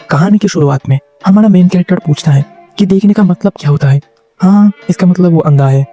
कहानी की शुरुआत में हमारा मेन कैरेक्टर पूछता है कि देखने का मतलब क्या होता है। हाँ, इसका मतलब वो अंधा है।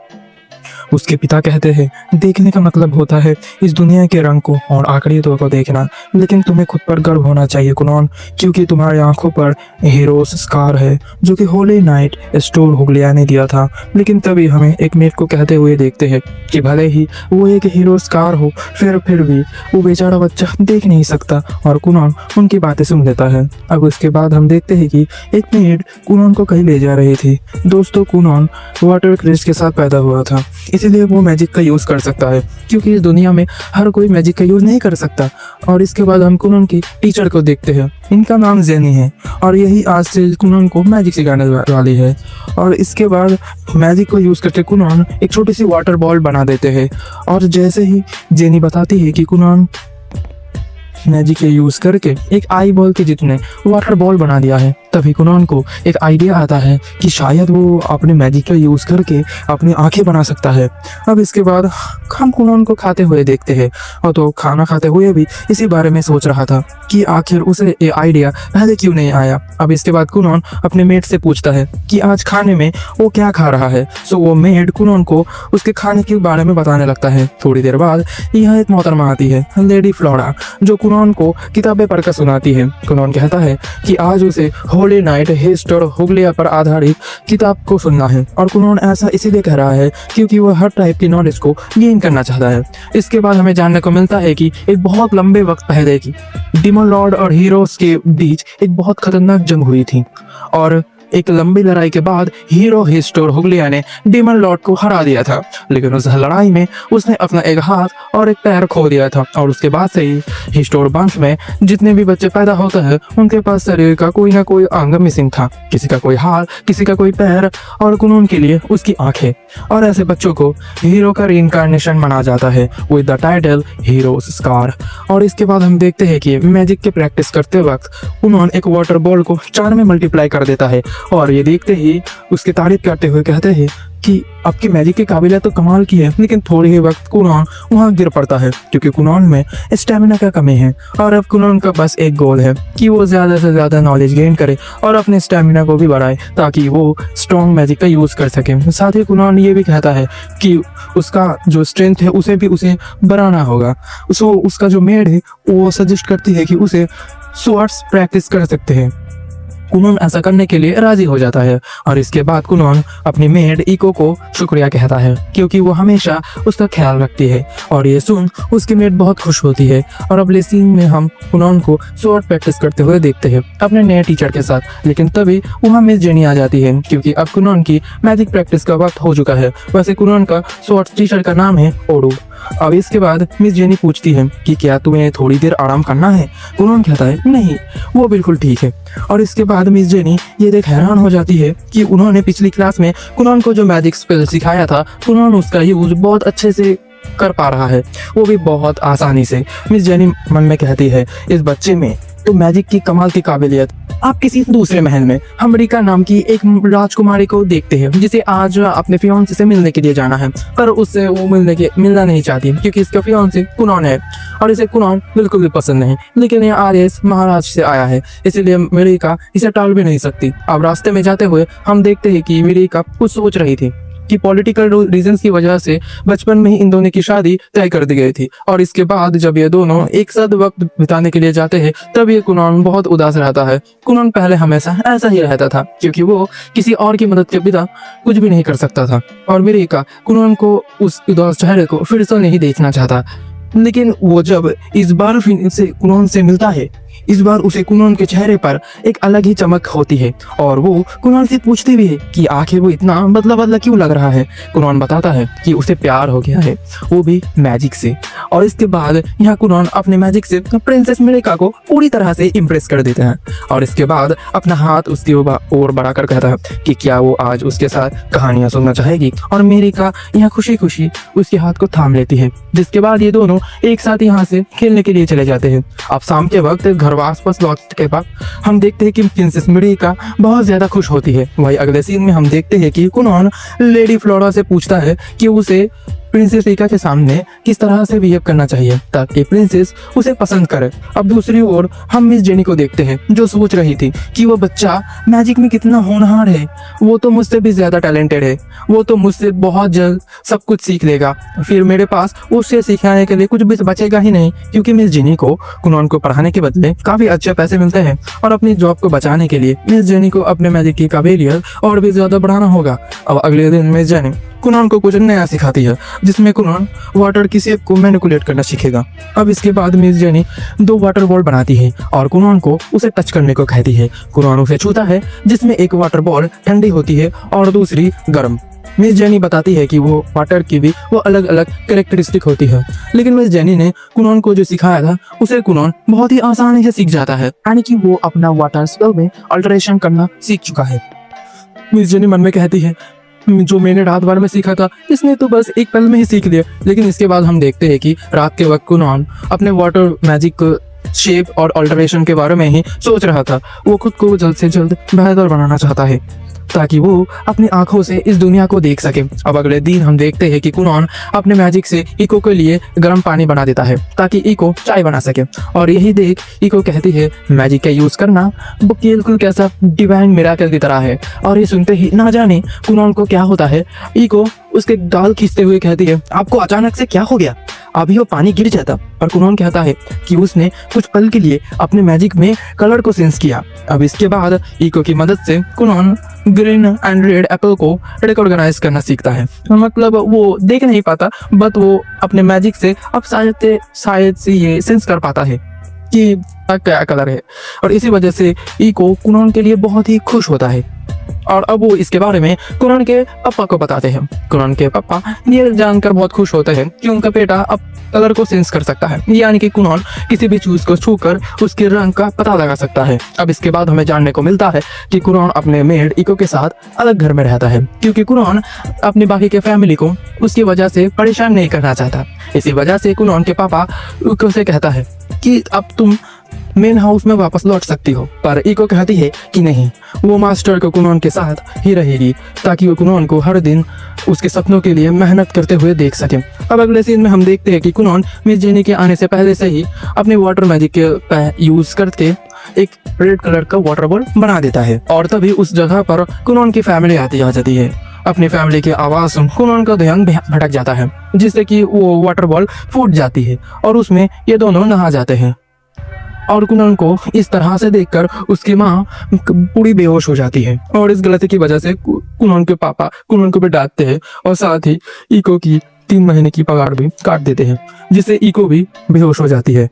उसके पिता कहते हैं देखने का मतलब होता है इस दुनिया के रंग को और आखिरी तौर को देखना, लेकिन तुम्हें खुद पर गर्व होना चाहिए कुनॉन, क्योंकि तुम्हारी आंखों पर हीरोस स्कार है जो कि होली नाइट स्टोर हुगलिया ने दिया था। लेकिन तभी हमें एक मेट को कहते हुए देखते हैं कि भले ही वो एक हीरो स्कार हो, फिर भी वो बेचारा बच्चा देख नहीं सकता और कुनॉन उनकी बातें सुन लेता है। अब उसके बाद हम देखते हैं कि एक मेट कुनॉन को कहीं ले जा रही थी। दोस्तों, कुनॉन वाटर क्रिस्ट के साथ पैदा हुआ था, इसीलिए वो मैजिक का यूज़ कर सकता है, क्योंकि इस दुनिया में हर कोई मैजिक का यूज़ नहीं कर सकता। और इसके बाद हम कुनॉन की टीचर को देखते हैं। इनका नाम जेनी है और यही आज से कुनॉन को मैजिक सिखाने वाली है। और इसके बाद मैजिक को यूज़ करके कुनॉन एक छोटी सी वाटर बॉल बना देते हैं। और जैसे ही जेनी बताती है कि कुनॉन मैजिक के यूज़ करके एक आई बॉल के जितने वाटर बॉल बना दिया है, तभी कुनॉन को एक आइडिया आता है कि शायद वो अपने मैजिक का यूज़ करके अपनी आंखें बना सकता है। अब इसके बाद हम कुनॉन को खाते हुए देखते हैं, और तो खाना खाते हुए भी इसी बारे में सोच रहा था कि आखिर उसे ये आइडिया पहले क्यों नहीं आया। अब इसके बाद कुनॉन अपने मेट से पूछता है कि आज खाने में वो क्या खा रहा है। सो वो मेट कुनॉन को उसके खाने के बारे में बताने लगता है। थोड़ी देर बाद यह एक मोहतरमा आती है, लेडी फ्लोरा, जो कुनॉन को किताबें पढ़कर सुनाती है। कुनॉन कहता है कि आज उसे होली नाइट हिस्टर हुगलिया पर आधारित किताब को सुनना है, और कुनॉन ऐसा इसीलिए कह रहा है क्योंकि वह हर टाइप की नॉलेज को गेन करना चाहता है। इसके बाद हमें जानने को मिलता है कि एक बहुत लंबे वक्त पहले की डिमन लॉर्ड और हीरोज के बीच एक बहुत खतरनाक जंग हुई थी, और एक लंबी लड़ाई के बाद हीरो हिस्टोर हुगलिया ने डिमन लॉर्ड को हरा दिया था। लेकिन उस लड़ाई में उसने अपना एक हाथ और एक पैर खो दिया था, और उसके बाद से ही हिस्टोर वंश में जितने भी बच्चे पैदा होते हैं उनके पास शरीर का कोई ना कोई अंग मिसिंग था, किसी का कोई हाथ, किसी का कोई पैर, और कुनॉन के लिए उसकी आंखें। और ऐसे बच्चों को हीरो का रीइंकार्नेशन माना जाता है with the title hero scar. और इसके बाद हम देखते हैं कि मैजिक की प्रैक्टिस करते वक्त कुनॉन एक वाटर बॉल को 4 में मल्टीप्लाई कर देता है, और ये देखते ही उसकी तारीफ करते हुए कहते हैं कि आपकी मैजिक की काबिलियत तो कमाल की है। लेकिन थोड़ी ही वक्त कुनॉन वहाँ गिर पड़ता है, क्योंकि कुनॉन में स्टेमिना का कमी है। और अब कुनॉन का बस एक गोल है कि वो ज़्यादा से ज़्यादा नॉलेज गेन करे और अपने स्टेमिना को भी बढ़ाए, ताकि वो स्ट्रॉन्ग मैजिक का यूज़ कर सके। साथ ही कुनॉन ये भी कहता है कि उसका जो स्ट्रेंथ है उसे भी उसे बढ़ाना होगा। सो उसका जो मेड है वो सजेस्ट करती है कि उसे स्वॉर्ड्स प्रैक्टिस कर सकते हैं। कुनॉन ऐसा करने के लिए राजी हो जाता है, और इसके बाद कुनॉन अपनी मेड इको को शुक्रिया कहता है, क्योंकि वो हमेशा उसका ख्याल रखती है। और ये सुन उसकी मेड बहुत खुश होती है। और अगले सीन में हम कुनॉन को स्वॉर्ड प्रैक्टिस करते हुए देखते हैं अपने नए टीचर के साथ। लेकिन तभी वहाँ मिस जेनी आ जाती है, क्योंकि अब कुनॉन की मैजिक प्रैक्टिस का वक्त हो चुका है। वैसे कुनॉन का स्वॉर्ड टीचर का नाम है ओडू। अब इसके बाद मिस जेनी पूछती है कि क्या तुम्हें थोड़ी देर आराम करना है। कुनॉन कहता है नहीं, वो बिल्कुल ठीक है। और इसके बाद मिस जेनी ये देख हैरान हो जाती है कि उन्होंने पिछली क्लास में कुनॉन को जो मैजिक स्पेल सिखाया था, कुनॉन उसका यूज बहुत अच्छे से कर पा रहा है, वो भी बहुत आसानी से। मिस जेनी मन में कहती है इस बच्चे में तो मैजिक की कमाल की काबिलियत। आप किसी दूसरे महल में अमरीका नाम की एक राजकुमारी को देखते हैं, जिसे आज अपने फियांसे से मिलने के लिए जाना है, पर उससे वो मिलना नहीं चाहती, क्योंकि इसका फियांसे कुनॉन है और इसे कुनॉन बिल्कुल भी पसंद नहीं। लेकिन ये आदेश महाराज से आया है, इसीलिए अमेरिका इसे टाल भी नहीं सकती। अब रास्ते में जाते हुए हम देखते हैं कि अमेरिका कुछ सोच रही थी कि पॉलिटिकल रीजंस की वजह से बचपन में ही इन दोनों की शादी तय कर दी गई थी। और इसके बाद जब ये दोनों एक साथ वक्त बिताने के लिए जाते हैं, तब ये कुनॉन बहुत उदास रहता है। कुनॉन पहले हमेशा ऐसा ही रहता था, क्योंकि वो किसी और की मदद के बिना कुछ भी नहीं कर सकता था। और अमेरिका कुनॉन को उस उदास चेहरे को फिर से नहीं देखना चाहता। लेकिन वो जब इस बार फिर से कुनॉन से मिलता है, इस बार उसे कुनॉन के चेहरे पर एक अलग ही चमक होती है, और वो कुनॉन से पूछती भी है कि आखिर वो इतना बदला बदला क्यों लग रहा है। कुनॉन बताता है कि उसे प्यार हो गया है, वो भी मैजिक से। और इसके बाद यहाँ कुनॉन अपने मैजिक से प्रिंसेस अमेरिका को पूरी तरह से इम्प्रेस कर देते हैं। और इसके बाद अपना हाथ उसकी ओर बढ़ाकर कहता है कि क्या वो आज उसके साथ कहानियां सुनना चाहेगी। और अमेरिका यहाँ खुशी खुशी उसके हाथ को थाम लेती है, जिसके बाद ये दोनों एक साथ यहाँ से खेलने के लिए चले जाते हैं। अब शाम के वक्त घर वापस लौटने के बाद हम देखते हैं कि प्रिंसेस अमेरिका बहुत ज्यादा खुश होती है। वही अगले सीन में हम देखते हैं कि कुनॉन लेडी फ्लोरा से पूछता है कि उसे प्रिंसेस रीका के सामने किस तरह से बिहेव करना चाहिए ताकि प्रिंसेस उसे पसंद करे। अब दूसरी ओर हम मिस जेनी को देखते हैं जो सोच रही थी कि वो बच्चा मैजिक में कितना होनहार है, वो तो मुझसे भी ज्यादा टैलेंटेड है, वो तो मुझसे बहुत जल्द सब कुछ सीख लेगा, फिर मेरे पास उससे सिखाने के लिए कुछ भी बचेगा ही नहीं। क्योंकि मिस जेनी को कुनॉन को पढ़ाने के बदले काफी अच्छे पैसे मिलते हैं और अपनी जॉब को बचाने के लिए मिस जेनी को अपने मैजिक की काबिलियत और भी ज्यादा बढ़ाना होगा। अब अगले दिन मिस जेनी कुनॉन को कुछ नया सिखाती है जिसमें कुनॉन वाटर की शेप को मैनिपुलेट करना सीखेगा। अब इसके बाद मिस जेनी 2 वाटर बॉल बनाती है और कुनॉन को उसे टच करने को कहती है। कुनॉन उसे छूता है जिसमें एक वाटर बॉल ठंडी होती है और दूसरी गर्म। मिस जेनी बताती है कि वो वाटर की भी वो अलग अलग कैरेक्टरिस्टिक होती है, लेकिन मिस जेनी ने कुनॉन को जो सिखाया था उसे कुनॉन बहुत ही आसानी से सीख जाता है, यानी कि वो अपना वाटर स्पेल में अल्टरेशन करना सीख चुका है। मिस जेनी मन में कहती है जो मैंने रात भर में सीखा था इसने तो बस एक पल में ही सीख लिया। लेकिन इसके बाद हम देखते हैं कि रात के वक्त कुनॉन अपने वाटर मैजिक शेप और अल्टरेशन के बारे में ही सोच रहा था। वो खुद को जल्द से जल्द बेहतर बनाना चाहता है ताकि वो अपनी आंखों से इस दुनिया को देख सके। अब अगले दिन हम देखते हैं कि कुनॉन अपने मैजिक से इको के लिए गर्म पानी बना देता है ताकि इको चाय बना सके, और यही देख इको कहती है मैजिक का यूज करना बिल्कुल कैसा डिवाइन मिरेकल की तरह है। और ये सुनते ही ना जाने कुनॉन को क्या होता है, इको उसके गाल खींचते हुए कहती है आपको अचानक से क्या हो गया, अभी वो पानी गिर जाता। पर कुनॉन कहता है कि उसने कुछ पल के लिए अपने मैजिक में कलर को सेंस किया। अब इसके बाद इको की मदद से कुनॉन ग्रीन एंड रेड एप्पल को रिकॉर्गनाइज करना सीखता है। मतलब वो देख नहीं पाता बट वो अपने मैजिक से अब शायद से ये सेंस कर पाता है कि क्या कलर है, और इसी वजह से इको कुनॉन के लिए बहुत ही खुश होता है। और अब वो इसके बारे में कुनॉन के पापा को बताते हैं। कुनॉन के पापा ये जानकर बहुत खुश होते हैं कि उनका बेटा अब कलर को सेंस कर सकता है, यानी कि कुनॉन किसी भी चीज को छूकर उसके रंग का पता लगा सकता है। अब इसके बाद हमें जानने को मिलता है कि कुनॉन अपने मेड इको के साथ अलग घर में रहता है क्योंकि कुनॉन अपनी बाकी के फैमिली को उसकी वजह से परेशान नहीं करना चाहता। इसी वजह से कुनॉन के पापा इको से कहता है कि अब तुम मेन हाउस में वापस लौट सकती हो, पर इको कहती है कि नहीं, वो मास्टर को कुनॉन के साथ ही रहेगी ताकि वो कुनॉन को हर दिन उसके सपनों के लिए मेहनत करते हुए देख सके। अब अगले सीन में हम देखते हैं कि कुनॉन मिस जेनी के आने से पहले से ही अपने वाटर मैजिक के यूज करके एक रेड कलर का वाटर बॉल बना देता है, और तभी उस जगह पर कुनॉन की फैमिली आ जाती है। अपनी फैमिली की आवाज सुन कुनॉन का ध्यान भटक जाता है जिससे कि वो वाटर बॉल फूट जाती है और उसमें ये दोनों नहा जाते हैं। और कुनॉन को इस तरह से देखकर उसकी माँ पूरी बेहोश हो जाती है, और इस गलती की वजह से कुनॉन के पापा कुनॉन को भी डांटते हैं और साथ ही इको की 3 महीने की पगार भी काट देते हैं, जिससे इको भी बेहोश हो जाती है।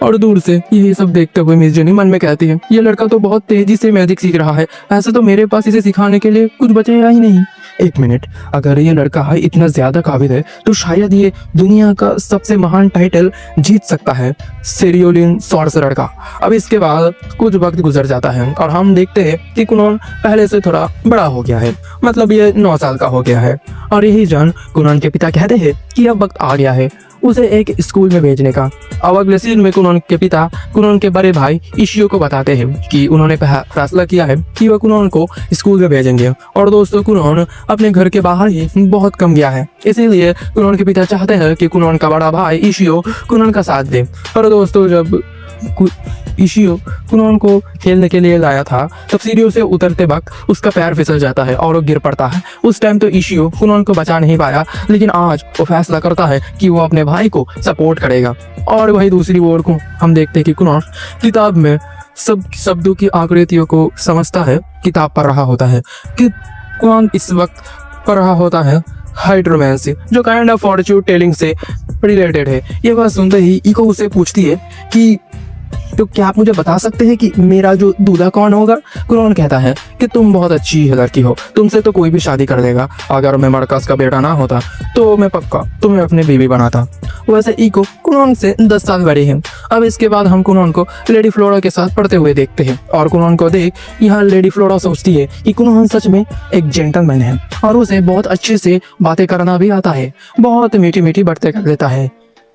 और दूर से यही सब देखते हुए मिस जेनी मन में कहती है ये लड़का तो बहुत तेजी से मैजिक सीख रहा है, ऐसा तो मेरे पास इसे सिखाने के लिए कुछ बचेगा ही नहीं। एक मिनट, अगर ये लड़का इतना ज्यादा काबिल है तो शायद ये दुनिया का सबसे महान टाइटल जीत सकता है, सेरियोलिन सॉर्सरर का। अब इसके बाद कुछ वक्त गुजर जाता है और हम देखते हैं कि कुनॉन पहले से थोड़ा बड़ा हो गया है, मतलब ये 9 साल का हो गया है। और यही जान कुनॉन के पिता कहते हैं कि अब वक्त आ गया है उसे एक स्कूल में भेजने का। अब अगले सीन में कुनॉन के पिता कुनॉन के बड़े भाई इशियो को बताते हैं कि उन्होंने फैसला किया है कि वह कुनॉन को स्कूल में भेजेंगे। और दोस्तों कुनॉन अपने घर के बाहर ही बहुत कम गया है, इसीलिए कुनॉन के पिता चाहते हैं कि कुनॉन का बड़ा भाई इशियो कुनॉन का साथ दे। पर दोस्तों जब इशियो कुनॉन को खेलने के लिए लाया था तब सीढ़ियों से उतरते वक्त उसका पैर फिसल जाता है और वो गिर पड़ता है। उस टाइम तो इशियो कुनॉन को बचा नहीं पाया, लेकिन आज वो फैसला करता है कि वो अपने भाई को सपोर्ट करेगा। और वही दूसरी ओर को हम देखते हैं कि कुनॉन किताब में सब शब्दों की आकृतियों को समझता है, किताब पढ़ रहा होता है कि कुनॉन इस वक्त पढ़ रहा होता है हाइड्रोमैंसी, जो काइंड ऑफ फॉर्च्यून टेलिंग से रिलेटेड है। ये बात सुनते ही इको उसे पूछती है कि तो क्या आप मुझे बता सकते हैं कि मेरा जो दूल्हा कौन होगा? कुनॉन कहता है कि तुम बहुत अच्छी लड़की हो, तुमसे तो कोई भी शादी कर लेगा। अगर मैं मरकस का बेटा ना होता तो मैं पक्का तुम्हें अपनी बीवी बनाता। वैसे इको कुनॉन से 10 साल बड़े हैं। अब इसके बाद हम कुनॉन को लेडी फ्लोरा के साथ पढ़ते हुए देखते हैं, और कुनॉन को देख यहाँ लेडी फ्लोरा सोचती है कि कुनॉन सच में एक जेंटलमैन है और उसे बहुत अच्छे से बातें करना भी आता है, बहुत मीठी मीठी बातें कर लेता है।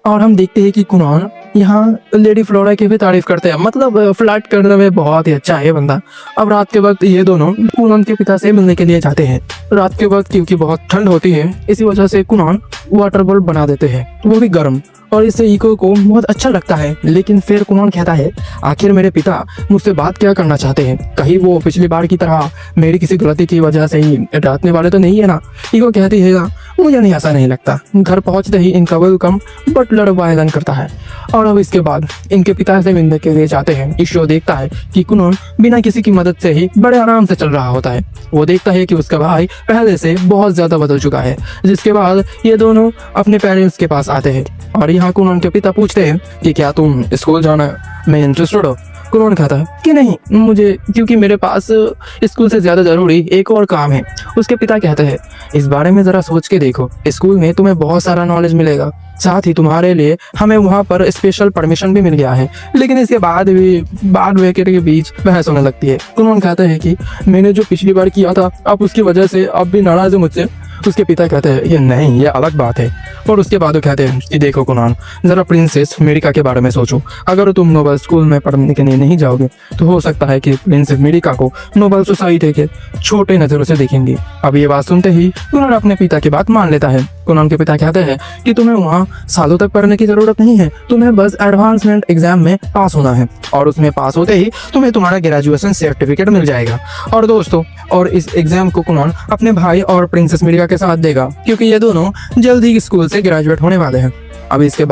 और हम देखते हैं कि कुनॉन यहाँ लेडी फ्लोरा की भी तारीफ करते हैं, मतलब फ्लर्ट करने में बहुत ही अच्छा है बंदा। अब रात के वक्त ये दोनों कुनॉन के पिता से मिलने के लिए जाते हैं। रात के वक्त क्योंकि बहुत ठंड होती है इसी वजह से कुनॉन वाटर बॉल बना देते हैं, वो भी गर्म, और इससे इको को बहुत अच्छा लगता है। लेकिन फिर कुनोन कहता है आखिर मेरे पिता मुझसे बात क्या करना चाहते हैं, कहीं वो पिछली बार की तरह मेरी किसी गलती की वजह से ही डांटने वाले तो नहीं है ना। इको कहती है मुझे नहीं, ऐसा नहीं लगता। घर पहुंचते ही इनका वेलकम बटलर वायलन करता है और अब इसके बाद इनके पिता से मिलने के लिए जाते हैं। ईशो देखता है कि कुनोन बिना किसी की मदद से ही बड़े आराम से चल रहा होता है। वो देखता है कि उसका भाई पहले से बहुत ज्यादा बदल चुका है, जिसके बाद ये दोनों अपने पेरेंट्स के पास आते हैं और यहाँ कुनोन के पिता पूछते हैं कि क्या तुम स्कूल जाना में इंटरेस्टेड हो। कुनोन कहता है कि नहीं, मुझे क्योंकि मेरे पास स्कूल से ज्यादा जरूरी एक और काम है। उसके पिता कहते हैं इस बारे में जरा सोच के देखो, स्कूल में तुम्हें बहुत सारा नॉलेज मिलेगा, साथ ही तुम्हारे लिए हमें वहाँ पर स्पेशल परमिशन भी मिल गया है। लेकिन इसके बाद भी बाद विकेट के बीच बहस होने लगती है। कुनोन कहता है कि मैंने जो पिछली बार किया था अब उसकी वजह से अब भी नाराज है मुझसे। उसके पिता कहते हैं ये नहीं, ये अलग बात है। और उसके बाद वो कहते हैं कि देखो कुनान, जरा प्रिंसेस मेरिका के बारे में सोचो। अगर तुम नोबल स्कूल में पढ़ने के लिए नहीं जाओगे तो हो सकता है कि प्रिंसेस मेरिका को नोबल सोसाइटी के छोटे नजरों से देखेंगे। अब ये बात सुनते ही कुनान अपने पिता की बात मान लेता है। कुनान के पिता कहते हैं कि तुम्हें वहाँ सालों तक पढ़ने की जरूरत नहीं है, तुम्हें बस एडवांसमेंट एग्जाम में पास होना है और उसमें पास होते ही तुम्हें तुम्हारा ग्रेजुएशन सर्टिफिकेट मिल जाएगा। और दोस्तों, और इस एग्जाम को कुनान अपने भाई और प्रिंसेस मेरिका के साथ देगा, क्योंकि ये दोनों जल्द ही स्कूल से ग्रेजुएट होने वाले हैं। अब इसके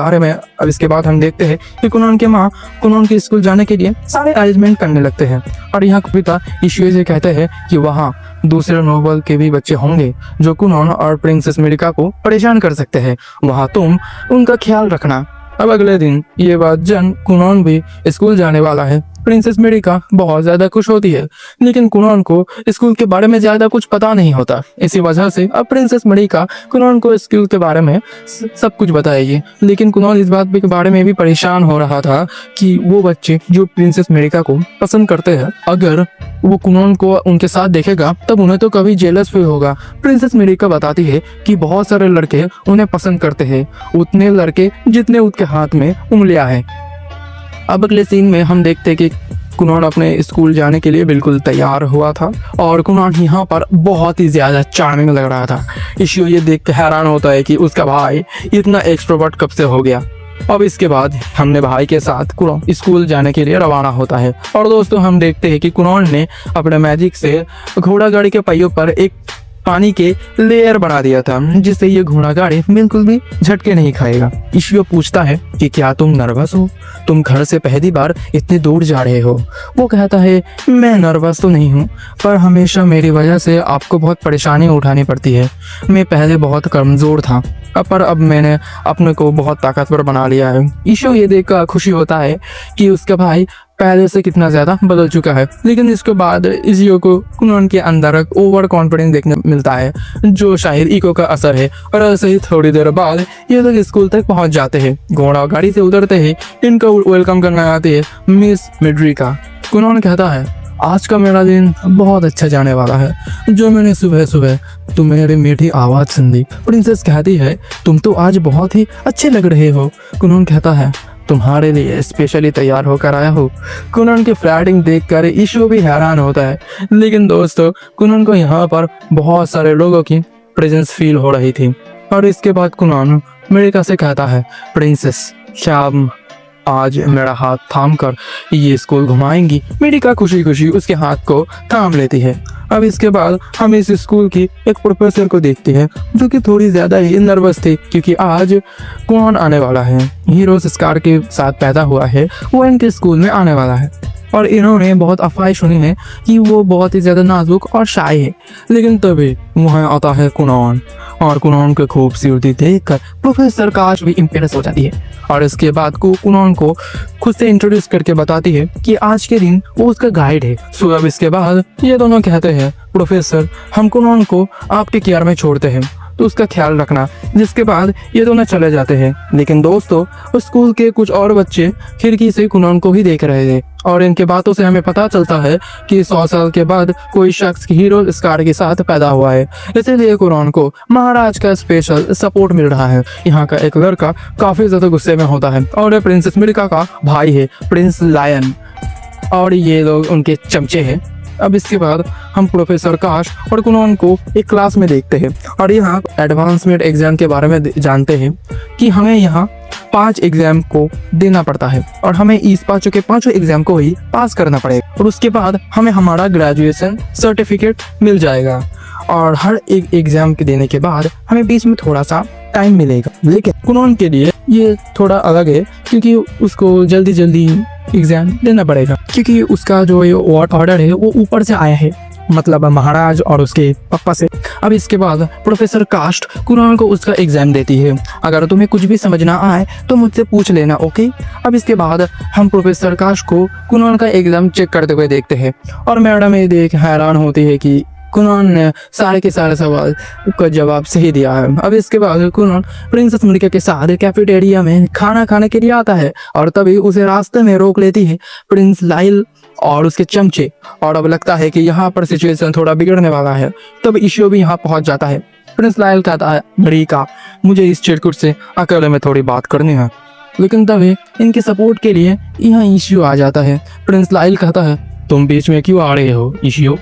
बाद हम देखते हैं कि कुनान के माँ कुनान के स्कूल जाने के लिए सारे अरेंजमेंट करने लगते हैं और यहाँ पिता इशुए से कहते हैं कि वहाँ दूसरे नोबल के भी बच्चे होंगे जो कुनान और प्रिंसेस मेरिका को परेशान कर सकते हैं, वहाँ तुम उनका ख्याल रखना। अब अगले दिन ये बात जन कुनान भी स्कूल जाने वाला है। प्रिंसेस मेरिका बहुत ज्यादा खुश होती है, लेकिन कुनान को स्कूल के बारे में ज्यादा कुछ पता नहीं होता। इसी वजह से अब प्रिंसेस मेरिका कुनान को स्कूल के बारे में सब कुछ बताएगी। लेकिन कुनान इस बात के बारे में भी परेशान हो रहा था कि वो बच्चे जो प्रिंसेस मेरिका को पसंद करते हैं, अगर वो कुनान को उनके साथ देखेगा तब उन्हें तो कभी जेलस फील होगा। प्रिंसेस मेरिका बताती है कि बहुत सारे लड़के उन्हें पसंद करते हैं, उतने लड़के जितने उसके हाथ में उंगलियां हैं। अब अगले सीन में हम देखते हैं कि कुनान अपने स्कूल जाने के लिए बिल्कुल तैयार हुआ था और कुनान यहाँ पर बहुत ही ज्यादा चार्मिंग लग रहा था। इशू ये देख के हैरान होता है कि उसका भाई इतना एक्सट्रोवर्ट कब से हो गया। अब इसके बाद हमने भाई के साथ कुनान स्कूल जाने के लिए रवाना होता है और दोस्तों हम देखते हैं कि कुनान ने अपने मैजिक से घोड़ा गाड़ी के पहियों पर एक पानी के लेयर बना दिया था, जिससे ये घोड़ा गाड़ी बिल्कुल भी झटके नहीं खाएगा। ईशो पूछता है कि क्या तुम नर्वस हो, तुम घर से पहली बार इतने दूर जा रहे हो। वो कहता है मैं नर्वस तो नहीं हूँ, पर हमेशा मेरी वजह से आपको बहुत परेशानी उठानी पड़ती है। मैं पहले बहुत कमजोर था, पर अब मैंने अपने को बहुत ताकतवर बना लिया है। ईशो ये देखकर खुशी होता है कि उसका भाई पहले से कितना ज्यादा बदल चुका है। लेकिन इसके बाद इशियो को कुनान के अंदर एक ओवर कॉन्फिडेंस देखने मिलता है, जो शायद इको का असर है। और ऐसे ही थोड़ी देर बाद ये लोग स्कूल तक पहुंच जाते हैं। घोड़ा गाड़ी से उतरते ही इनको वेलकम करने आती है मिस मेड्रिका। कुनान कहता है आज का मेरा दिन बहुत अच्छा जाने वाला है, जो मैंने सुबह सुबह तुम्हारी मीठी आवाज सुन ली। प्रिंसेस कहती है तुम तो आज बहुत ही अच्छे लग रहे हो। कुनान कहता है तुम्हारे लिए स्पेशली तैयार होकर आया हो। कुनान की फ्लैटिंग देखकर ईशो भी हैरान होता है। लेकिन दोस्तों, कुनान को यहाँ पर बहुत सारे लोगों की प्रेजेंस फील हो रही थी और इसके बाद कुनान मेरिका से कहता है प्रिंसेस शाम आज मेरा हाथ थाम कर ये स्कूल घुमाएंगी। मेरिका खुशी खुशी उसके हाथ को थाम लेती है। अब इसके बाद हम इस स्कूल की एक प्रोफेसर को देखते हैं जो कि थोड़ी ज्यादा ही नर्वस थी, क्योंकि आज कुनान आने वाला है। हीरोज स्कार के साथ पैदा हुआ है, वो इनके स्कूल में आने वाला है और इन्होंने बहुत अफवाहें सुनी है कि वो बहुत ही ज्यादा नाजुक और शाय है। लेकिन तभी वहाँ आता है कुनान और कुनान की खूबसूरती देखकर प्रोफेसर काश भी इम्प्रेस हो जाती है और इसके बाद कुनान को खुद से इंट्रोड्यूस करके बताती है कि आज के दिन वो उसका गाइड है। सो अब इसके बाद ये दोनों कहते हैं प्रोफेसर हम कुनान को आपके केयर में छोड़ते हैं, तो उसका ख्याल रखना। जिसके बाद ये दोनों चले जाते हैं। लेकिन दोस्तों, उस स्कूल के कुछ और बच्चे खिड़की से कुनान को ही देख रहे थे और इनके बातों से हमें पता चलता है कि 100 साल के बाद कोई शख्स हीरो स्कार के साथ पैदा हुआ है, इसीलिए कुनान को महाराज का स्पेशल सपोर्ट मिल रहा है। यहाँ का एक लड़का काफी ज्यादा गुस्से में होता है और ये प्रिंसेस मेरिका का भाई है प्रिंस लायन और ये लोग उनके चमचे हैं। अब इसके बाद हम प्रोफेसर काश और कुनोन को एक क्लास में देखते हैं और यहाँ एडवांसमेंट एग्जाम के बारे में जानते हैं कि हमें यहाँ 5 एग्जाम को देना पड़ता है और हमें इस पाँचों के पाँचों एग्जाम को ही पास करना पड़ेगा और उसके बाद हमें हमारा ग्रेजुएशन सर्टिफिकेट मिल जाएगा। और हर एक एग्जाम के देने के बाद हमें बीच में थोड़ा सा टाइम मिलेगा, लेकिन कुनोन के लिए ये थोड़ा अलग है क्योंकि उसको जल्दी जल्दी एग्जाम देना पड़ेगा क्योंकि उसका जो ये ऑर्डर है वो ऊपर से आया है, मतलब महाराज और उसके पापा से। अब इसके बाद प्रोफेसर कास्ट कुनोन को उसका एग्जाम देती है। अगर तुम्हें कुछ भी समझ ना आए तो मुझसे पूछ लेना, ओके। अब इसके बाद हम प्रोफेसर कास्ट को कुनोन का एग्जाम चेक करते हुए देखते हैं और मैडम ये देख हैरान होती है कि कुनोन ने सारे के सारे सवाल का जवाब सही दिया है। अब इसके बाद कुनोन प्रिंसेस मरिका के साथ कैफेटेरिया में खाना खाने के लिए आता है और तभी उसे रास्ते में रोक लेती है प्रिंस लाइल और उसके चमचे। और अब लगता है कि यहाँ पर सिचुएशन थोड़ा बिगड़ने वाला है। तब इशियो भी यहाँ पहुंच जाता है। प्रिंस लाइल कहता है, मरिका मुझे इस चिरकुट से अकेले में थोड़ी बात करनी है, लेकिन तभी इनके सपोर्ट के लिए यहाँ इशियो आ जाता है। प्रिंस लाइल कहता है, तुम बीच में क्यों आ रहे हो इशियो?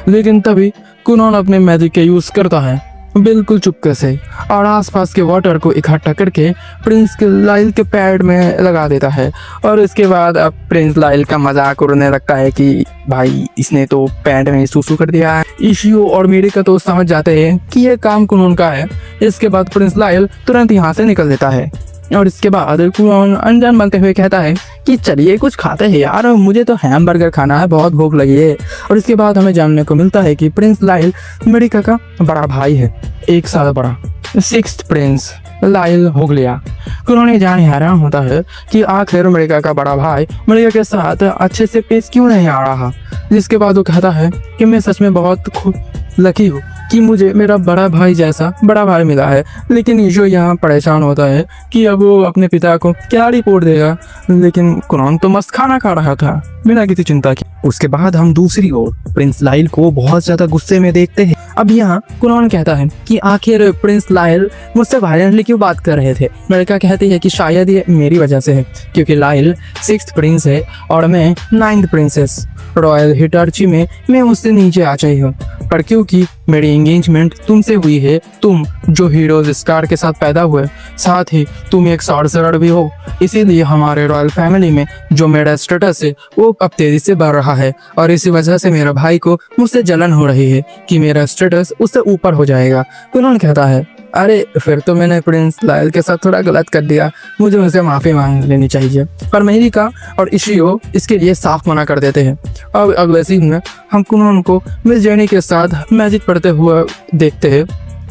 लेकिन तभी कुनोन अपने मैजिक के यूज करता है बिल्कुल चुपके से और आसपास के वाटर को इकट्ठा करके प्रिंस के लाइल के पैड में लगा देता है। और इसके बाद अब प्रिंस लाइल का मजाक उड़ने लगता है कि भाई इसने तो पैड में सूसू कर दिया है। इशियो और मिरिका तो समझ जाते हैं कि ये काम कुनोन का है। इसके बाद प्रिंस लाइल तुरंत यहाँ से निकल देता है और इसके बाद कुनोन अनजान बनते हुए कहता है कि चलिए कुछ खाते हैं यार, मुझे तो हैमबर्गर खाना है, बहुत भूख लगी है। और इसके बाद हमें जानने को मिलता है कि प्रिंस लाइल मरिका का बड़ा भाई है, 1 साल बड़ा, 6th प्रिंस लाइल होगलिया। कुनोन जान हैरान होता है कि आखिर मरिका का बड़ा भाई मरिका के साथ अच्छे से पेश क्यों नहीं आ रहा। जिसके बाद वो कहता है कि मैं सच में बहुत लकी हूँ कि मुझे मेरा बड़ा भाई जैसा बड़ा भाई मिला है। लेकिन ईशो यहाँ परेशान होता है कि अब वो अपने पिता को क्या रिपोर्ट देगा, लेकिन कुनोन तो मस्त खाना खा रहा था बिना किसी चिंता के। उसके बाद हम दूसरी ओर प्रिंस लाइल को बहुत ज्यादा गुस्से में देखते हैं। अब यहाँ कुनोन कहता है कि आखिर प्रिंस लाइल मुझसे वायलेंटली क्यों बात कर रहे थे। मरिका कहती है कि शायद ये मेरी वजह से है क्योंकि लाइल 6th प्रिंस है और मैं 9th प्रिंसेस। रॉयल हिटाची में मैं उससे नीचे आ गई हूँ, पर क्योंकि मेरी एंगेजमेंट तुमसे हुई है, तुम जो हीरोज स्टार के साथ पैदा हुए, साथ ही तुम एक सॉर्सरर भी हो, इसीलिए हमारे रॉयल फैमिली में जो मेरा स्टेटस है वो अब तेजी से बढ़ रहा है और इसी वजह से मेरा भाई को मुझसे जलन हो रही है कि मेरा स्टेटस उससे ऊपर हो जाएगा। कुनोन कहता है, अरे फिर तो मैंने प्रिंस लाइल के साथ थोड़ा गलत कर दिया, मुझे उनसे माफ़ी मांग लेनी चाहिए। पर मरिका और इशियो इसके लिए साफ मना कर देते हैं। अब अगले सीन में हम कुनोन को मिस जेनी के साथ मैजिक पढ़ते हुए देखते हैं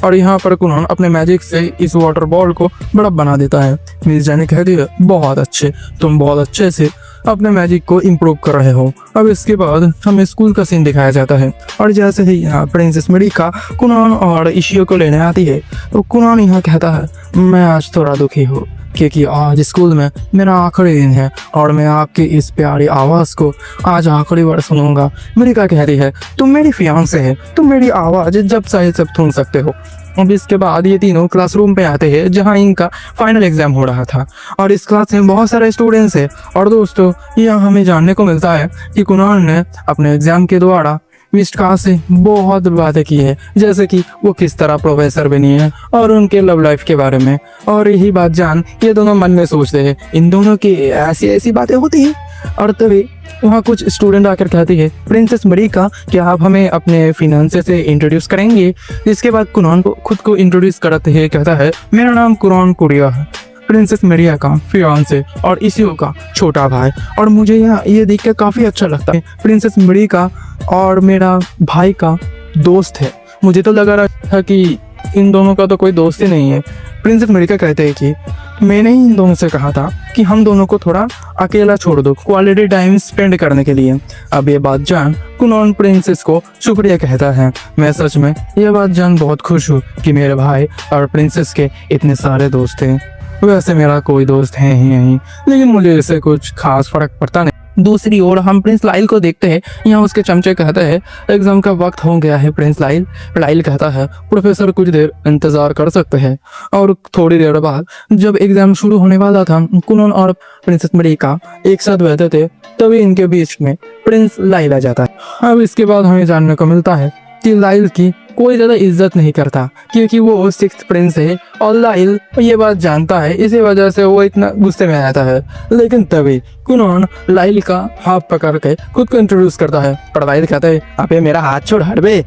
और यहाँ पर कुनोन अपने मैजिक से इस वाटर बॉल को बड़ा बना देता है। मिस जेनी कहती है, बहुत अच्छे, तुम बहुत अच्छे से अपने मैजिक को इम्प्रूव कर रहे हो। अब इसके बाद हमें स्कूल का सीन दिखाया जाता है और जैसे ही यहाँ प्रिंसेस मरिका कुनोन और इशियो को लेने आती है तो कुनोन यहाँ कहता है, मैं आज थोड़ा दुखी हूँ क्योंकि आज स्कूल में मेरा आखिरी दिन है और मैं आपकी इस प्यारी आवाज़ को आज आखिरी बार सुनूंगा। मरिका कहती है, तुम मेरी फियांसे है, तुम मेरी आवाज़ जब चाहे सब सुन सकते हो। अब इसके बाद ये तीनों क्लासरूम पे आते हैं जहाँ इनका फाइनल एग्जाम हो रहा था और इस क्लास में बहुत सारे स्टूडेंट्स हैं। और दोस्तों यहाँ हमें जानने को मिलता है कि कुनोन ने अपने एग्जाम के द्वारा मिस्टर से बहुत बातें की है, जैसे कि वो किस तरह प्रोफेसर बनी है और उनके लव लाइफ के बारे में। और यही बात जान ये दोनों मन में सोचते हैं, इन दोनों की ऐसी ऐसी बातें होती है। और तभी वहाँ कुछ स्टूडेंट आकर कहती है, प्रिंसेस मरिका क्या आप हमें अपने फिनांसे से इंट्रोड्यूस करेंगे। जिसके बाद कुनोन को खुद को इंट्रोड्यूस करते हैं, कहता है, मेरा नाम कुनोन कुरिया है, प्रिंसेस मरिया का फियांसे और इशियो का छोटा भाई। और मुझे यहाँ ये देख कर काफ़ी अच्छा लगता है, प्रिंसेस मरिका और मेरा भाई का दोस्त है। मुझे तो लगा रहा था कि इन दोनों का तो कोई दोस्त ही नहीं है। प्रिंसेस मरिका कहते हैं कि मैंने ही इन दोनों से कहा था कि हम दोनों को थोड़ा अकेला छोड़ दो, क्वालिटी टाइम स्पेंड करने के लिए। अब ये बात जान कुनोन प्रिंसेस को शुक्रिया कहता है। मैं सच में ये बात जान बहुत खुश हूँ कि मेरे भाई और प्रिंसेस के इतने सारे दोस्त हैं। वैसे मेरा कोई दोस्त है ही नहीं, लेकिन मुझे इससे कुछ खास फर्क पड़ता नहीं। दूसरी ओर हम प्रिंस लाइल को देखते हैं। यहाँ उसके चमचे कहते हैं, एग्जाम का वक्त हो गया है प्रिंस लाइल। लाइल कहता है, प्रोफेसर कुछ देर इंतजार कर सकते हैं। और थोड़ी देर बाद जब एग्जाम शुरू होने वाला था, कुनोन और प्रिंसेस मरिका एक साथ बैठे थे तभी इनके बीच में प्रिंस लाइल आ जाता है। अब इसके बाद हमें जानने को मिलता है कि लाइल की कोई ज्यादा इज्जत नहीं करता क्योंकि वो सिक्स्थ प्रिंस है और लाइल ये बात जानता है, इसी वजह से वो इतना गुस्से में आता है। लेकिन तभी कुनॉन लाइल का हाथ पकड़ के खुद को इंट्रोड्यूस करता है, पर लाइल कहता है अबे मेरा हाथ छोड़ हट बे।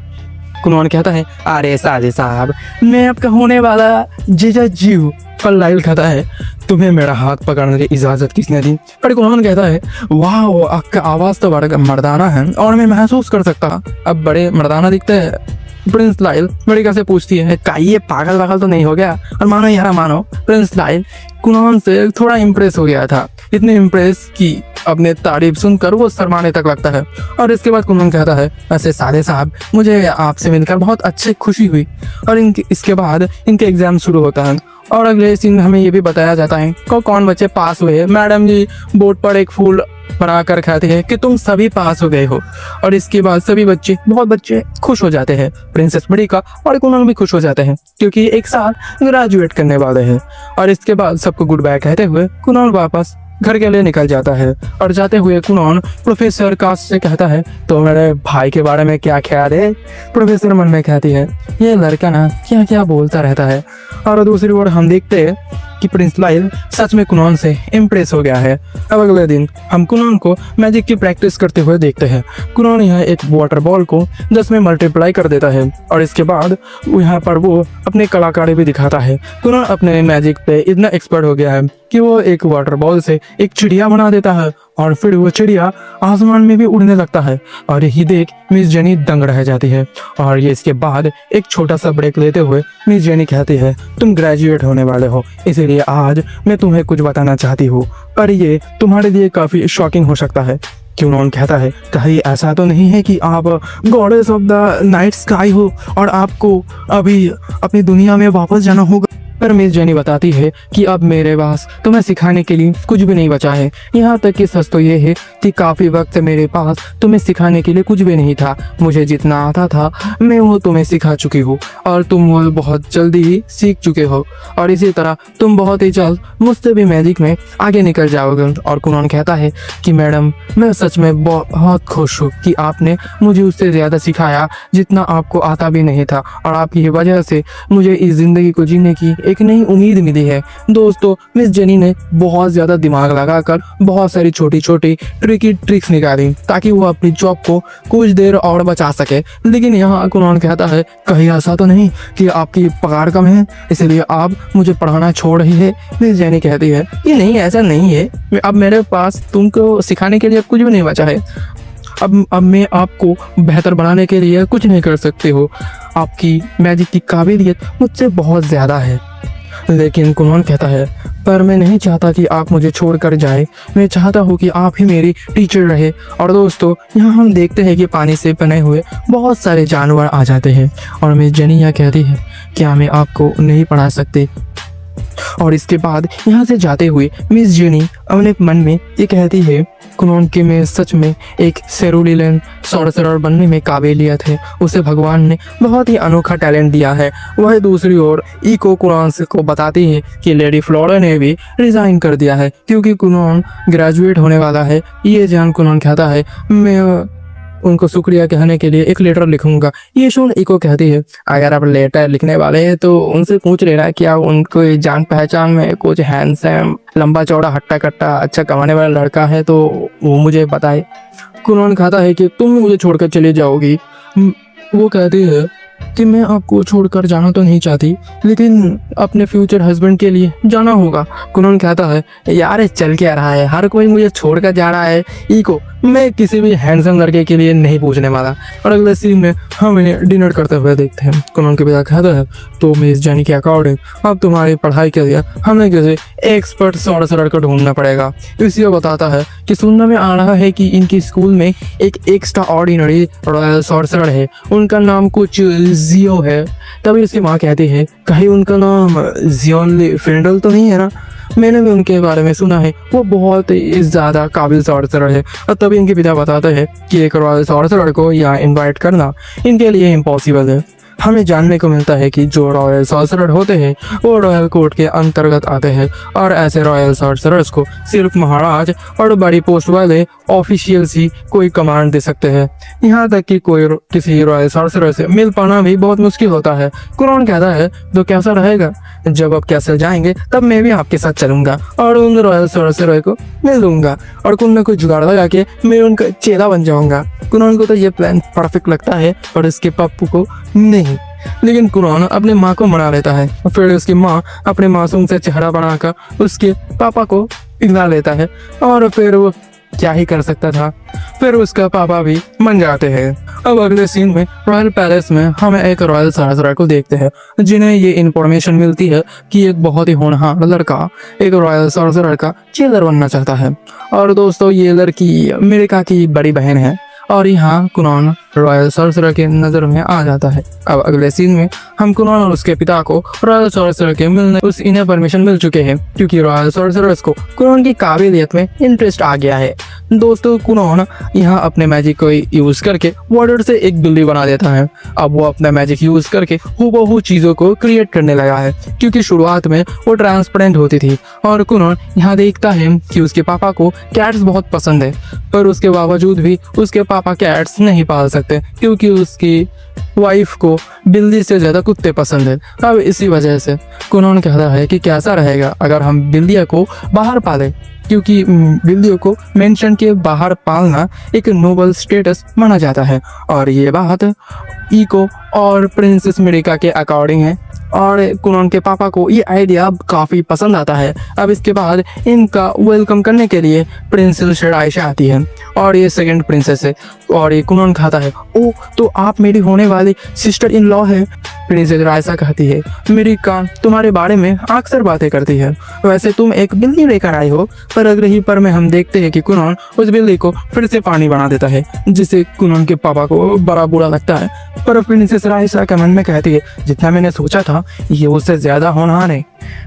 कुनॉन कहता है अरे साजे साहब मैं आपका होने वाला जीजा जी हूँ। पर लाइल कहता है तुम्हें मेरा हाथ पकड़ने की इजाजत किसने दी। पर कुनॉन कहता है वाह आपका आवाज तो बड़ा मर्दाना है और मैं महसूस कर सकता, अब बड़े मर्दाना दिखते हैं। प्रिंस लाइल मेडिका से पूछती है का ये पागल वागल तो नहीं हो गया। और मानो यार मानो प्रिंस लाइल कुनॉन से थोड़ा इम्प्रेस हो गया था, इतने इम्प्रेस कि अपने तारीफ सुनकर वो शर्माने तक लगता है। और इसके बाद कुनॉन कहता है ऐसे साले साहब मुझे आपसे मिलकर बहुत अच्छी खुशी हुई। और इसके बाद इनके एग्जाम शुरू होता है और अगले सीन में हमें ये भी बताया जाता है कि कौन बच्चे पास हुए। मैडम जी बोर्ड पर एक फूल बना कर कहती है कि तुम सभी पास हो गए हो। और इसके बाद सभी बहुत बच्चे खुश हो जाते हैं। प्रिंसेस मेडिका और कुनॉन भी खुश हो जाते हैं क्योंकि एक साथ ग्रेजुएट करने वाले हैं। और इसके बाद सबको गुड बाय कहते हुए कुनॉन वापस घर के लिए निकल जाता है। और जाते हुए कुनॉन प्रोफेसर कास्ट से कहता है तो मेरे भाई के बारे में क्या ख्याल है। प्रोफेसर मन में कहती है ये लड़का ना क्या क्या बोलता रहता है। और दूसरी ओर हम देखते हैं कि प्रिंस लाइल सच में कुनॉन से इम्प्रेस हो गया है। अब अगले दिन हम कुनॉन को मैजिक की प्रैक्टिस करते हुए देखते हैं। कुनॉन यहाँ एक वाटर बॉल को 10 में मल्टीप्लाई कर देता है और इसके बाद यहाँ पर वो अपने कलाकारी भी दिखाता है। कुनॉन अपने मैजिक पे इतना एक्सपर्ट हो गया है कि वो एक वाटर बॉल से एक चिड़िया बना देता है और फिर वो चिड़िया आसमान में भी उड़ने लगता है। और यही देख मिस जेनी दंग रह जाती है। और ये इसके बाद एक छोटा सा ब्रेक लेते हुए मिस जेनी कहती है तुम ग्रेजुएट होने वाले हो, इसीलिए आज मैं तुम्हें कुछ बताना चाहती हूँ, पर ये तुम्हारे लिए काफी शॉकिंग हो सकता है। कुनॉन कहता है कहीं ऐसा तो नहीं है कि आप goddess of the night sky हो और आपको अभी अपनी दुनिया में वापस जाना होगा। पर मिस जेनी बताती है कि अब मेरे पास तुम्हें सिखाने के लिए कुछ भी नहीं बचा है। यहाँ तक कि सच तो ये है कि काफ़ी वक्त से मेरे पास तुम्हें सिखाने के लिए कुछ भी नहीं था। मुझे जितना आता था मैं वो तुम्हें सिखा चुकी हूँ और तुम वो बहुत जल्दी ही सीख चुके हो। और इसी तरह तुम बहुत ही जल्द मुझसे भी मैजिक में आगे निकल जाओगे। और कुनॉन कहता है कि मैडम मैं सच में बहुत खुश हूँ कि आपने मुझे उससे ज़्यादा सिखाया जितना आपको आता भी नहीं था। और आपकी वजह से मुझे इस ज़िंदगी को जीने की एक नई उम्मीद मिली है। दोस्तों मिस जेनी ने बहुत ज्यादा दिमाग लगाकर बहुत सारी छोटी छोटी ट्रिकी ट्रिक्स निकाली ताकि वो अपनी जॉब को कुछ देर और बचा सके। लेकिन यहाँ कुनॉन कहता है कहीं ऐसा तो नहीं कि आपकी पगार कम है इसलिए आप मुझे पढ़ाना छोड़ रही है। मिस जेनी कहती है ये नहीं ऐसा नहीं है, अब मेरे पास तुमको सिखाने के लिए कुछ भी नहीं बचा है। अब मैं आपको बेहतर बनाने के लिए कुछ नहीं कर सकती हूँ। आपकी मैजिक की काबिलियत मुझसे बहुत ज़्यादा है। लेकिन कुनॉन कहता है पर मैं नहीं चाहता कि आप मुझे छोड़कर जाए, मैं चाहता हूँ कि आप ही मेरी टीचर रहे। और दोस्तों यहाँ हम देखते हैं कि पानी से बने हुए बहुत सारे जानवर आ जाते हैं और मिस जेनी यह कहती है क्या मैं आपको नहीं पढ़ा सकती। और इसके बाद यहाँ से जाते हुए मिस जेनी अपने मन में ये कहती है कुनॉन के में सच में एक सेरुलियन सॉर्सरर बनने में काबिलियत है, उसे भगवान ने बहुत ही अनोखा टैलेंट दिया है। वह दूसरी ओर इको कुनॉन को बताती है कि लेडी फ्लोरा ने भी रिजाइन कर दिया है क्योंकि कुनॉन ग्रेजुएट होने वाला है। ये जान कुनॉन कहता है मैं उनको शुक्रिया कहने के लिए एक लेटर लिखूंगा। ये सुन इको कहती है अगर आप लेटर लिखने वाले हैं तो उनसे पूछ लेना क्या उनको जान पहचान में कुछ हैंडसम लंबा चौड़ा हट्टा कट्टा अच्छा कमाने वाला लड़का है तो वो मुझे बताए। कुनॉन कहता है कि तुम मुझे छोड़कर चली जाओगी। वो कहती है कि मैं आपको छोड़कर जाना तो नहीं चाहती लेकिन अपने फ्यूचर हस्बैंड के लिए जाना होगा। कुनॉन कहता है यार चल क्या रहा है, हर कोई मुझे छोड़कर जा रहा है। इको मैं किसी भी हैंडसम लड़के के लिए नहीं पूछने वाला। और अगले सीन में हम इन्हें डिनर करते हुए देखते हैं। कुनॉन के पिता कहता है तो मिस जेनी के अकॉर्डिंग अब तुम्हारी पढ़ाई के लिए हमें किसी एक्सपर्ट सॉर्सरर को ढूंढना पड़ेगा। इसलिए बताता है कि सुनने में आ रहा है कि इनकी स्कूल में एक एक्स्ट्रा ऑर्डिनरी रॉयल सॉर्सरर है, उनका नाम कुछ जियो है। तभी उसकी माँ कहती है कहीं उनका नाम जियोन फिंडल तो नहीं है ना, मैंने भी उनके बारे में सुना है, वो बहुत ही ज़्यादा काबिल सॉर्सरर है। और तभी इनके पिता बताते हैं कि एक रॉयल सॉर्सरर को यहाँ इनवाइट करना इनके लिए इम्पॉसिबल है। हमें जानने को मिलता है कि जो रॉयल सॉर्सरर होते हैं वो रॉयल कोर्ट के अंतर्गत आते हैं और ऐसे रॉयल सॉर्सरर्स को सिर्फ महाराज और बड़ी पोस्ट वाले ऑफिशियल्स ही कोई कमांड दे सकते हैं। यहाँ तक कि कोई किसी रॉयल सॉर्सरर से मिल पाना भी बहुत मुश्किल होता है। कुरान कहता है तो कैसा रहेगा, जब आप कैसल जाएंगे तब मैं भी आपके साथ चलूंगा और उन रॉयल सॉर्सरर को मिल लूंगा और कुछ न कुछ जुगाड़ लगा के मैं उनका चेला बन जाऊंगा। कुरान को तो ये प्लान परफेक्ट लगता है और इसके पप्पू को नहीं। लेकिन कुरान अपने माँ को मना लेता है और फिर उसकी माँ अपने मासूम से चेहरा बनाकर उसके पापा को पिघला लेता है और फिर वो क्या ही कर सकता था, फिर उसका पापा भी मन जाते हैं। अब अगले सीन में रॉयल पैलेस में हमें एक रॉयल सॉर्सरर को देखते हैं जिन्हें ये इन्फॉर्मेशन मिलती है कि एक बहुत ही होनहार लड़का एक रॉयल सॉर्सरर का चेलर बनना चाहता है। और दोस्तों ये लड़की अमेरिका की बड़ी बहन है और यहाँ कुरान रॉयल सॉर्सरर के नजर में आ जाता है। अब अगले सीन में हम कुरान और उसके पिता को रॉयल सॉर्सरर के मिलने उस इन्हें परमिशन मिल चुके हैं क्योंकि रॉयल सॉर्सरर्स को कुरान की काबिलियत में इंटरेस्ट आ गया है। दोस्तों कुरान यहाँ अपने मैजिक को यूज करके वाटर से एक बिल्ली बना देता है। अब वो अपना मैजिक यूज करके हूबहू चीजों को क्रिएट करने लगा है क्योंकि शुरुआत में वो ट्रांसपेरेंट होती थी। और कुरान यहाँ देखता है कि उसके पापा को कैट्स बहुत पसंद है पर उसके बावजूद भी उसके पापा कैट्स नहीं पाल सकते क्योंकि उसकी वाइफ को बिल्ली से ज्यादा कुत्ते पसंद है। अब इसी वजह से कुरान कहता है कि कैसा रहेगा अगर हम बिल्लियों को बाहर पालें क्योंकि बिल्लियों को मेंशन के बाहर पालना एक नोबल स्टेटस माना जाता है। और ये बात इको और प्रिंसेस मेरिका के अकॉर्डिंग है और कुरान के पापा को ये आइडिया काफ़ी पसंद आता है। अब इसके बाद इनका वेलकम करने के लिए प्रिंसेस आयशा आती है और ये सेकंड प्रिंसेस है और ये कुरान खाता है, ओ तो आप मेरी होने वाली सिस्टर इन लॉ है। प्रिंसेस आयशा कहती है मेरिका तुम्हारे बारे में अक्सर बातें करती है, वैसे तुम एक बिल्ली लेकर आए हो। पर अगले ही पर में हम देखते हैं कि कुरान उस बिल्ली को फिर से पानी बना देता है जिससे कुरान के पापा को बड़ा बुरा लगता है। पर प्रिंसेस आयशा के मन में कहती है जितना मैंने सोचा था ये उससे ज्यादा होनहार है।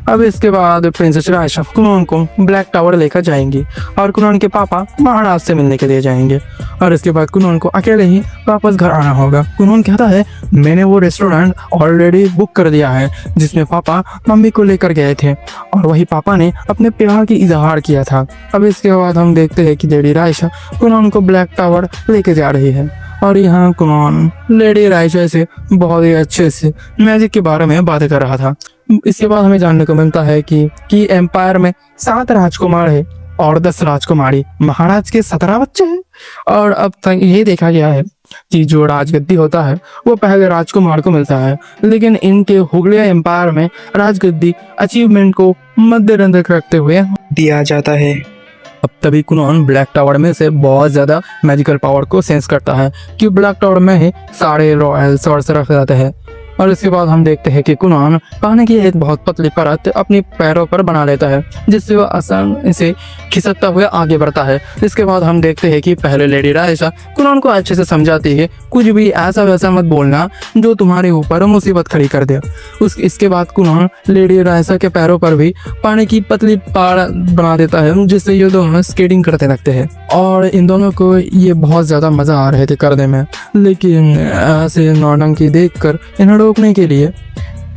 अब इसके बाद प्रिंसेस आयशा कुरान को ब्लैक टावर लेकर जाएंगी और कुरान के पापा महाराज से मिलने के लिए जाएंगे और इसके बाद कुरान को अकेले ही वापस घर आना होगा। कुरान कहता है मैंने वो रेस्टोरेंट ऑलरेडी बुक कर दिया है जिसमें पापा मम्मी को लेकर गए थे और वही पापा ने अपने प्यार की इजहार किया था। अब इसके बाद हम देखते हैं कि लेडी रायशा कुरान को ब्लैक टावर लेके जा रही है और यहाँ कुरान लेडी रायशा से बहुत ही अच्छे से मैजिक के बारे में बातें कर रहा था। इसके बाद हमें जानने को मिलता है कि एम्पायर में 7 राजकुमार है और 10 राजकुमारी, महाराज के 17 बच्चे हैं। और अब तक ये देखा गया है कि जो राजगद्दी होता है वो पहले राजकुमार को मिलता है, लेकिन इनके हुगलिया एम्पायर में राजगद्दी अचीवमेंट को मद्देनजर रखते हुए दिया जाता है। अब तभी कुरान ब्लैक टावर में से बहुत ज्यादा मैजिकल पावर को सेंस करता है कि ब्लैक टावर में ही सारे रॉयल सॉर्सरर रखे जाते हैं। और इसके बाद हम देखते हैं कि कुरान पानी की एक बहुत पतली परत अपने पैरों पर बना लेता है जिससे वह आसानी से खिसकता हुआ आगे बढ़ता है। इसके बाद हम देखते हैं कि पहले लेडी रायशा कुरान को अच्छे से समझाती है कुछ भी ऐसा वैसा मत बोलना जो तुम्हारे ऊपर मुसीबत खड़ी कर दे। इसके बाद कुरान लेडी रायशा के पैरों पर भी पानी की पतली पार बना देता है जिससे ये दोनों स्केटिंग करते लगते हैं और इन दोनों को ये बहुत ज्यादा मजा आ रहे थे करने में। लेकिन ऐसे नौटंकी देखकर इन्हें रोकने के लिए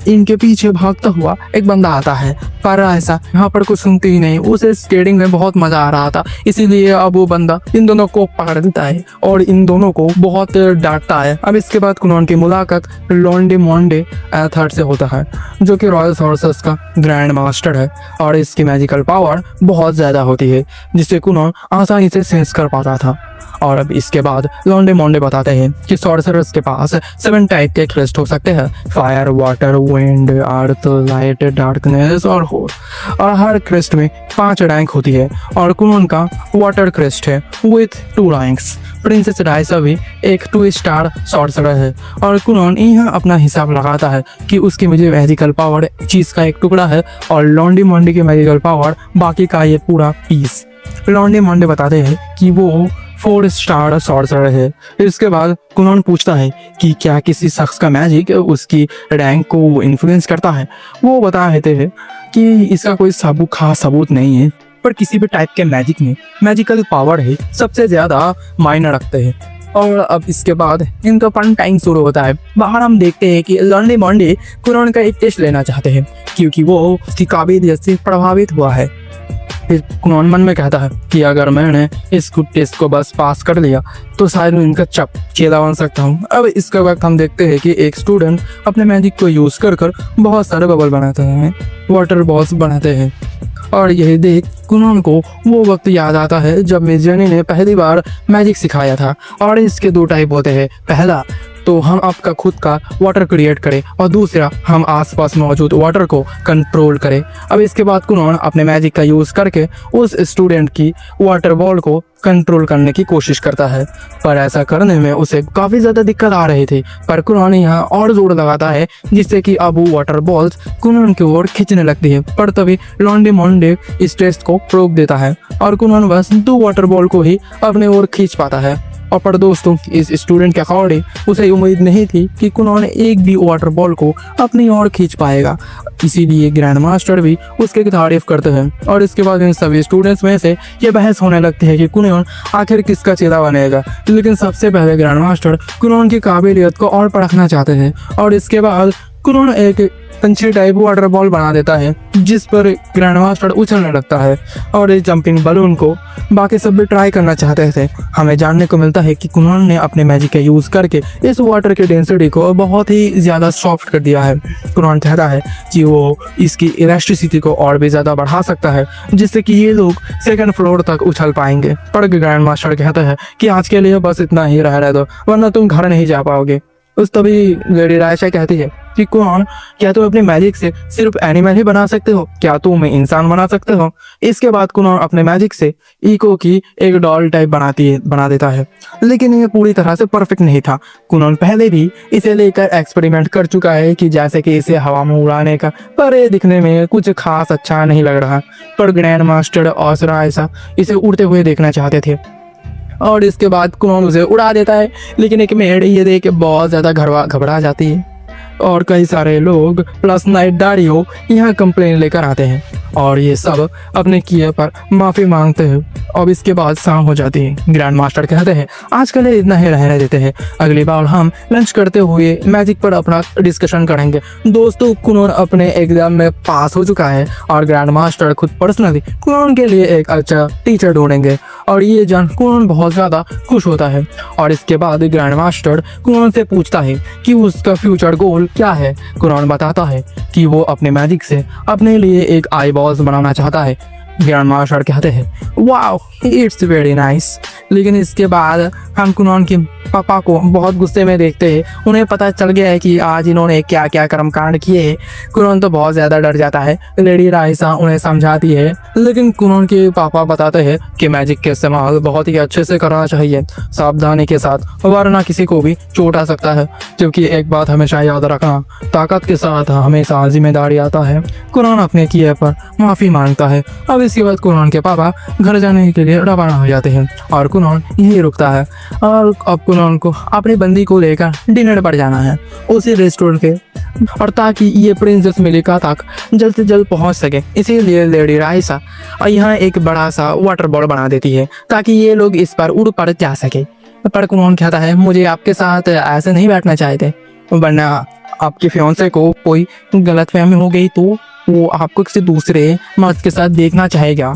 इनके पीछे भागता हुआ एक बंदा आता है, पर ऐसा यहाँ पर कुछ सुनती ही नहीं, उसे स्केटिंग में बहुत मजा आ रहा था, इसीलिए अब वो बंदा इन दोनों को पकड़ देता है और इन दोनों को बहुत डांटता है। अब इसके बाद कुरान की मुलाकात लॉन्डे मॉन्डे थर्ड से होता है जो कि रॉयल सॉर्सरर्स का ग्रैंड मास्टर है और इसकी मैजिकल पावर बहुत ज्यादा होती है जिससे कुरान आसानी से सेंस कर पाता था। और अब इसके बाद लॉन्डे मॉन्डे बताते हैं कि सॉर्सरर्स के पास 7 टाइप के क्रिस्ट हो सकते हैं, फायर, वाटर, विंड, अर्थ, लाइट, डार्कनेस और होल। और हर क्रिस्ट में 5 रैंक होती है और कुरान का वाटर क्रिस्ट है विथ 2 रैंक्स। प्रिंसेस रायशा भी एक 2 स्टार सॉर्सरर है और कुरान यहाँ अपना हिसाब लगाता है कि उसकी मुझे मैजिकल पावर चीज का एक टुकड़ा है और लॉन्डे मॉन्डे की मैजिकल पावर बाकी का ये पूरा पीस। लॉन्डे मॉन्डे बताते हैं कि वो 4 स्टार सॉर्सरर है। इसके बाद कुरान पूछता है कि क्या किसी शख्स का मैजिक उसकी रैंक को इन्फ्लुएंस करता है। वो बता देते हैं कि इसका कोई खास सबूत नहीं है, पर किसी भी टाइप के मैजिक में मैजिकल पावर ही सबसे ज्यादा मायने रखते हैं। और अब इसके बाद इनका फन टाइम शुरू होता है। बाहर हम देखते हैं कि लॉन्डे मॉन्डे कुनोन का एक टेस्ट लेना चाहते हैं क्योंकि वो उसकी काबिलियत से प्रभावित हुआ है। फिर कुनोन मन में कहता है कि अगर मैंने इस टेस्ट को बस पास कर लिया तो शायद मैं इनका चेला बन सकता हूँ। अब इसके वक्त हम देखते हैं कि एक स्टूडेंट अपने मैजिक को यूज कर बहुत सारे बबल बनाते हैं, वाटर बॉल्स बनाते हैं। और यही देख कुनोन को वो वक्त याद आता है जब मिर्जानी ने पहली बार मैजिक सिखाया था। और इसके दो टाइप होते हैं, पहला तो हम आपका खुद का वाटर क्रिएट करें और दूसरा हम आसपास मौजूद वाटर को कंट्रोल करें। अब इसके बाद कुनोन अपने मैजिक का यूज करके उस स्टूडेंट की वाटर बॉल को कंट्रोल करने की कोशिश करता है, पर ऐसा करने में उसे काफी ज्यादा दिक्कत आ रही थी। पर कुनोन यहाँ और जोर लगाता है जिससे कि अब वो वाटर बॉल्स कुनोन की ओर खींचने लगती है। पर तभी लॉन्डे मॉन्डे इस टेस्ट को रोक देता है और कुनोन बस 2 वाटर बॉल को ही अपने ओर खींच पाता है। और पर दोस्तों इस स्टूडेंट के अकॉर्डिंग उसे उम्मीद नहीं थी कि कुनोन एक भी वाटर बॉल को अपनी ओर खींच पाएगा, इसीलिए ग्रैंड मास्टर भी उसकी तारीफ करते हैं। और इसके बाद इन सभी स्टूडेंट्स में से ये बहस होने लगती है कि कुनोन आखिर किसका चेला बनेगा। लेकिन सबसे पहले ग्रैंड मास्टर कुनोन की काबिलियत को और परखना चाहते हैं और इसके बाद कुनोन एक पंछी टाइप वाटर बॉल बना देता है जिस पर ग्रैंड मास्टर उछलने लगता है। और इस जंपिंग बलून को बाकी सब भी ट्राई करना चाहते थे। हमें जानने को मिलता है कि कुनोन ने अपने मैजिक का यूज करके इस वाटर की डेंसिटी को बहुत ही ज्यादा सॉफ्ट कर दिया है। कुनोन कहता है कि वो इसकी इलास्टिसिटी को और भी ज्यादा बढ़ा सकता है जिससे कि ये लोग 2nd फ्लोर तक उछल पाएंगे। पर ग्रैंड मास्टर कहता है कि आज के लिए बस इतना ही रह दो वरना तुम घर नहीं जा पाओगे। उस तभी लेडी रायशा कहती है कि कुनोन क्या तुम अपने मैजिक से सिर्फ एनिमल ही बना सकते हो, क्या तुम इंसान बना सकते हो। इसके बाद कुनोन अपने मैजिक से इको की एक डॉल टाइप बना देता है, लेकिन ये पूरी तरह से परफेक्ट नहीं था। कुनोन पहले भी इसे लेकर एक्सपेरिमेंट कर चुका है कि जैसे कि इसे हवा में उड़ाने का, पर ये दिखने में कुछ खास अच्छा नहीं लग रहा। पर ग्रैंड मास्टर और रायशा इसे उड़ते हुए देखना चाहते थे और इसके बाद कुनोन उसे उड़ा देता है। लेकिन एक मेड ये देख के बहुत ज्यादा घबरा जाती है और कई सारे लोग प्लस नाइट दाड़ियों यहाँ कंप्लेन लेकर आते हैं और ये सब अपने किए पर माफी मांगते हैं। अब इसके बाद शाम हो जाती है। ग्रैंड मास्टर कहते हैं आज के लिए इतना ही रहने देते हैं, अगली बार हम लंच करते हुए मैजिक पर अपना डिस्कशन करेंगे। दोस्तों कुनोन अपने एग्जाम में पास हो चुका है और ग्रैंड मास्टर खुद पर्सनली कुनोन के लिए एक अच्छा टीचर ढूंढेंगे और ये जान कुनोन बहुत ज्यादा खुश होता है। और इसके बाद ग्रैंड मास्टर कुनोन से पूछता है कि उसका फ्यूचर गोल क्या है। कुनोन बताता है कि वो अपने मैजिक से अपने लिए एक आई बॉल्स बनाना चाहता है। ग्रैंड मास्टर कहते हैं वाओ इट्स वेरी नाइस। लेकिन इसके बाद हम कुनोन के पापा को बहुत गुस्से में देखते हैं। उन्हें पता चल गया है कि आज इन्होंने क्या क्या कर्मकांड किए। कुनोन तो बहुत ज्यादा डर जाता है। लेडी रायशा उन्हें समझाती है लेकिन कुनोन के पापा बताते हैं कि मैजिक के इस्तेमाल बहुत ही अच्छे से करना चाहिए, सावधानी के साथ, वरना किसी को भी चोट आ सकता है। क्योंकि एक बात हमेशा याद रखना, ताकत के साथ हमेशा जिम्मेदारी आता है। कुनोन अपने किए पर माफी मांगता है। अब इसके बाद कुनोन के पापा घर जाने के लिए रवाना हो जाते हैं और कुनोन यही रुकता है। और अब कुनोन को अपनी बंदी को लेकर डिनर पर जाना है उसी रेस्टोरेंट के, और ताकि ये प्रिंसेस मिलिका तक जल्द से जल्द पहुंच सके इसीलिए लेडी रायशा यहाँ एक बड़ा सा वाटर बॉल बना देती है ताकि ये लोग इस पर उड़ पर जा सके। पर कुनोन कहता है मुझे आपके साथ ऐसे नहीं बैठना चाहते, वरना आपके फियांसे को कोई गलतफहमी हो गई तो वो आपको किसी दूसरे मर्द के साथ देखना चाहेगा।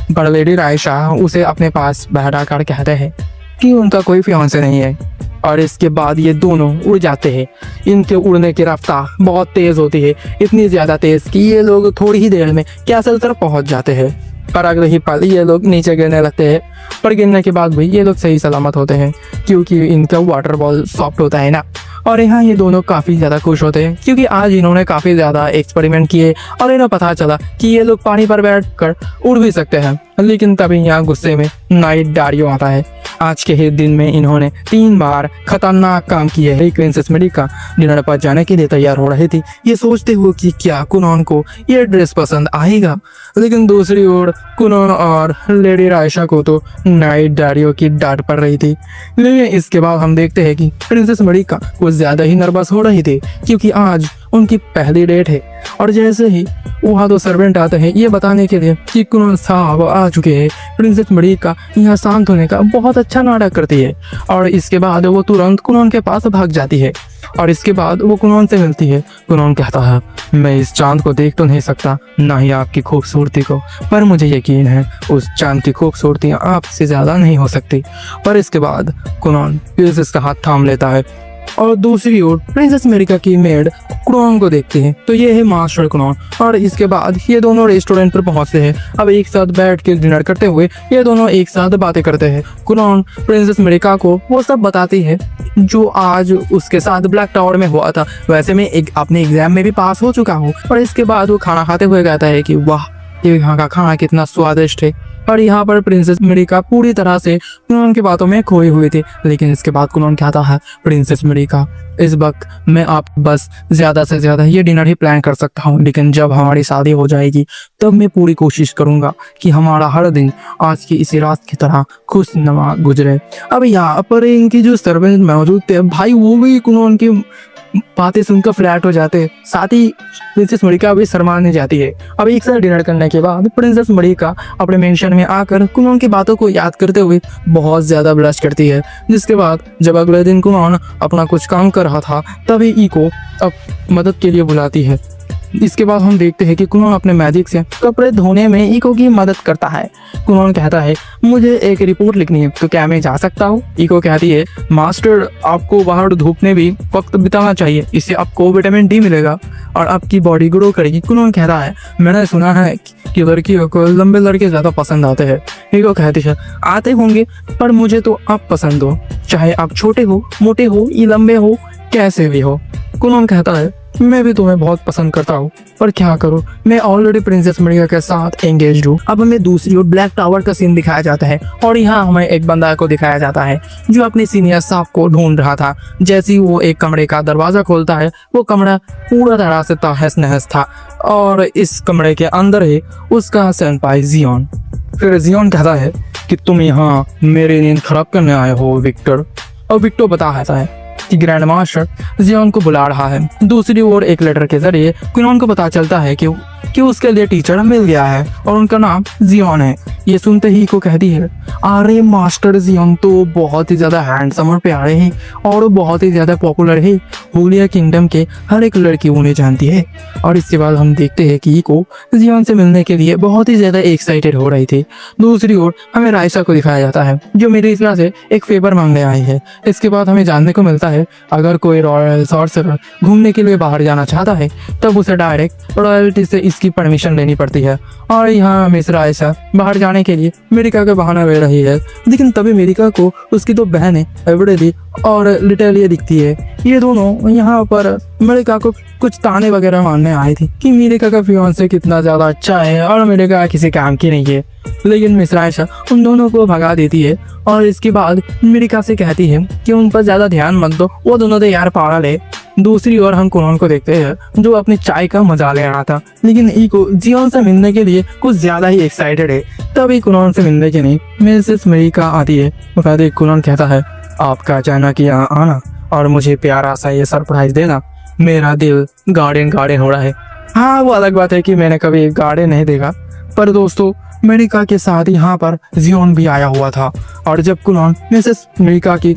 पर लेडी रायशा उसे अपने पास बैठा कर कहते हैं कि उनका कोई फियांसे नहीं है। और इसके बाद ये दोनों उड़ जाते हैं। इनके उड़ने की रफ्तार बहुत तेज होती है, इतनी ज्यादा तेज कि ये लोग थोड़ी ही देर में कैसल तक पहुंच जाते हैं। पर अगले ही पल ये लोग नीचे गिरने लगते हैं, पर गिरने के बाद भी ये लोग सही सलामत होते हैं क्योंकि इनका वाटर बॉल सॉफ्ट होता है ना। और यहाँ ये दोनों काफी ज्यादा खुश होते हैं क्योंकि आज इन्होंने काफी ज्यादा एक्सपेरिमेंट किए और इन्हें पता चला कि ये लोग पानी पर बैठकर उड़ भी सकते हैं। लेकिन तभी यहाँ गुस्से में नाइट डारियो आता है। आज के ही दिन में इन्होंने 3 बार खतरनाक काम किए हैं। प्रिंसेस मिलिका डिनर पर जाने के लिए तैयार हो रही थी, ये सोचते हुए कि क्या कुनोन को ये ड्रेस पसंद आएगा। लेकिन दूसरी ओर कुनोन और लेडी रायशा को तो नाइट डारियो की डांट पड़ रही थी। लेकिन इसके बाद हम देखते हैं कि प्रिंसेस मिलिका कुछ ज्यादा ही नर्वस हो रही थी क्योंकि आज उनकी पहली डेट है। और जैसे ही वहाँ तो सर्वेंट आते हैं ये बताने के लिए कि कुनोन साहब आ चुके हैं, प्रिंसेस मरीका यहाँ शांत होने का बहुत अच्छा नाटक करती है। और इसके बाद वो तुरंत कुनोन के पास भाग जाती है और इसके बाद वो कुनोन से मिलती है। कुनोन कहता है, मैं इस चांद को देख तो नहीं सकता, ना ही आपकी खूबसूरती को, पर मुझे यकीन है उस चांद की खूबसूरती आपसे ज्यादा नहीं हो सकती। पर इसके बाद कुनोन प्रिंसेस का हाथ थाम लेता है और दूसरी ओर प्रिंसेस मेरिका की मेड कुनोन को देखती है। तो ये है मास्टर कुनोन। और इसके बाद ये दोनों रेस्टोरेंट पर पहुंचते हैं। अब एक साथ बैठ के डिनर करते हुए ये दोनों एक साथ बातें करते हैं। कुनोन प्रिंसेस मेरिका को वो सब बताती है जो आज उसके साथ ब्लैक टावर में हुआ था। वैसे मैं अपने एग्जाम में भी पास हो चुका हूँ। और इसके बाद वो खाना खाते हुए कहता है कि वाह, ये यहाँ का खाना कितना स्वादिष्ट है। और यहाँ पर प्रिंसेस मेरिका पूरी तरह से कुनोन की बातों में खोई हुई थी। लेकिन इसके बाद कुनोन कहता है, प्रिंसेस मेरिका, इस वक्त मैं आप बस ज्यादा से ज्यादा ये डिनर ही प्लान कर सकता हूँ, लेकिन जब हमारी शादी हो जाएगी तब मैं पूरी कोशिश करूंगा कि हमारा हर दिन आज की इसी रात की तरह खुशनुमा गुजरे। अब यहाँ पर इनकी जो सर्वेंट मौजूद थे भाई, वो भी कुनोन की बातें सुनकर फ्लैट हो जाते हैं। साथ ही प्रिंसेस मरीका भी शर्माने जाती है। अब एक साथ डिनर करने के बाद प्रिंसेस मरीका अपने मेंशन में आकर कुनोन की बातों को याद करते हुए बहुत ज्यादा ब्लश करती है। जिसके बाद जब अगले दिन कुनोन अपना कुछ काम कर रहा था तभी ईको अब मदद के लिए बुलाती है। इसके बाद हम देखते हैं कि कुनोन अपने मैजिक से कपड़े धोने में ईको की मदद करता है। कुनोन कहता है, मुझे एक रिपोर्ट लिखनी है, तो क्या मैं जा सकता हूँ? ईको कहती है, मास्टर, आपको बाहर धूप में भी वक्त बिताना चाहिए, इससे आपको विटामिन डी मिलेगा और आपकी बॉडी ग्रो करेगी। कुनोन कहता है, मैंने सुना है कि लड़कियों को लंबे लड़के ज्यादा पसंद आते हैं। ईको कहती है, आते होंगे, पर मुझे तो आप पसंद हो, चाहे आप छोटे हो, मोटे हो या लंबे हो, कैसे भी हो। कुनोन कहता है, मैं भी तुम्हें बहुत पसंद करता हूँ, पर क्या करूँ, मैं ऑलरेडी प्रिंसेस मरीका के साथ एंगेज्ड हूँ। अब हमें दूसरी ओर ब्लैक टावर का सीन दिखाया जाता है और यहाँ हमें एक बंदा को दिखाया जाता है जो अपने सीनियर साहब को ढूंढ रहा था। जैसे ही वो एक कमरे का दरवाजा खोलता है, वो कमरा पूरा तरह से तहस नहस था और इस कमरे के अंदर ही उसका सेनपाई जियोन। फिर जियोन कहता है कि तुम यहाँ मेरी नींद खराब करने आए हो विक्टर। और विक्टर बताता है कि ग्रैंड मास्टर जियोन को बुला रहा है। दूसरी ओर एक लेटर के जरिए कुनोन को पता चलता है कि उसके लिए टीचर मिल गया है और उनका नाम जियोन है। ये सुनते ही को कहती है, अरे मास्टर जियोन तो बहुत ही ज्यादा हैंडसम और प्यारे हैं और बहुत ही ज्यादा पॉपुलर है, हुलिया किंगडम के हर एक लड़की उन्हें जानती है। और इसके बाद हम देखते हैं कि ईको जियोन से मिलने के लिए बहुत ही ज्यादा एक्साइटेड हो रही थी। दूसरी ओर हमें राइसा को दिखाया जाता है जो मेरिका से एक फेवर मांगने आई है। इसके बाद हमें जानने को मिलता है अगर कोई रॉयल सॉर्सरर घूमने के लिए बाहर जाना चाहता है तब उसे डायरेक्ट रॉयल्टी से इसकी परमिशन लेनी पड़ती है। और यहाँ मिस राइसा बाहर जाने के लिए मेरिका का बहाना ले रही है, लेकिन तभी मेरिका को उसकी दो बहनें एवरेली और लिटेलिया दिखती है। ये दोनों यहाँ पर मेरिका को कुछ ताने वगैरह मारने आई थी कि मेरिका का फियांसे कितना ज्यादा अच्छा है और मेरिका किसी काम की नहीं है। लेकिन मिस राइसा उन दोनों को भगा देती है और इसके बाद मेरिका से कहती है कि उन पर ज्यादा ध्यान मत दो, वो दोनों तो यार पागल है। दूसरी ओर हम कुनोन को देखते हैं जो अपनी चाय का मजा ले रहा था, लेकिन ईको जियोन से मिलने के लिए कुछ ज्यादा ही एक्साइटेड है। तभी कुनोन से मिलने के लिए मिसेस मेरिका आती है। वो कुनोन कहता है, आपका अचानक यहाँ आना और मुझे प्यारा सा ये सरप्राइज देना, मेरा दिल गार्डन हो रहा है। हाँ, वो अलग बात है कि मैंने कभी गार्डन नहीं देखा, पर दोस्तों मेरिका के साथ यहाँ पर जियोन भी आया हुआ था। और जब कुनोन मिसेस मेरिका की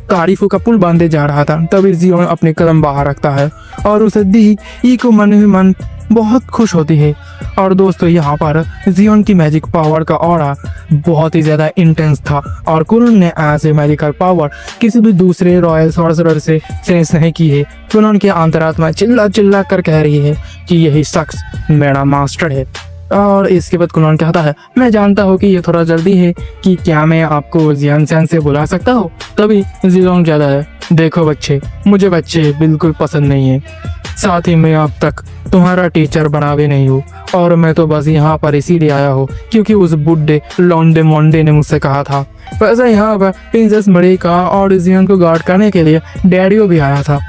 तारीफों का पुल बांधे जा रहा था तभी जियोन अपने कदम बाहर रखता है और उसे दी ईको मन ही मन बहुत खुश होती है। और दोस्तों यहाँ पर जियोन की मैजिक पावर का ऑरा बहुत ही ज्यादा इंटेंस था और कुनोन ने ऐसे मैजिकल पावर किसी भी दूसरे रॉयल सॉर्सरर से सेंस नहीं की है। कुनोन की अंतरात्मा चिल्ला चिल्ला कर कह रही है कि यही शख्स मेरा मास्टर है। और इसके बाद कुनोन कहता है, मैं जानता हूँ कि ये थोड़ा जल्दी है कि क्या मैं आपको जियान सैन से बुला सकता हूँ। तभी जियोन कहता है, देखो बच्चे, मुझे बच्चे बिल्कुल पसंद नहीं है, साथ ही मैं अब तक तुम्हारा टीचर बना भी नहीं हूँ और मैं तो बस यहाँ पर इसीलिए आया हूँ क्योंकि उस बुड्ढे लॉन्डे मोंडे ने मुझसे कहा था। वैसे यहाँ पर प्रिंसेस मरीका और जियोन को गार्ड करने के लिए डैडियो भी आया था।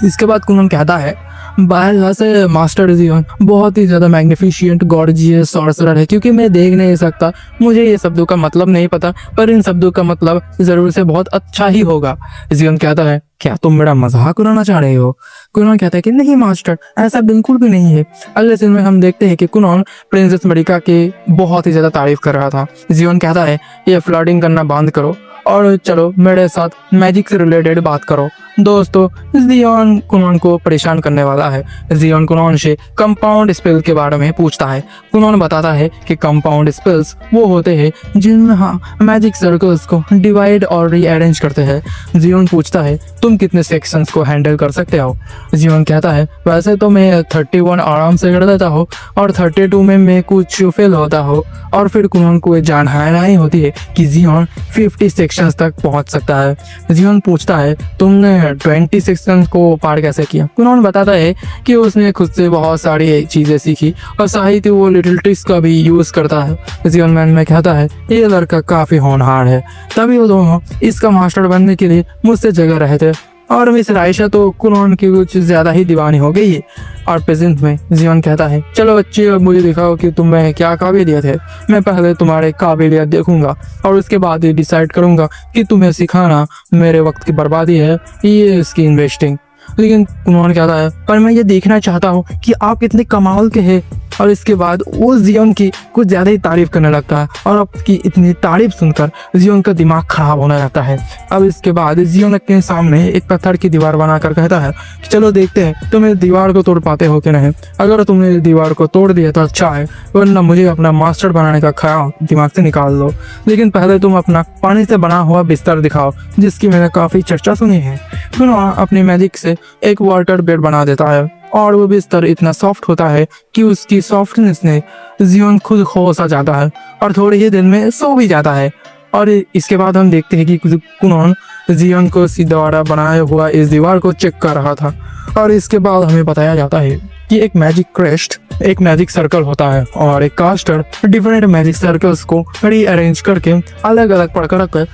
इसके बाद कुनोन कहता है, वैसे मास्टर जियोन बहुत ही ज्यादा मैग्निफिशिएंट गॉर्जियस सॉर्सरर है, क्योंकि मैं देख नहीं सकता, मुझे ये शब्दों का मतलब नहीं पता, पर इन शब्दों का मतलब जरूर से बहुत अच्छा ही होगा। जियोन कहता है, क्या तुम मेरा मजाक उड़ाना चाह रहे हो? कुनॉन कहता है कि नहीं मास्टर, ऐसा बिल्कुल भी नहीं है। अगले सीन में हम देखते हैं कि कुनॉन प्रिंसेस मरिका के बहुत ही ज्यादा तारीफ कर रहा था। जियोन कहता है, ये फ्लर्टिंग करना बंद करो और चलो मेरे साथ मैजिक से रिलेटेड बात करो। दोस्तों, जियोन कुनॉन को परेशान करने वाला है। जियोन कुनॉन से कंपाउंड स्पेल के बारे में पूछता है। कुनॉन बताता है कि कंपाउंड स्पेल्स वो होते हैं जिन मैजिक सर्कल्स को डिवाइड और रीअरेंज करते हैं। जियोन पूछता है, तुम कितने सेक्शंस को हैंडल कर सकते हो? जियोन कहता है, वैसे तो मैं 31 आराम से कर देता हूँ और 32 में मैं कुछ फेल होता हूँ। और फिर कुनॉन को जानना ही होती है कि जियोन 50 सेक्शंस तक पहुंच सकता है। जियोन पूछता है, तुमने 20 सेक्शन को पार कैसे किया? कुनॉन बताता है कि उसने खुद से बहुत सारी चीजें सीखी और साहित्य वो लिटिल ट्रिक्स का भी यूज करता है। जियोन मैन में कहता है, ये लड़का काफी होनहार है। तभी वो दोनों इसका मास्टर बनने के लिए मुझसे जगह रहे थे और मिस राइशा तो कुनॉन की कुछ ज्यादा ही दीवानी हो गई है। और प्रेजेंट में जियोन कहता है, चलो बच्चे अब मुझे दिखाओ कि तुम्हें क्या काबिलियत है। मैं पहले तुम्हारे काबिलियत देखूंगा और उसके बाद ये डिसाइड करूंगा कि तुम्हें सिखाना मेरे वक्त की बर्बादी है ये इसकी इन्वेस्टिंग। लेकिन कुनॉन कहता है, पर मैं ये देखना चाहता हूँ कि आप कितने कमाल के हैं। और इसके बाद वो जियोन की कुछ ज्यादा ही तारीफ करने लगता है और आपकी इतनी तारीफ सुनकर जियोन का दिमाग खराब होने लगता है। अब इसके बाद जियोन के सामने एक पत्थर की दीवार बनाकर कहता है कि चलो देखते हैं तुम इस दीवार को तोड़ पाते हो कि नहीं। अगर तुमने इस दीवार को तोड़ दिया तो अच्छा है, वरना मुझे अपना मास्टर बनाने का ख्याल दिमाग से निकाल लो। लेकिन पहले तुम अपना पानी से बना हुआ बिस्तर दिखाओ, जिसकी मैंने काफी चर्चा सुनी है। कुनॉन अपनी मैजिक से एक वाटर बेड बना देता है और वो बिस्तर इतना सॉफ्ट होता है कि उसकी सॉफ्टनेस ने जियोन खुद खो सा जाता है और थोड़े ही दिन में सो भी जाता है। और इसके बाद हम देखते हैं कि कुनॉन जियोन को द्वारा बनाया हुआ इस दीवार को चेक कर रहा था। और इसके बाद हमें बताया जाता है कि एक मैजिक क्रेस्ट एक मैजिक सर्कल होता है और एक कास्टर डिफरेंट मैजिक सर्कल्स को रीअरेंज करके अलग अलग प्रकार के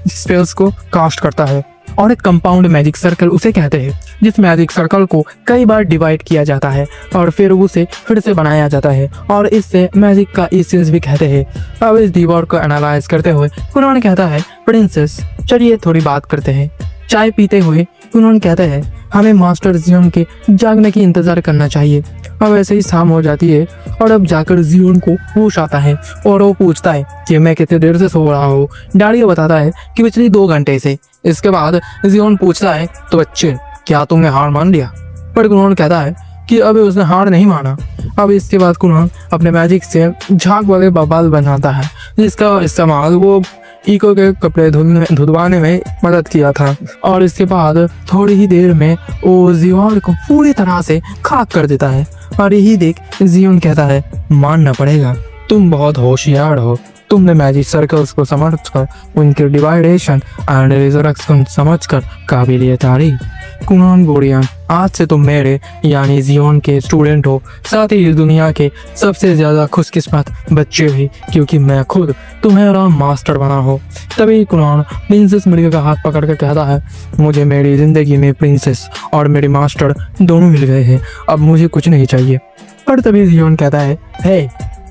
स्पेल्स को कास्ट करता है। और एक कंपाउंड मैजिक सर्कल उसे कहते हैं जिस मैजिक सर्कल को कई बार डिवाइड किया जाता है और फिर उसे फिर से बनाया जाता है और इससे मैजिक का एसेंस भी कहते हैं। अब इस दीवार को एनालाइज करते हुए कुनॉन कहता है, प्रिंसेस चलिए थोड़ी बात करते हैं। चाय पीते हुए कुनॉन कहता है, हमें मास्टर जियोन के जागने की इंतजार करना चाहिए। अब ऐसे ही शाम हो जाती है और अब जाकर जियोन को होश आता है और वो पूछता है कि मैं कितने देर से सो रहा हूँ। डारियो बताता है कि पिछले 2 घंटे से। इसके बाद जियोन पूछता है, तो बच्चे क्या तुमने हार मान लिया? पर कुनॉन कहता है कि अभी उसने हार नहीं माना। अब इसके बाद कुनॉन अपने मैजिक से झाग वाले बबाल बनाता है जिसका इस्तेमाल वो इको के कपड़े धुलवाने में मदद किया था। और इसके बाद थोड़ी ही देर में वो जियोन को पूरी तरह से खाक कर देता है। और यही देख जियोन कहता है, मानना पड़ेगा तुम बहुत होशियार हो। तुमने मैजिक सर्कल्स को समझकर उनके डिवाइडेशन एंड रिजरेक्शन समझकर काबिलियत तारीफ। कुनॉन बोरियन, आज से तुम मेरे यानी जियोन के स्टूडेंट हो, साथ ही इस दुनिया के सबसे ज्यादा खुशकिस्मत बच्चे भी, क्योंकि मैं खुद तुम्हारा मास्टर बना हो। तभी कुनॉन प्रिंसेस मरिका का हाथ पकड़ कर कहता है, मुझे मेरी जिंदगी में प्रिंसेस और मेरे मास्टर दोनों मिल गए हैं, अब मुझे कुछ नहीं चाहिए। पर तभी जियोन कहता है, हे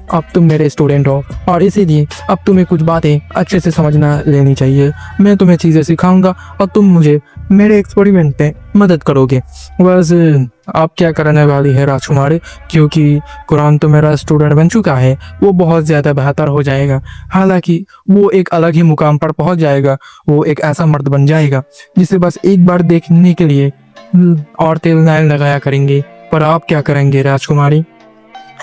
अब तुम मेरे स्टूडेंट हो और इसीलिए अब तुम्हें कुछ बातें अच्छे से समझना लेनी चाहिए। मैं तुम्हें चीज़ें सिखाऊंगा और तुम मुझे मेरे एक्सपेरिमेंट में मदद करोगे। बस आप क्या करने वाली है राजकुमारी, क्योंकि कुरान तो मेरा स्टूडेंट बन चुका है, वो बहुत ज़्यादा बेहतर हो जाएगा। हालांकि वो एक अलग ही मुकाम पर पहुंच जाएगा, वो एक ऐसा मर्द बन जाएगा जिसे बस एक बार देखने के लिए और तेल नायल लगाया करेंगे। पर आप क्या करेंगे राजकुमारी?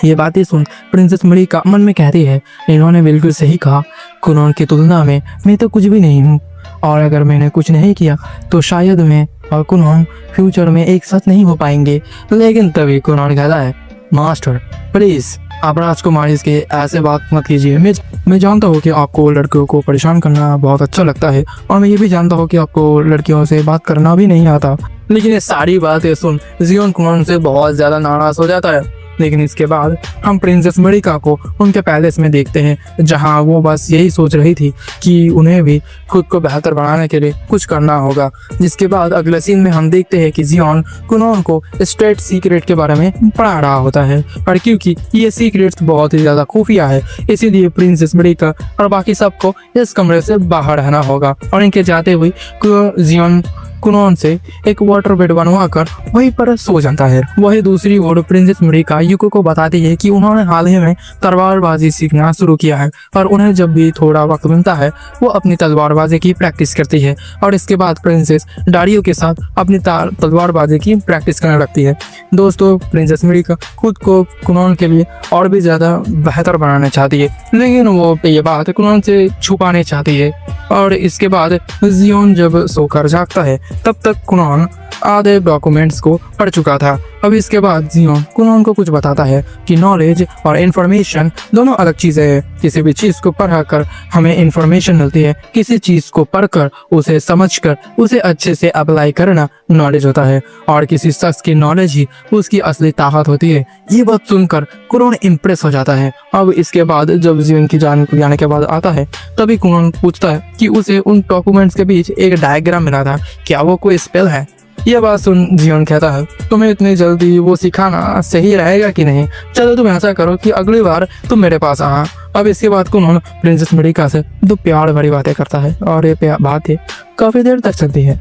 ये बातें सुन प्रिंसेस मरिका मन में कहती है, इन्होंने बिल्कुल सही कहा। कुनॉन की तुलना में मैं तो कुछ भी नहीं हूँ और अगर मैंने कुछ नहीं किया तो शायद मैं और कुनॉन फ्यूचर में एक साथ नहीं हो पाएंगे। लेकिन तभी कुनॉन कहता है, मास्टर प्लीज आप राजकुमारी के ऐसे बात मत कीजिए। मैं जानता हूँ कि आपको लड़कियों को परेशान करना बहुत अच्छा लगता है और मैं ये भी जानता हूँ कि आपको लड़कियों से बात करना भी नहीं आता। लेकिन ये सारी बातें सुन जियोन कुनॉन से बहुत ज्यादा नाराज हो जाता है लेकिन इसके बाद हम प्रिंसेस मरिका को उनके पैलेस में देखते हैं, जहां वो बस यही सोच रही थी कि उन्हें भी खुद को बेहतर बनाने के लिए कुछ करना होगा। जिसके बाद अगले सीन में हम देखते हैं कि जियोन कुनोन को स्टेट सीक्रेट के बारे में पढ़ा रहा होता है, और क्योंकि ये सीक्रेट्स बहुत ही ज्यादा खुफिया है, इसीलिए प्रिंसेस मरिका और बाकी सबको इस कमरे से बाहर रहना होगा। और इनके जाते हुए जियोन कुनोन से एक वाटर बेड बनवा कर वहीं पर सो जाता है। वही दूसरी ओर प्रिंसेस मरिका युको को बताती है कि उन्होंने हाल ही में तलवारबाजी सीखना शुरू किया है, और उन्हें जब भी थोड़ा वक्त मिलता है वो अपनी तलवारबाजी की प्रैक्टिस करती है। और इसके बाद प्रिंसेस डारियो के साथ अपनी तलवारबाजी की प्रैक्टिस करने लगती है। दोस्तों, प्रिंसेस मरिका खुद को कुनोन के लिए और भी ज़्यादा बेहतर बनाना चाहती है, लेकिन वो ये बात कुनोन से छुपाने चाहती है। और इसके बाद जियोन जब सोकर जागता है तब तक कुनोन आधे डॉक्यूमेंट्स को पढ़ चुका था। अब इसके बाद जियोन कुनोन को कुछ बताता है कि नॉलेज और इन्फॉर्मेशन दोनों अलग चीज़ें हैं। किसी भी चीज़ को पढ़कर हमें इन्फॉर्मेशन मिलती है, किसी चीज़ को पढ़कर उसे समझकर उसे अच्छे से अप्लाई करना नॉलेज होता है, और किसी शख्स की नॉलेज ही उसकी असली ताकत होती है। ये बात सुनकर कुनोन इम्प्रेस हो जाता है। अब इसके बाद जब जियोन की जाने के बाद आता है, तभी कुनोन पूछता है कि उसे उन डॉक्यूमेंट्स के बीच एक डायग्राम मिला था, क्या वो कोई स्पेल है? यह बात सुन जियोन कहता है, तुम्हें इतनी जल्दी वो सिखाना सही रहेगा कि नहीं? चलो तुम ऐसा करो कि अगली बार तुम मेरे पास आना। अब इसके बाद कुनोन प्रिंसेस मरिका से दो प्यार भरी बातें करता है, और ये बातें काफी देर तक चलती है।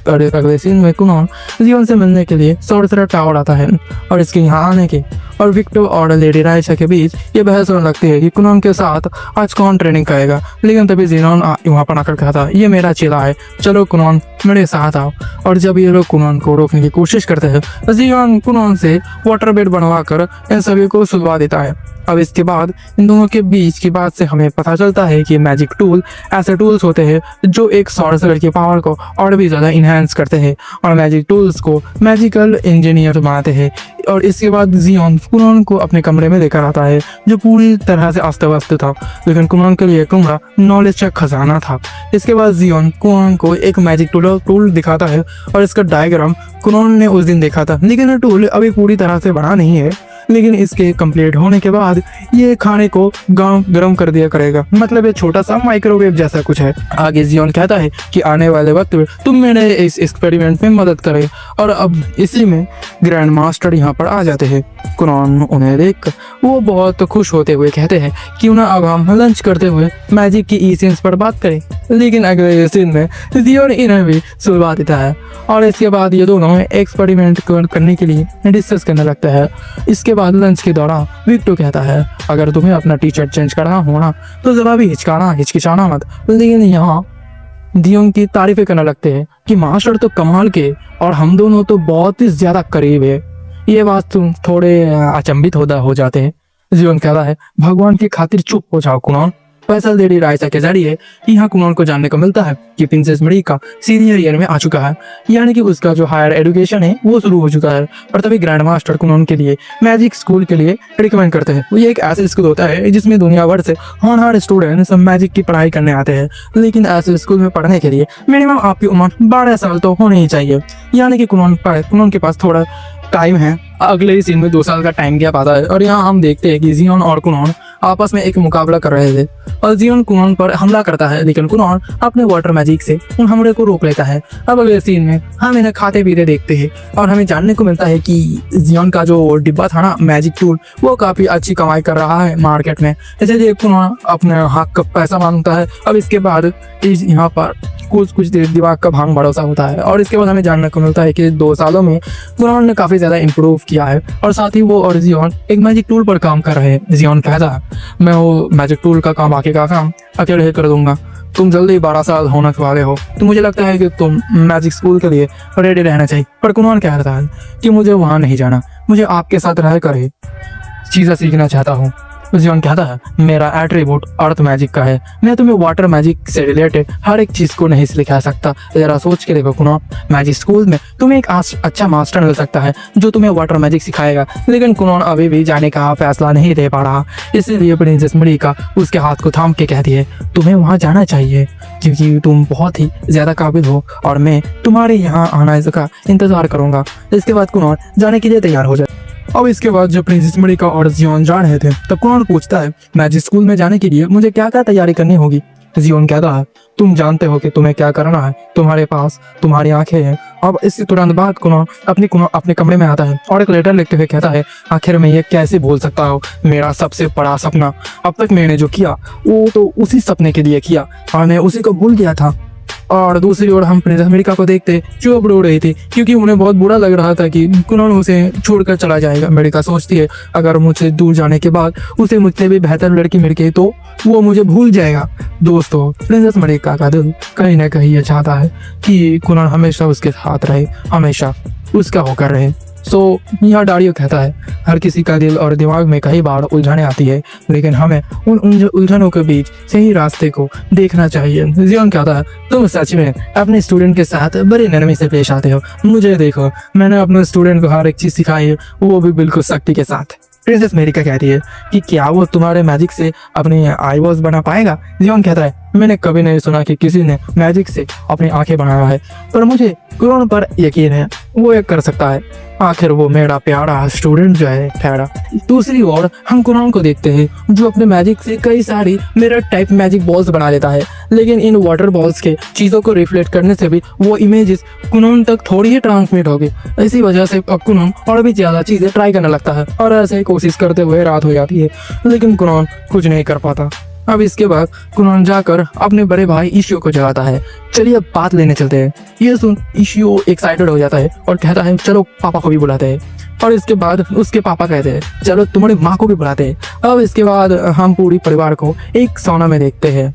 और अगले सीन में कुनोन जियोन से मिलने के लिए सोर्सरर टावर आता है, और इसके यहाँ आने के और विक्टर और लेडी राइचा के बीच ये बहस होने लगती है कि कुनोन के साथ आज कौन ट्रेनिंग करेगा। लेकिन तभी जियोन वहाँ पर आकर कहता है, ये मेरा चेला है, चलो कुनोन मेरे साथ आओ। और जब ये लोग कुनोन को रोकने की कोशिश करते हैं, जियोन कुनोन से वाटर बेड बनवा कर इन सभी को सुलवा देता है। अब इसके बाद इन दोनों के बीच की बात से हमें पता चलता है कि मैजिक टूल ऐसे टूल्स होते हैं जो एक सॉर्सरर की पावर को और भी ज़्यादा इन्हेंस करते हैं, और मैजिक टूल्स को मैजिकल इंजीनियर बनाते हैं। और इसके बाद जियोन कुनोन को अपने कमरे में लेकर आता है, जो पूरी तरह से अस्त व्यस्त था, लेकिन कुनोन के लिए कमरा नॉलेज का खजाना था। इसके बाद जियोन कुनोन को एक मैजिक टूल दिखाता है, और इसका डायग्राम कुनोन ने उस दिन देखा था, लेकिन ये टूल अभी पूरी तरह से बना नहीं है। लेकिन इसके कंप्लीट होने के बाद ये खाने को गर्म कर दिया करेगा, मतलब ये छोटा सा माइक्रोवेव जैसा कुछ है। आगे जियोन कहता है कि आने वाले वक्त में तुम मेरे इस एक्सपेरिमेंट में मदद करे, और अब इसी में ग्रैंड मास्टर यहाँ पर आ जाते हैं। कुनोन उन्हें देखकर वो बहुत खुश होते हुए कहते हैं कि उन्हें अब हम लंच करते हुए मैजिक की ई-सेंस पर बात करें। लेकिन अगले सीन में जियोन इन्हें भी सुलवा देता है, और इसके बाद ये दोनों एक्सपेरिमेंट करने के लिए डिस्कस करने लगता है। इसके बाद लंच के दौरान विक्टो कहता है, अगर तुम्हें अपना टी शर्ट चेंज करना हो ना तो जरा भी हिचकिचाना मत। लेकिन यहाँ जियोन की तारीफें करने लगते हैं कि मास्टर तो कमाल के और हम दोनों तो बहुत ही ज्यादा करीब है। ये बात तुम थोड़े अचंभित हो जाते हैं। जियोन कहता है, भगवान की खातिर चुप हो जाओ कुनोन। पैसा लेडी राइसा के जरिए यहाँ कुनोन को जानने को मिलता है कि प्रिंसेस मरिका सीनियर ईयर में आ चुका है, यानी कि उसका जो हायर एजुकेशन है वो शुरू हो चुका है। और तभी ग्रैंड मास्टर कुनोन के लिए मैजिक स्कूल के लिए रिकमेंड करते हैं। वो ये एक ऐसा स्कूल होता है जिसमें दुनिया भर से होनहार स्टूडेंट्स मैजिक की पढ़ाई करने आते हैं, लेकिन ऐसे स्कूल में पढ़ने के लिए मिनिमम आपकी उम्र 12 साल तो होनी ही चाहिए, यानी कि कुनोन के पास थोड़ा टाइम है। अगले ही सीन में 2 साल का टाइम गैप आता है, और यहाँ हम देखते हैं कि जियोन और कुनोन आपस में एक मुकाबला कर रहे थे, और जियोन कुनोन पर हमला करता है, लेकिन कुनोन अपने वाटर मैजिक से उन हमले को रोक लेता है। अब अगले सीन में हम इन्हें खाते पीते देखते हैं, और हमें जानने को मिलता है कि जियोन का जो डिब्बा था ना मैजिक टूल, वो काफी अच्छी कमाई कर रहा है मार्केट में, इसलिए कुनोन अपने हक का पैसा मांगता है। अब इसके बाद यहाँ पर कुछ दिमाग का भांग भरोसा होता है, और इसके बाद हमें जानने को मिलता है कि 2 सालों में कुनोन ने काफी ज्यादा इम्प्रूव किया है, और साथ ही वो और जियोन एक मैजिक टूल पर काम कर रहे हैं। जियोन कहता है, मैं वो मैजिक टूल का काम बाकी का काम अकेले ही कर दूंगा, तुम जल्दी 12 साल होने वाले हो, तो मुझे लगता है कि तुम मैजिक स्कूल के लिए रेडी रहना चाहिए। पर कुनोन कहता है कि मुझे वहां नहीं जाना, मुझे आपके साथ रहकर ही चीजें सीखना चाहता हूँ। जियोन कहता है, मेरा एट्रीब्यूट अर्थ मैजिक का है, मैं तुम्हें वाटर मैजिक से रिलेटेड हर एक चीज को नहीं सिखा सकता। जरा सोच के देखो कुनोन, मैजिक स्कूल में तुम्हें एक अच्छा मास्टर मिल सकता है जो तुम्हें वाटर मैजिक सिखाएगा। लेकिन कुनोन अभी भी जाने का फैसला नहीं ले पा रहा, इसीलिए प्रिंसेस मरिका उसके हाथ को थाम के कहती है, तुम्हें वहाँ जाना चाहिए क्योंकि तुम बहुत ही ज्यादा काबिल हो, और मैं तुम्हारे यहाँ आने का इंतजार करूंगा। इसके बाद कुनोन जाने के लिए तैयार हो जाए। अब इसके बाद जब प्रिंसेस मरिका और जियोन जा रहे थे तब कुणाल पूछता है मैजिक स्कूल में जाने के लिए मुझे क्या क्या तैयारी करनी होगी। जियोन कहता है तुम जानते हो कि तुम्हें क्या करना है, तुम्हारे पास तुम्हारी आंखें हैं। अब इसके तुरंत बाद कुणाल अपने कमरे में आता है और एक लेटर लिखते हुए कहता है आखिर मैं ये कैसे भूल सकता हूँ, मेरा सबसे बड़ा सपना, अब तक मैंने जो किया वो तो उसी सपने के लिए किया और मैं उसी को भूल गया था। और दूसरी ओर हम प्रिंसेस अमेरिका को देखते चुप रो रही थी क्योंकि उन्हें बहुत बुरा लग रहा था कि कुणाल उसे छोड़कर चला जाएगा। अमेरिका सोचती है अगर मुझसे दूर जाने के बाद उसे मुझसे भी बेहतर लड़की मिल गई तो वो मुझे भूल जाएगा। दोस्तों प्रिंसेस अमेरिका का दिल कहीं ना कहीं ये चाहता है कि कुणाल हमेशा उसके साथ रहे, हमेशा उसका होकर रहे। यहाँ डारियो कहता है हर किसी का दिल और दिमाग में कई बार उलझने आती है लेकिन हमें उन उलझनों के बीच सही रास्ते को देखना चाहिए। जियोन कहता है तुम सच में अपने स्टूडेंट के साथ बड़ी नरमी से पेश आते हो, मुझे देखो मैंने अपने स्टूडेंट को हर एक चीज सिखाई है, वो भी बिल्कुल सख्ती के साथ। प्रिंसेस अमेरिका कहती है कि क्या वो तुम्हारे मैजिक से अपनी आईवॉस बना पाएगा। जियोन कहता है मैंने कभी नहीं सुना कि किसी ने मैजिक से अपनी आंखें बनाया है, पर मुझे कुणाल पर यकीन है वो ये कर सकता है, आखिर वो मेरा प्यारा स्टूडेंट जो है प्यारा। दूसरी ओर हम कुणाल को देखते हैं जो अपने मैजिक से कई सारी मिरर टाइप मैजिक बॉल्स बना लेता है, लेकिन इन वाटर बॉल्स के चीजों को रिफ्लेक्ट करने से भी वो इमेजेस कुणाल तक थोड़ी ही ट्रांसमिट होगी। इसी वजह से अब कुणाल और भी ज्यादा चीजें ट्राई करने लगता है और ऐसे ही कोशिश करते हुए रात हो जाती है लेकिन कुणाल कुछ नहीं कर पाता। अब इसके बाद कुणाल जाकर अपने बड़े भाई इशियो को जगाता है, चलिए अब बात लेने चलते हैं। ये सुन इशियो एक्साइटेड हो जाता है और कहता है चलो पापा को भी बुलाते हैं। और इसके बाद उसके पापा कहते हैं चलो तुम्हारी माँ को भी बुलाते हैं। अब इसके बाद हम पूरी परिवार को एक सौना में देखते हैं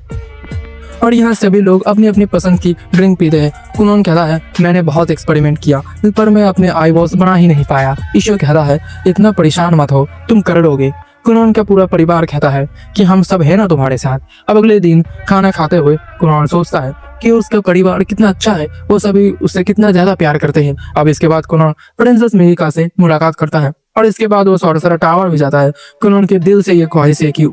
और यहाँ सभी लोग अपनी अपनी पसंद की ड्रिंक पीते हैं। कुणाल कहता है मैंने बहुत एक्सपेरिमेंट किया पर मैं अपने आईवॉस बना ही नहीं पाया। इशियो कहता है इतना परेशान मत हो, तुम कर लोगे। कुणाल का पूरा परिवार कहता है कि हम सब है ना तुम्हारे साथ। अब अगले दिन खाना खाते हुए कुणाल सोचता है कि उसका परिवार कितना अच्छा है, वो सभी उससे कितना ज्यादा प्यार करते हैं। अब इसके बाद कुणाल प्रिंसेस अमेरिका से मुलाकात करता है और इसके बाद वो सॉर्सरर टावर भी जाता है। कुणाल के दिल से ये ख्वाहिश है कि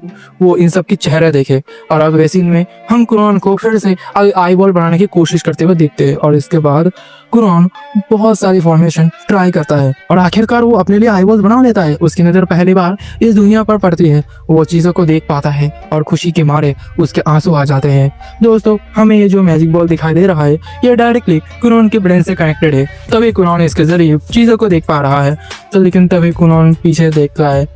वो इन सब की चेहरे देखे। और अब वैसे में हम कुणाल को फिर से आई बॉल बनाने की कोशिश करते हुए देखते हैं और इसके बाद कुणाल बहुत सारी फॉर्मेशन ट्राई करता है और आखिरकार वो अपने लिए आई बॉल बना लेता है। उसकी नजर पहली बार इस दुनिया पर पड़ती है, वो चीजों को देख पाता है और खुशी के मारे उसके आंसू आ जाते हैं। दोस्तों हमें ये जो मैजिक बॉल दिखाई दे रहा है ये डायरेक्टली कुणाल के ब्रेन से कनेक्टेड है, तभी कुणाल इसके जरिए चीजों को देख पा रहा है। तो लेकिन तभी कुणाल पीछे देखता है,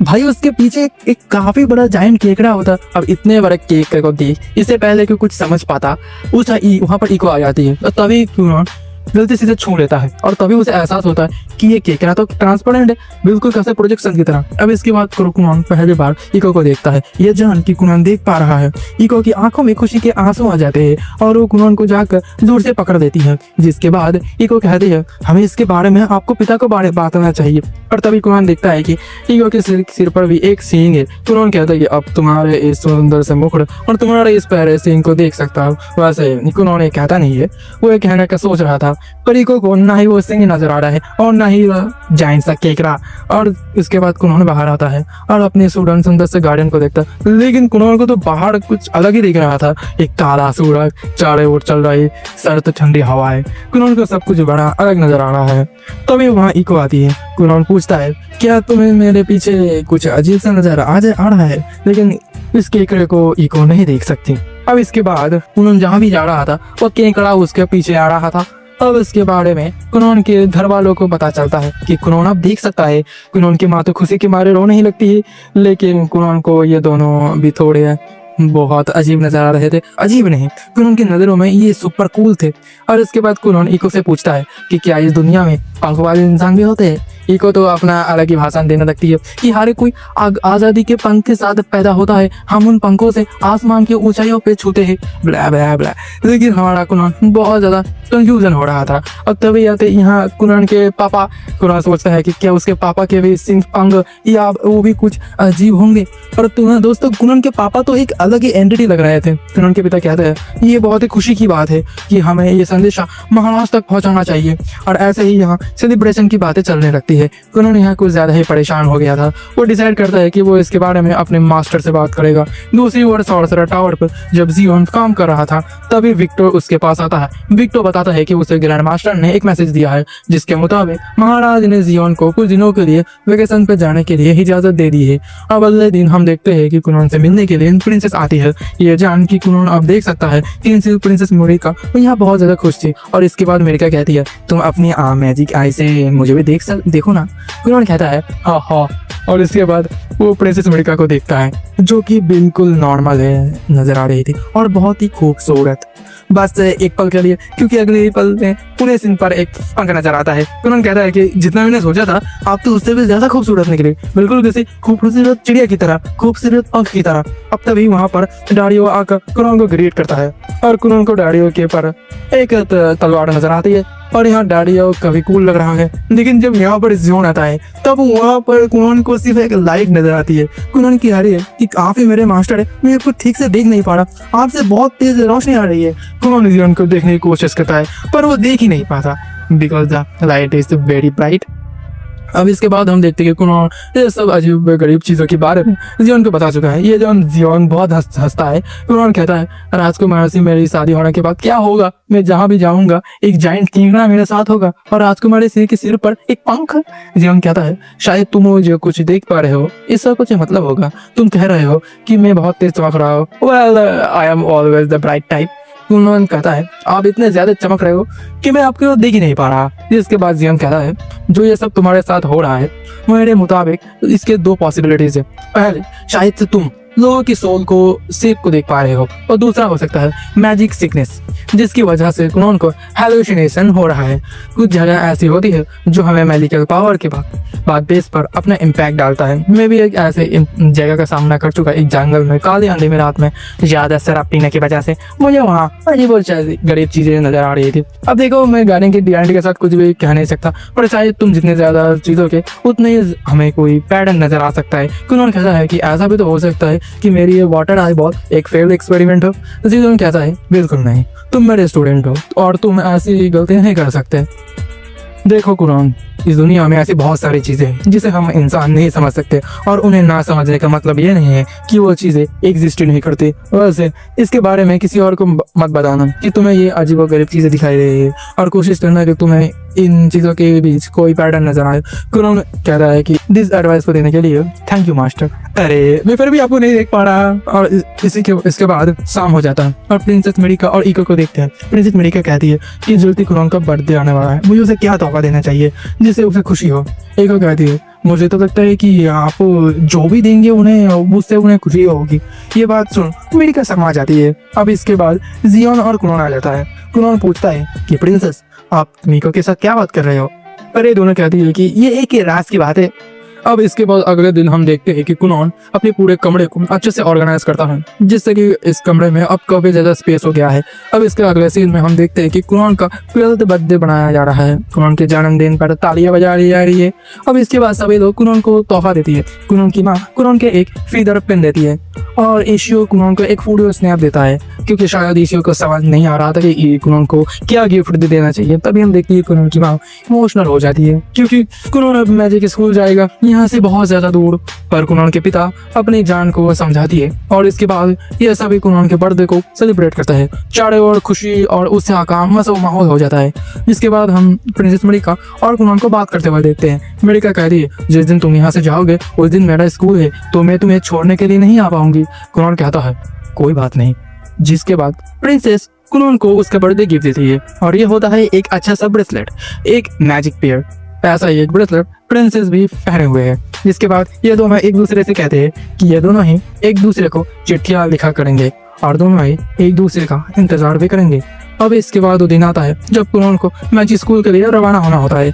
भाई उसके पीछे एक काफी बड़ा जायंट केकड़ा होता। अब इतने बड़े केक को देख इससे पहले कि कुछ समझ पाता वहां पर इको आ जाती है और तभी कुणाल गलती से छू लेता है और तभी उसे एहसास होता है कि ये केकड़ा तो ट्रांसपेरेंट है, बिल्कुल कैसे प्रोजेक्शन की तरह। अब इसके बाद कुणाल पहली बार इको को देखता है, ये जान कि कुणाल देख पा रहा है। इको की आंखों में खुशी के आंसू आ जाते हैं और वो कुणाल को जाकर जोर से पकड़ देती है, जिसके बाद इको कहती है हमें इसके बारे में आपको पिता को बताना चाहिए। और तभी कुणाल देखता है कि इको के सिर पर भी एक सींग है। कुणाल कहता है कि अब तुम्हारे इस सुंदर से मुकुट और तुम्हारे इस प्यारे सींग को देख सकता हूँ। वैसे कुणाल ये कहता नहीं है, वो ये कहने का सोच रहा था, पर इको को ना ही वो सिंह नजर आ रहा है और ना ही जायंट सा केकड़ा। और इसके बाद कुणाल बाहर आता है और अपने स्टूडेंट सुंदर से गार्डन को देखता है, लेकिन कुणाल को तो बाहर कुछ अलग ही दिख रहा था। एक काला सूरज चारों ओर चल रही सर्द ठंडी हवाएं, कुणाल को सब कुछ बड़ा अलग नजर आ रहा है। तभी वहाँ इको आती है। कुणाल पूछता है क्या तुम्हें मेरे पीछे कुछ अजीब सा नजर आ रहा है, लेकिन इस केकड़े को इको नहीं देख सकती। अब इसके बाद कुणाल जहाँ भी जा रहा था वो केकड़ा उसके पीछे आ रहा था। अब इसके बारे में कुणाल के घर वालों को पता चलता है कि कुणाल अब देख सकता है। कुणाल की माँ तो खुशी के मारे रो नहीं लगती है, लेकिन कुणाल को ये दोनों भी थोड़े बहुत अजीब नजर आ रहे थे। अजीब नहीं, कुणाल की नजरों में ये सुपर कूल थे। और इसके बाद कुणाल इको से पूछता है कि क्या इस दुनिया में पंख वाले इंसान भी होते हैं। इको तो अपना अलग ही भाषण देने लगती है कि हर कोई आजादी के पंख के साथ पैदा होता है, हम उन पंखों से आसमान की ऊंचाइयों पे छूते हैं, ब्ला ब्ला ब्ला। लेकिन हमारा कुणाल बहुत ज्यादा कंफ्यूजन हो रहा था। अब तभी आते यहाँ कुणाल के पापा। कुणाल सोचता है कि क्या उसके पापा के भी सिंह पंख या वो भी कुछ अजीब होंगे। और तुम्हें दोस्तों कुणाल के पापा तो एक अलग ही एंटिटी लग रहे थे। कुणाल के पिता कहते हैं ये बहुत ही खुशी की बात है कि हमें ये संदेशा महाराष्ट्र तक पहुंचाना चाहिए। और ऐसे ही यहाँ सेलिब्रेशन की बातें चलने लगती है। है कुनोन यहाँ कुछ ज्यादा ही परेशान हो गया था। वो डिसाइड करता है कि वो इसके बारे में अपने मास्टर से बात करेगा। दूसरी ओर सॉर्सरर टावर पर जब जियोन काम कर रहा था तभी विक्टर उसके पास आता है। विक्टर बताता है कि उसे ग्रैंड मास्टर ने एक मैसेज दिया है जिसके मुताबिक महाराज ने जियोन को कुछ दिनों के लिए वेकेशन पे जाने के लिए इजाजत दे दी है। अब अगले दिन हम देखते हैं कि कुनोन से मिलने के लिए प्रिंसेस आती है। ये जान कि कुनोन अब देख सकता है कि प्रिंसेस मोरिका यहाँ बहुत ज्यादा खुश थी। और इसके बाद मोरिका कहती है तुम अपनी मैजिक आई से मुझे भी देखो ना। कुनोन कहता है हाँ हाँ। और इसके बाद वो प्रिंसेस मोरिका को देखता है जो कि बिल्कुल नॉर्मल है नजर आ रही थी और बहुत ही खूबसूरत। बस एक पल के लिए, क्योंकि अगले ही पल में पूरे सीन पर एक पंख नजर आता है। कुनोन कहता है कि जितना मैंने सोचा था आप तो उससे भी ज्यादा खूबसूरत निकले, बिल्कुल किसी खूबसूरत चिड़िया की तरह, खूबसूरत पंख की तरह। अब तभी वहाँ पर डारियो आकर कुनोन को ग्रीट करता है और कुनोन को डारियो के पर एक तलवार नजर आती है। और यहाँ डारियो काफी कूल लग रहा है। लेकिन जब यहाँ पर जियोन आता है तब वहाँ पर कुनोन को सिर्फ एक लाइट नजर आती है। कुनोन की आ रही है कि आप ही मेरे मास्टर है, मैं आपको ठीक से देख नहीं पा रहा, आपसे बहुत तेज रोशनी आ रही है। कुनोन जियोन को देखने की कोशिश करता है पर वो देख ही नहीं पाता because the light is very bright. अब इसके बाद हम देखते हैं कि कुनोन ये सब अजीब गरीब चीज़ों के बारे में जियोन को बता चुका है। ये जियोन बहुत हंसता है। कुनोन कहता है राजकुमार से मेरी शादी होने के बाद क्या होगा, मैं जहाँ भी जाऊंगा एक जाइंट कीड़ा मेरे साथ होगा और राजकुमारी सिंह के सिर पर एक पंख। जियोन कहता है शायद तुम जो कुछ देख पा रहे हो इसका कुछ मतलब होगा, तुम कह रहे हो कि मैं बहुत तेज चमक रहा हूँ। Well I am always the bright type. कुनोन कहता है आप इतने ज्यादा चमक रहे हो कि मैं आपको देख ही नहीं पा रहा। जिसके बाद जियोन कहता है जो ये सब तुम्हारे साथ हो रहा है मेरे मुताबिक इसके दो पॉसिबिलिटीज है। पहले शायद से तुम लोगों की सोल को सेप को देख पा रहे हो और दूसरा हो सकता है मैजिक सिकनेस जिसकी वजह से कुनोन को हेलुसिनेशन हो रहा है। कुछ जगह ऐसी होती है जो हमें मैजिकल पावर के बाद बेस पर अपना इम्पैक्ट डालता है। मैं भी एक ऐसे जगह का सामना कर चुका, एक जंगल में काले अंधेरे में रात में ज्यादा शराब पीने की वजह से मुझे वहाँ अजीब गरीब चीजें नजर आ रही थी। अब देखो मैं गाने की गारंटी के साथ कुछ भी कह नहीं सकता पर शायद तुम जितने ज्यादा चीजों के उतने हमें कोई पैटर्न नजर आ सकता है। कुनोन कहता है कि ऐसा भी तो हो सकता है कि मेरी ये वाटर आई बॉल एक फेल्ड एक्सपेरिमेंट हो। जियोन कहता है बिल्कुल नहीं, तुम मेरे स्टूडेंट हो और तुम ऐसी गलतियां नहीं कर सकते। देखो कुनोन इस दुनिया में ऐसी बहुत सारी चीजें हैं जिसे हम इंसान नहीं समझ सकते और उन्हें ना समझने का मतलब ये नहीं है कि वो चीजें एग्जिस्ट नहीं करती। वैसे इसके बारे में किसी और को मत बताना कि तुम्हें ये अजीबोगरीब चीजें दिखाई दे रही है और कोशिश करना कि तुम्हें इन चीजों के बीच कोई पैटर्न नजर आए। कुनोन कह रहा है कि दिस एडवाइस को देने के लिए थैंक यू मास्टर। अरे मैं फिर भी आपको नहीं देख पा रहा। और इसके बाद शाम हो जाता है और प्रिंसेस मेरिका और इको को देखते हैं। प्रिंसेस मेरिका कहती है कि जल्दी कुनोन का बर्थडे आने वाला है, मुझे उसे क्या तोहफा देना चाहिए जिससे उसे खुशी हो। इको कहती है मुझे तो लगता है कि आप जो भी देंगे उससे उन्हें खुशी होगी। ये बात सुन मेरिका शर्मा जाती है। अब इसके बाद जियोन और कुनोन आ जाता है। कुनोन पूछता है कि प्रिंसेस आप मीको के साथ क्या बात कर रहे हो। पर ये दोनों कहती है कि ये एक राज की बात है। अब इसके बाद अगले दिन हम देखते हैं कि कुनोन अपने पूरे कमरे को अच्छे से ऑर्गेनाइज करता है जिससे कि इस कमरे में अब काफी ज्यादा स्पेस हो गया है। अब इसके अगले सीन में हम देखते हैं कि कुनोन का 12th बर्थडे बनाया जा रहा है। कुनोन के जन्मदिन पर तालियां बजा रही है। अब इसके बाद सभी लोग कुनोन को तोहफा देती है। कुनोन की माँ कुनोन के एक फीदर पेन देती है और इशियो कुनोन को एक फोटो स्नैप देता है क्योंकि शायद इशियो को समझ नहीं आ रहा था कि कुनोन को क्या गिफ्ट देना चाहिए। तभी हम देखते हैं कुनोन की माँ इमोशनल हो जाती है क्योंकि कुनोन अब मैजिक स्कूल जाएगा यहाँ से बहुत ज्यादा दूर। पर कुनोन के पिता अपनी जान को समझाती है और इसके बाद ये सभी कुनोन के बर्थडे को सेलिब्रेट करता है। चारों ओर खुशी और उत्साह का माहौल हो जाता है। इसके बाद हम प्रिंसेस मेरिका और कुनोन को बात करते हुए देखते हैं। मेरिका कहती है जिस दिन तुम यहाँ से जाओगे उस दिन मेरा स्कूल है तो मैं तुम्हें छोड़ने के लिए नहीं आ पाऊंगी। कुनोन कहता है कोई बात नहीं। जिसके बाद प्रिंसेस कुनोन को उसका बर्थडे गिफ्ट देती है और ये होता है एक अच्छा सा ब्रेसलेट, एक मैजिक पेयर। ऐसा ही एक ब्रेसलेट प्रिंसेस भी पहने हुए है। जिसके बाद ये दोनों एक दूसरे से कहते हैं कि ये दोनों ही एक दूसरे को चिट्ठियां लिखा करेंगे और दोनों ही एक दूसरे का इंतजार भी करेंगे। अब इसके बाद वो दिन आता है जब कुनोन को मैजिक स्कूल के लिए रवाना होना होता है।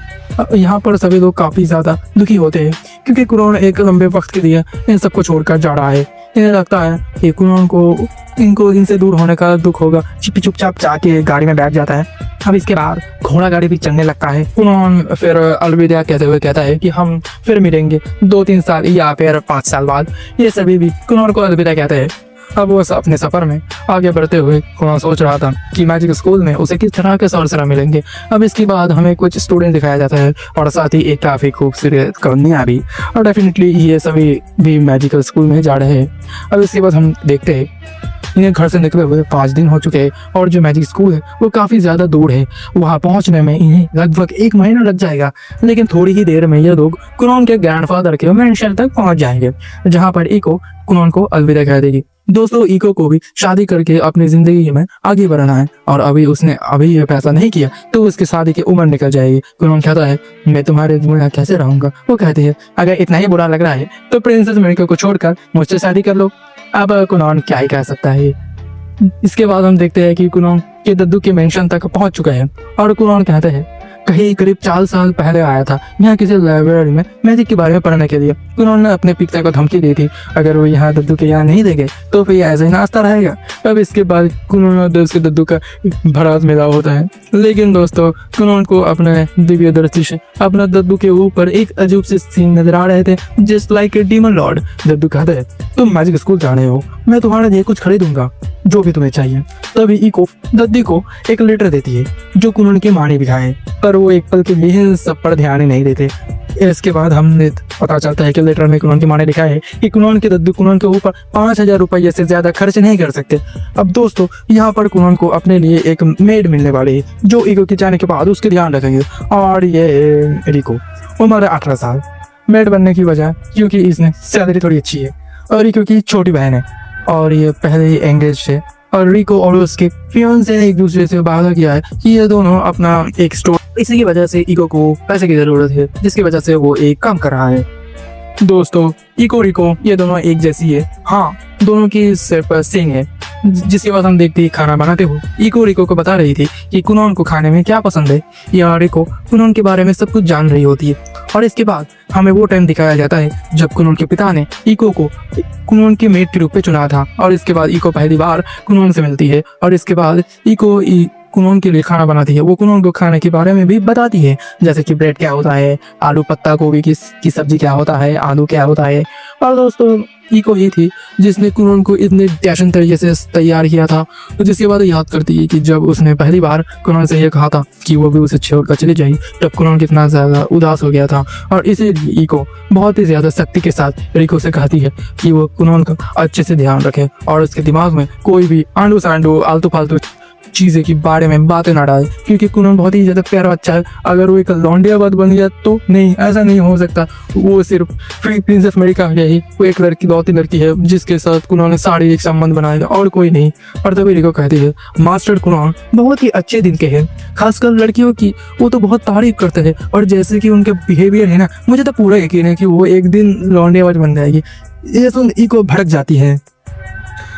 यहाँ पर सभी लोग काफी ज्यादा दुखी होते हैं क्योंकि कुनोन एक लंबे वक्त के लिए इन सबको छोड़कर जा रहा है। इन्हें लगता है कि कुनोन को इनसे दूर होने का दुख होगा। चुपचाप जाके गाड़ी में बैठ जाता है। अब इसके बाद घोड़ा गाड़ी भी चलने लगता है। कुनोन फिर अलविदा कहते हुए कहता है कि हम फिर मिलेंगे 2-3 साल या फिर 5 साल बाद। ये सभी भी कुनोन को अलविदा कहते हैं अब वो अपने सफर में आगे बढ़ते हुए कुणाल सोच रहा था कि मैजिक स्कूल में उसे किस तरह के सर मिलेंगे। अब इसके बाद हमें कुछ स्टूडेंट दिखाया जाता है और साथ ही एक काफ़ी खूबसूरत कन्या भी, और डेफिनेटली ये सभी भी मैजिकल स्कूल में जा रहे हैं। अब इसके बाद हम देखते हैं इन्हें घर से निकले हुए 5 दिन हो चुके हैं और जो मैजिक स्कूल है वो काफ़ी ज़्यादा दूर है। वहाँ पहुँचने में इन्हें लगभग 1 महीना लग जाएगा, लेकिन थोड़ी ही देर में ये लोग कुनोन के ग्रैंडफादर के मेंशन तक पहुँच जाएंगे, जहाँ पर इको कुनोन को अलविदा कह देगी। दोस्तों, इको को भी शादी करके अपनी जिंदगी में आगे बढ़ना है और उसने अभी ये फैसला नहीं किया तो उसकी शादी की उम्र निकल जाएगी। कुनोन कहता है, मैं तुम्हारे बिना कैसे रहूंगा। वो कहती है, अगर इतना ही बुरा लग रहा है तो प्रिंसेस मेरिको को छोड़कर मुझसे शादी कर लो। अब कुनोन क्या ही कह सकता है। इसके बाद हम देखते हैं कि कुनोन के दद्दू के मेंशन तक पहुंच चुका है और कुनोन कहते हैं कहीं करीब 4 साल पहले आया था यहाँ किसी लाइब्रेरी में मैजिक के बारे में पढ़ने के लिए। कुनोन ने अपने पिता को धमकी दी थी अगर वो यहाँ दद्दू के यहाँ नहीं देंगे तो फिर ऐसे ही नाचता रहेगा। अब इसके बाद कुनोन और उसके दद्दू का भरात मिला होता है, लेकिन दोस्तों कुनोन को अपने दिव्य दृष्टि से अपना दद्दू के ऊपर एक अजूब से सीन नजर आ रहे थे, just like a demon lord. दद्दू कहते हैं, तुम मैजिक स्कूल जा रहे हो, मैं तुम्हारे लिए कुछ खरीदूंगा जो भी तुम्हें चाहिए। तभी इको दद्दी को एक लेटर देती है जो कुनोन की माँ ने लिखा है, पर वो एक पल के लिए सब पर ध्यान ही नहीं देते। इसके बाद हमने पता चलता है कि लेटर में कुनोन की माँ ने लिखा है कि कुनोन के दद्दू कुनोन के ऊपर 5000 रुपये से ज्यादा खर्च नहीं कर सकते। अब दोस्तों, यहाँ पर कुनोन को अपने लिए एक मेड मिलने वाली है जो इको के जाने के बाद उसके ध्यान रखेंगे। और ये इको उम्र 18 साल, मेड बनने की वजह क्योंकि इसने सैलरी थोड़ी अच्छी है और इको की छोटी बहन है और ये पहले ही एंगेज है और रिको और उसके फियांसे ने एक दूसरे से वादा किया है कि ये दोनों अपना एक स्टोर, इसी की वजह से इको को पैसे की जरूरत है जिसकी वजह से वो एक काम कर रहा है। दोस्तों, इको रिको ये दोनों एक जैसी है, हाँ दोनों की सिर पर सींग है। जिसके बाद हम देखते हैं खाना बनाते हुए इको रिको को बता रही थी कि कुनोन को खाने में क्या पसंद है, या रिको कुनोन के बारे में सब कुछ जान रही होती है। और इसके बाद हमें वो टाइम दिखाया जाता है जब कुनोन के पिता ने इको को कुनोन के मेट के रूप में चुना था और इसके बाद इको पहली बार कुनोन से मिलती है और इसके बाद इको कुनोन के लिए खाना बनाती है। वो कुनोन को खाने के बारे में भी बताती है, जैसे कि ब्रेड क्या होता है, आलू पत्ता गोभी की सब्जी क्या होता है, आलू क्या होता है। और दोस्तों, इको ही थी जिसने कुनोन को इतने टैशन तरीके से तैयार किया था। तो जिसके बाद याद करती है कि जब उसने पहली बार कुनोन से ये कहा था कि वो भी उसे छोड़कर चली जाएगी, तब कुनोन कितना ज़्यादा उदास हो गया था और इसीलिए इको बहुत ही ज़्यादा सख्ती के साथ रिको से कहती है कि वो कुनोन का अच्छे से ध्यान रखे और उसके दिमाग में कोई भी आंडू सांडू आलतू फालतू चीज़ें के बारे में बातें ना डाले, क्योंकि कुनोन बहुत ही ज़्यादा प्यारा बच्चा है। अगर वो एक लौंडियाबाद बन गया तो नहीं, ऐसा नहीं हो सकता। वो सिर्फ प्रिंसेस मेरिका है ही, वो एक लड़की लौती लड़की है जिसके साथ कुनोन ने शारीरिक संबंध बनाएगा और कोई नहीं। और तभी रिको कहती है, मास्टर कुनोन बहुत ही अच्छे दिन के हैं, खासकर लड़कियों की वो तो बहुत तारीफ करते हैं और जैसे कि उनके बिहेवियर है ना, मुझे तो पूरा यकीन है कि वो एक दिन लौंडियाबाज बन जाएगी। ये सुन इको भड़क जाती है।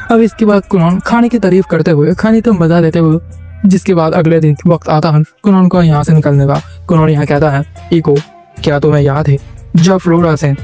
अब इसके बाद कुनोन खाने की तारीफ करते हुए खाने तो मजा लेते हुए, जिसके बाद अगले दिन वक्त आता है कुनोन को यहाँ से निकलने का। कुनोन यहाँ कहता है, इको क्या तुम्हें याद है जब फ्लोरा सेन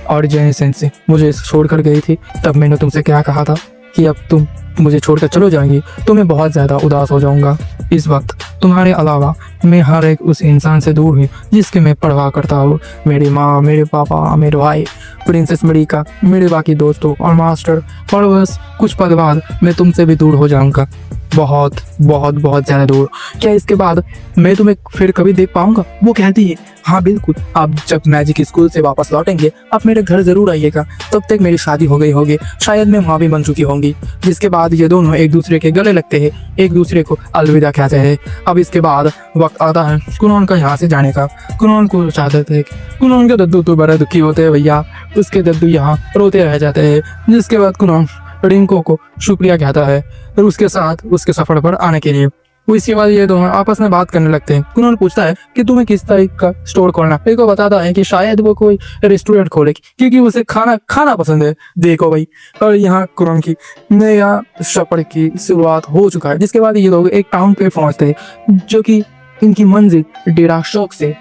और जेनी सेन से मुझे छोड़कर गई थी, तब मैंने तुमसे क्या कहा था कि अब तुम मुझे छोड़कर चलो जाएंगी तो मैं बहुत ज़्यादा उदास हो जाऊंगा। इस वक्त तुम्हारे अलावा मैं हर एक उस इंसान से दूर हूँ जिसकी मैं परवाह करता हूँ। मेरी माँ, मेरे पापा, मेरे भाई, प्रिंसेस मेरिका, मेरे बाकी दोस्तों और मास्टर। और बस कुछ पल बाद मैं तुमसे भी दूर हो जाऊंगा, बहुत बहुत बहुत ज़्यादा दूर। क्या इसके बाद मैं तुम्हें फिर कभी देख पाऊंगा? वो कहती है, हाँ बिल्कुल, आप जब मैजिक स्कूल से वापस लौटेंगे आप मेरे घर जरूर आइएगा, तब तक मेरी शादी हो गई होगी, शायद मैं माँ भी बन चुकी होंगी। जिसके बाद ये दोनों एक दूसरे के गले लगते हैं, एक दूसरे को अलविदा कहते हैं। अब इसके बाद वक्त आता है कुनोन का यहाँ से जाने का। कुनोन को चाहते थे, कुनोन के दद्दू तो बड़े दुखी होते हैं भैया, उसके दद्दू यहाँ रोते रह जाते हैं। जिसके बाद कुनोन रिंको को शुक्रिया कहता है और उसके साथ उसके सफर पर आने के लिए। इसके बाद ये दोनों आपस में बात करने लगते हैं। कुनोन पूछता है कि तुम्हें किस तरह का स्टोर खोलना। रिको बताता है कि शायद वो कोई रेस्टोरेंट खोलेगी क्योंकि उसे खाना पसंद है। देखो भाई, और यहाँ कुनोन की नया सफर की शुरुआत हो चुका है। जिसके बाद ये लोग एक टाउन पे पहुंचते हैं जो कि इनकी मंजिल डेरा शौक से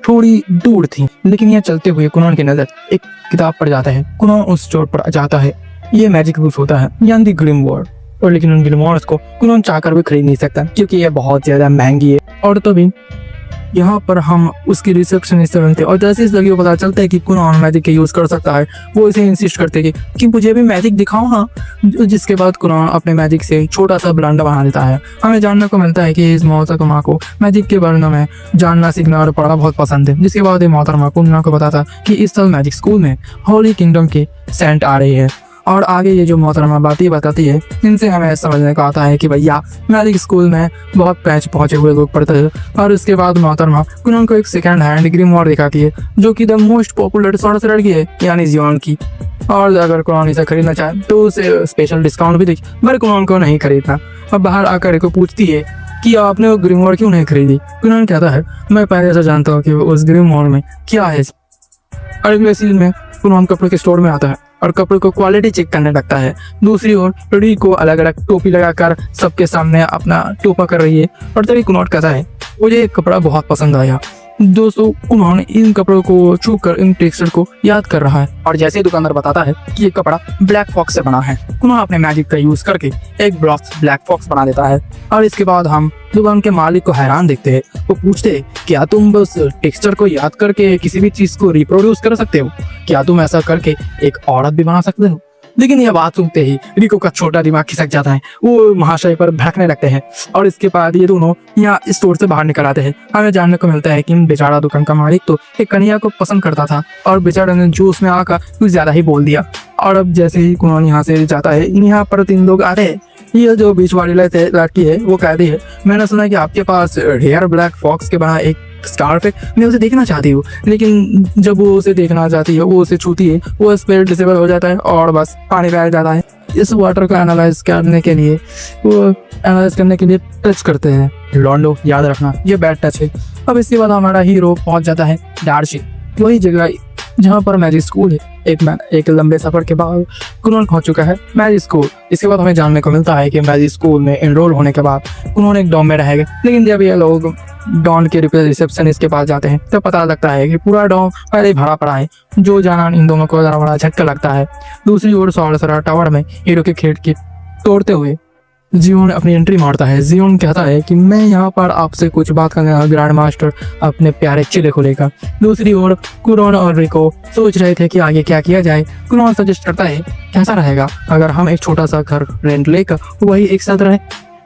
थोड़ी दूर थी, लेकिन यहाँ चलते हुए कुनोन की नजर एक किताब पर जाता है। कुनोन उस स्टोर पर जाता है। ये मैजिक बुक्स होता है यानी दी ग्रिम वॉर्ड, और लेकिन उन ग्रिम वॉर्ड्स को कुनोन चाहकर भी खरीद नहीं सकता क्योंकि ये बहुत ज्यादा महंगी है। और तभी यहाँ पर हम उसकी रिसेप्शनिस्ट से मिलते और जैसे इस लड़की को पता चलता है कि कुनॉन मैजिक के यूज कर सकता है, वो इसे इंसिस्ट करते कि मुझे भी मैजिक दिखाओ ना। जिसके बाद कुनॉन अपने मैजिक से छोटा सा ब्लांडा बना देता है। हमें जानने को मिलता है कि इस मोहतरमा को मैजिक के बारे में जानना, सीखना और पढ़ना बहुत पसंद है। जिसके बाद ये मोहतरमा कुनॉन को बताता कि इस साल मैजिक स्कूल में होली किंगडम की सेंट आ रही है। और आगे ये जो मोहतरमा बातें बताती है, इनसे हमें समझने को आता है कि भैया मैजिक स्कूल में बहुत पैच पहुंचे हुए लोग पढ़ते हैं। और उसके बाद मोहतरमा कुनॉन को एक सेकंड हैंड ग्रिमोयर दिखाती है, जो कि द मोस्ट पॉपुलर सोर्स लड़की है, यानी जियोन की। और अगर कुनॉन इसे खरीदना चाहे तो उसे स्पेशल डिस्काउंट भी देगी, पर कुनॉन को नहीं खरीदना। अब बाहर आकर एक पूछती है कि आपने वो ग्रिमोयर क्यों नहीं खरीदी। कुनॉन कहता है, मैं पहले से जानता हूँ कि उस ग्रिमोयर में क्या है। और अगले सीन में कुनॉन कपड़े के स्टोर में आता है और कपड़े को क्वालिटी चेक करने लगता है। दूसरी ओर री को अलग अलग टोपी लगाकर सबके सामने अपना टोपा कर रही है। और तभी कुनॉन कहता है, मुझे एक कपड़ा बहुत पसंद आया। दोस्तों, कुनॉन इन कपड़ों को छू कर इन टेक्सचर को याद कर रहा है। और जैसे ही दुकानदार बताता है कि ये कपड़ा ब्लैक फॉक्स से बना है, कुनॉन अपने मैजिक का यूज करके एक ब्लैक फॉक्स बना देता है। और इसके बाद हम दुकान के मालिक को हैरान देखते हैं। वो पूछते हैं, क्या तुम बस टेक्सचर को याद करके किसी भी चीज को रिप्रोड्यूस कर सकते हो? क्या तुम ऐसा करके एक औरत भी बना सकते हो? लेकिन यह बात सुनते ही रिको का छोटा दिमाग खिसक जाता है। वो महाशय पर भड़कने लगते हैं और इसके बाद ये दोनों यहाँ स्टोर से बाहर निकल आते हैं। हमें जानने को मिलता है कि बेचारा दुकान का मालिक तो एक कन्या को पसंद करता था और बेचारा ने जोश में आकर कुछ ज्यादा ही बोल दिया। और अब जैसे ही कुनॉन यहाँ से जाता है, यहाँ पर 3 लोग आ रहे हैं। ये जो बीच वाली लड़की है वो कहती है, मैंने सुना कि आपके पास रेयर ब्लैक फॉक्स के बना एक स्कार्फ है, मैं उसे देखना चाहती हूँ। लेकिन जब वो उसे देखना चाहती है, वो उसे छूती है, वो स्पिरिट डिसेबल हो जाता है और बस पानी बह जाता है। इस वाटर को एनालाइज करने के लिए टच करते हैं। लॉन्डो, याद रखना ये बैड टच है। अब इसके बाद हमारा हीरो पहुंच जाता है डार्सी, वही जगह जहाँ पर मैजिक स्कूल है। एक लंबे सफर के बाद कुनॉन पहुंच चुका है मैजिक स्कूल। इसके बाद हमें जानने को मिलता है कि मैजिक स्कूल में एनरोल होने के बाद कुनॉन एक डॉम में रहेगा। लेकिन जब ये लोग डॉन के रिसेप्शनिस्ट के पास जाते हैं तब पता लगता है कि पूरा डॉम पहले ही भरा पड़ा है, जो जाना इन दोनों को जरा बड़ा झटका लगता है। दूसरी ओर सॉर्सरर टावर में हीरो के खिड़की तोड़ते हुए जियोन अपनी एंट्री मारता है। जियोन कहता है कि मैं यहाँ पर आपसे कुछ बात करने ग्रैंड मास्टर अपने प्यारे चिले को लेकर। दूसरी ओर कुनॉन और रिको सोच रहे थे कि आगे क्या किया जाए। कुनॉन सजेस्ट करता है, कैसा रहेगा अगर हम एक छोटा सा घर रेंट लेकर वही एक साथ रहे।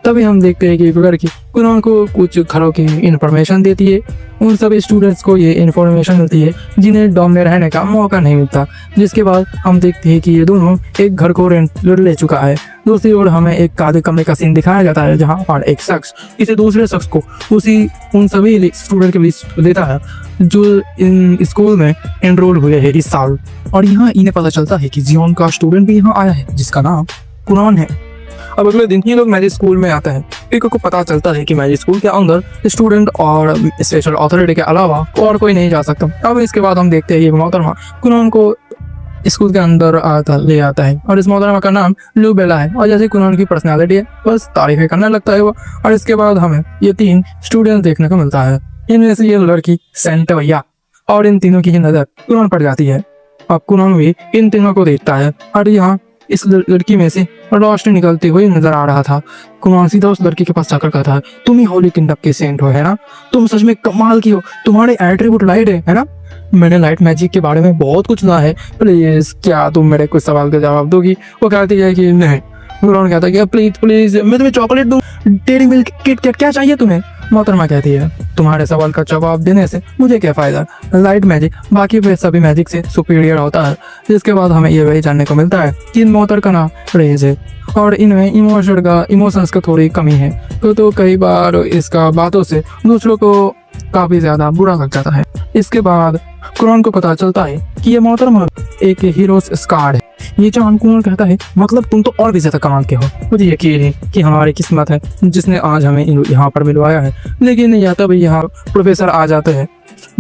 तभी हम देखते हैं कि एक लड़की कुनॉन को कुछ घरों की इंफॉर्मेशन देती है। उन सभी स्टूडेंट्स को ये इंफॉर्मेशन मिलती है जिन्हें डॉम में रहने का मौका नहीं मिलता। जिसके बाद हम देखते हैं कि ये दोनों एक घर को रेंट ले चुका है। दूसरी ओर हमें एक काले कमरे का सीन दिखाया जाता है, जहाँ पर एक शख्स किसी दूसरे शख्स को उन सभी स्टूडेंट के लिस्ट देता है जो इन स्कूल में एनरोल हुए हैं इस साल। और यहाँ इन्हें पता चलता है कि जियोन का स्टूडेंट भी यहाँ आया है, जिसका नाम कुनॉन है। अब अगले दिन ही लोग मैजिक स्कूल में आते हैं। रिको को पता चलता है कि मैजिक स्कूल के अंदर स्टूडेंट और स्पेशल अथॉरिटी के अलावा और कोई नहीं जा सकता। अब इसके बाद हम देखते हैं ये मोहतरमा कुनॉन को स्कूल के अंदर ले आता है और इस मोहतरमा का नाम लूबेला है। और जैसे कुनॉन की पर्सनालिटी है, बस तारीफें करने लगता है वो। और इसके बाद हमें ये 3 स्टूडेंट देखने को मिलता है। इनमें से ये लड़की सेंट भैया, और इन तीनों की नजर कुनॉन पर जाती है। अब कुनॉन भी इन तीनों को देखता है और यहाँ इस लड़की में से रोशनी निकलती हुई नजर आ रहा था। कुनॉन सीधा उस लड़की के पास जाकर कहता है, तुम ही होली किंगडम के सेंट हो, है ना? तुम सच में कमाल की हो, तुम्हारे एट्रीब्यूट लाइट है ना? मैंने लाइट मैजिक के बारे में बहुत कुछ सुना है, प्लीज क्या तुम मेरे कुछ सवाल का जवाब दोगी? वो कहती है कि नहीं। कुनॉन कहता है कि प्लीज प्लीज मैं तुम्हें चॉकलेट दूं, डेयरी मिल्क, किटकैट, क्या चाहिए तुम्हें? मोहतरमा कहती है, तुम्हारे सवाल का जवाब देने से मुझे क्या फायदा? लाइट मैजिक बाकी सभी मैजिक से सुपीरियर होता है। जिसके बाद हमें ये वही जानने को मिलता है कि इन मोहतर का नाम रेज है और इनमें इमोशंस का थोड़ी कमी है, तो कई बार इसका बातों से दूसरों को काफी ज्यादा बुरा लग जाता है। इसके बाद कुनॉन को पता चलता है कि ये मोहतरमा एक हीरोज स्कार है। ये जान कुनॉन कहता है, मतलब तुम तो और भी ज्यादा कमाल के हो। मुझे यकीन है कि हमारी किस्मत है जिसने आज हमें यहाँ पर मिलवाया है। लेकिन या तब यहाँ प्रोफेसर आ जाते हैं,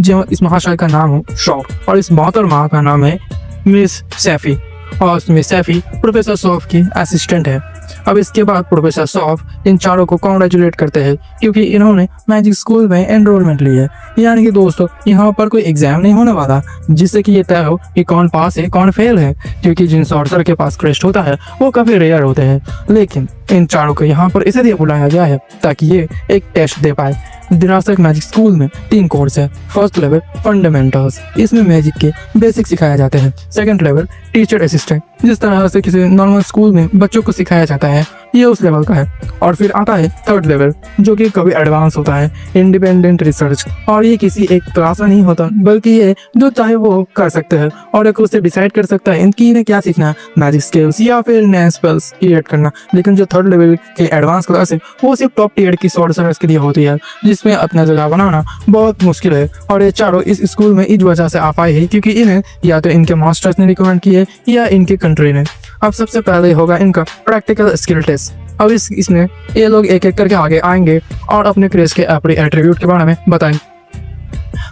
जो इस महाशय का नाम है शॉफ और इस मोहतरमा का नाम है मिस सैफी। और मिस सैफी प्रोफेसर सॉफ की असिस्टेंट है। अब इसके बाद प्रोफेसर सॉफ इन चारों को कॉन्ग्रेचुलेट करते हैं क्योंकि इन्होंने मैजिक स्कूल में एनरोलमेंट ली है। यानी कि दोस्तों यहाँ पर कोई एग्जाम नहीं होने वाला जिससे कि ये तय हो कि कौन पास है कौन फेल है, क्योंकि जिन सॉर्सर के पास क्रेस्ट होता है वो काफी रेयर होते हैं। लेकिन इन चारों को यहाँ पर इसलिए बुलाया गया है ताकि ये एक टेस्ट दे पाए। दिरासत मैजिक स्कूल में 3 कोर्स है। फर्स्ट लेवल फंडामेंटल्स, इसमें मैजिक के बेसिक सिखाए जाते हैं। सेकंड लेवल टीचर असिस्टेंट, जिस तरह से किसी नॉर्मल स्कूल में बच्चों को सिखाया जाता है, ये उस लेवल का है। और फिर आता है थर्ड लेवल, जो कि कभी एडवांस होता है, इंडिपेंडेंट रिसर्च। और ये किसी एक क्लास में नहीं होता, बल्कि ये जो चाहे वो कर सकते हैं और एक उससे डिसाइड कर सकता है इनकी इन्हें क्या सीखना है, मैजिक स्किल्स या फिर नए स्पेल्स क्रिएट करना। लेकिन जो थर्ड लेवल के एडवांस क्लास है वो सिर्फ टॉप टियर की सॉर्सरर्स के लिए होती है, जिसमें अपना जगह बनाना बहुत मुश्किल है। और ये चारों इस स्कूल में इस वजह से आ पाए हैं क्योंकि इन्हें या तो इनके मास्टर्स ने रिकमेंड किए या इनके कंट्री ने। अब सबसे पहले होगा इनका प्रैक्टिकल स्किल टेस्ट। अब इसमें ये लोग एक एक करके आगे आएंगे और अपने क्रेज के एट्रीब्यूट के बारे में बताएंगे।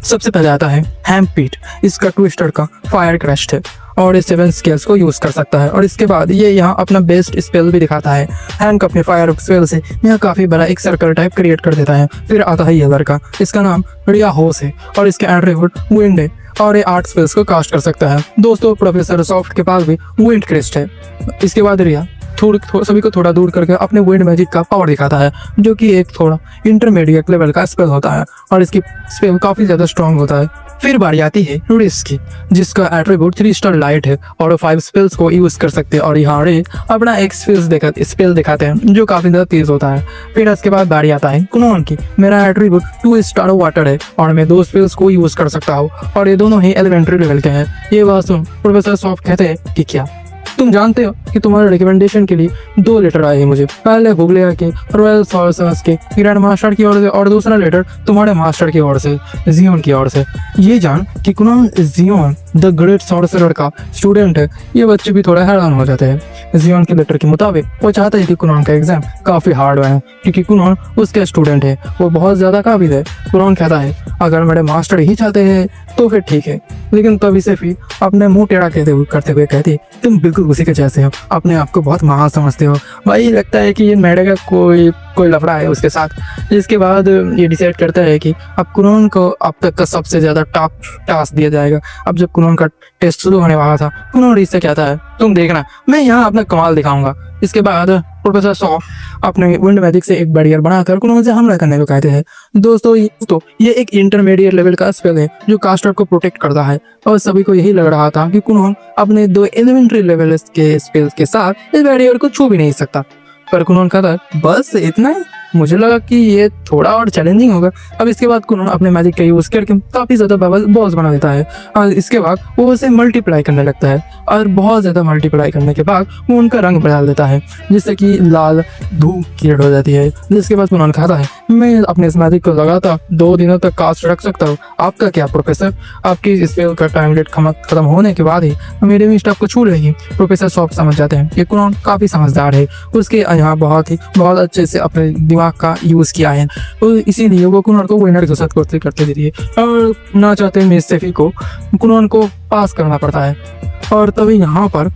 सबसे पहले आता है हैम्पीट, इसका ट्विस्टर का फायर क्रस्ट है और ये 7 स्किल्स को यूज कर सकता है। और इसके बाद ये यहाँ अपना बेस्ट स्पेल भी दिखाता है। हैंक अपने फायर स्पेल से यहाँ काफी बड़ा एक सर्कल टाइप क्रिएट कर देता है। फिर आता है ये लड़का, इसका नाम रिया होस है और इसके एट्रीब्यूट विंड है और ये 8 स्पेल्स को कास्ट कर सकता है। दोस्तों प्रोफेसर सॉफ्ट के पास भी विंड क्रिस्ट है। इसके बाद रिया सभी को थोड़ा दूर करके अपने विंड मैजिक का पावर दिखाता है, जो कि एक थोड़ा इंटरमीडिएट लेवल का स्पेल होता है और इसकी स्पेल काफी ज्यादा स्ट्रांग होता है। फिर बारी आती है रिस की, जिसका एट्रीब्यूट 3 स्टार लाइट है और 5 स्पेल्स को यूज कर सकते हैं। और यहाँ रे अपना एक स्पेल दिखाते हैं जो काफी ज्यादा तेज होता है। फिर इसके बाद बारी आता है कुनोन की, मेरा एट्रीब्यूट 2 स्टार वाटर है और मैं 2 स्पेल्स को यूज कर सकता हूँ और ये दोनों ही एलिमेंट्री लेवल के हैं। ये बात सुन प्रोफेसर सॉफ्ट कहते हैं कि क्या तुम जानते हो कि तुम्हारे रिकमेंडेशन के लिए 2 लेटर आए हैं मुझे, पहले हुगलिया के रॉयल सॉर्सर्स के ग्रैंड मास्टर की ओर से और दूसरा लेटर तुम्हारे मास्टर की ओर से, जियोन की ओर से। ये जान कि कुनोन जियोन द ग्रेट सॉर्सरर का स्टूडेंट है, ये बच्चे भी थोड़ा हैरान हो जाते हैं। जियोन के लेटर के मुताबिक वो चाहता है कि कुनोन का एग्जाम काफी हार्ड बने क्योंकि कुनोन उसके स्टूडेंट है, वो बहुत ज्यादा काबिल है। कुनोन कहता है अगर मेरे मास्टर ही चाहते हैं तो फिर ठीक है, लेकिन तभी से फिर अपने मुंह टेढ़ा करते हुए कहती तुम बिल्कुल उसी के जैसे हो, अपने आप को बहुत महान समझते हो। भाई लगता है कि ये मैडे का कोई लफड़ा है उसके साथ। इसके बाद ये डिसाइड करता है कि अब कुनोन को अब तक का सबसे ज्यादा टॉप टास्क दिया जाएगा। अब जब कुनोन का टेस्ट शुरू होने वाला था, कुनोन इससे कहता है तुम देखना मैं यहाँ अपना कमाल दिखाऊंगा। इसके बाद प्रोफेसर सॉफ्ट अपने विंड मैजिक से एक बैरियर बनाकर कुनोन से हमला करने को कहते हैं। दोस्तों ये एक इंटरमीडिएट लेवल का स्पेल है जो कास्टर को प्रोटेक्ट करता है और सभी को यही लग रहा था कि कुनोन अपने 2 एलिमेंट्री लेवल के स्पेल्स के साथ इस बैरियर को छू भी नहीं सकता। पर कुनोन कहता है बस इतना ही, मुझे लगा कि ये थोड़ा और चैलेंजिंग होगा। अब इसके बाद कुनोन अपने मैजिक का यूज करके काफी ज्यादा बॉस बना देता है और इसके बाद वो उसे मल्टीप्लाई करने लगता है और बहुत ज्यादा मल्टीप्लाई करने के बाद वो उनका रंग बदल देता है जिससे कि लाल धूप क्रिएट हो जाती है। जिसके बाद कुनोन कहता है मैं अपने इस मैजिक को लगातार 2 दिनों तक कास्ट रख सकता हूँ, आपका क्या प्रोफेसर? आपकी स्पेल का टाइम डेट खत्म होने के बाद ही मेरे मिस्ट आपको छू लेगी। प्रोफेसर सॉफ्ट समझ जाते हैं कि कुनोन काफी समझदार है, उसके यहाँ बहुत अच्छे से अपने दिमाग का यूज किया है, तो इसीलिए वो कुनोन को विनर घोषित करते देती है और ना चाहते मिस सेफी को कुनोन को पास करना पड़ता है। और तभी यहाँ पर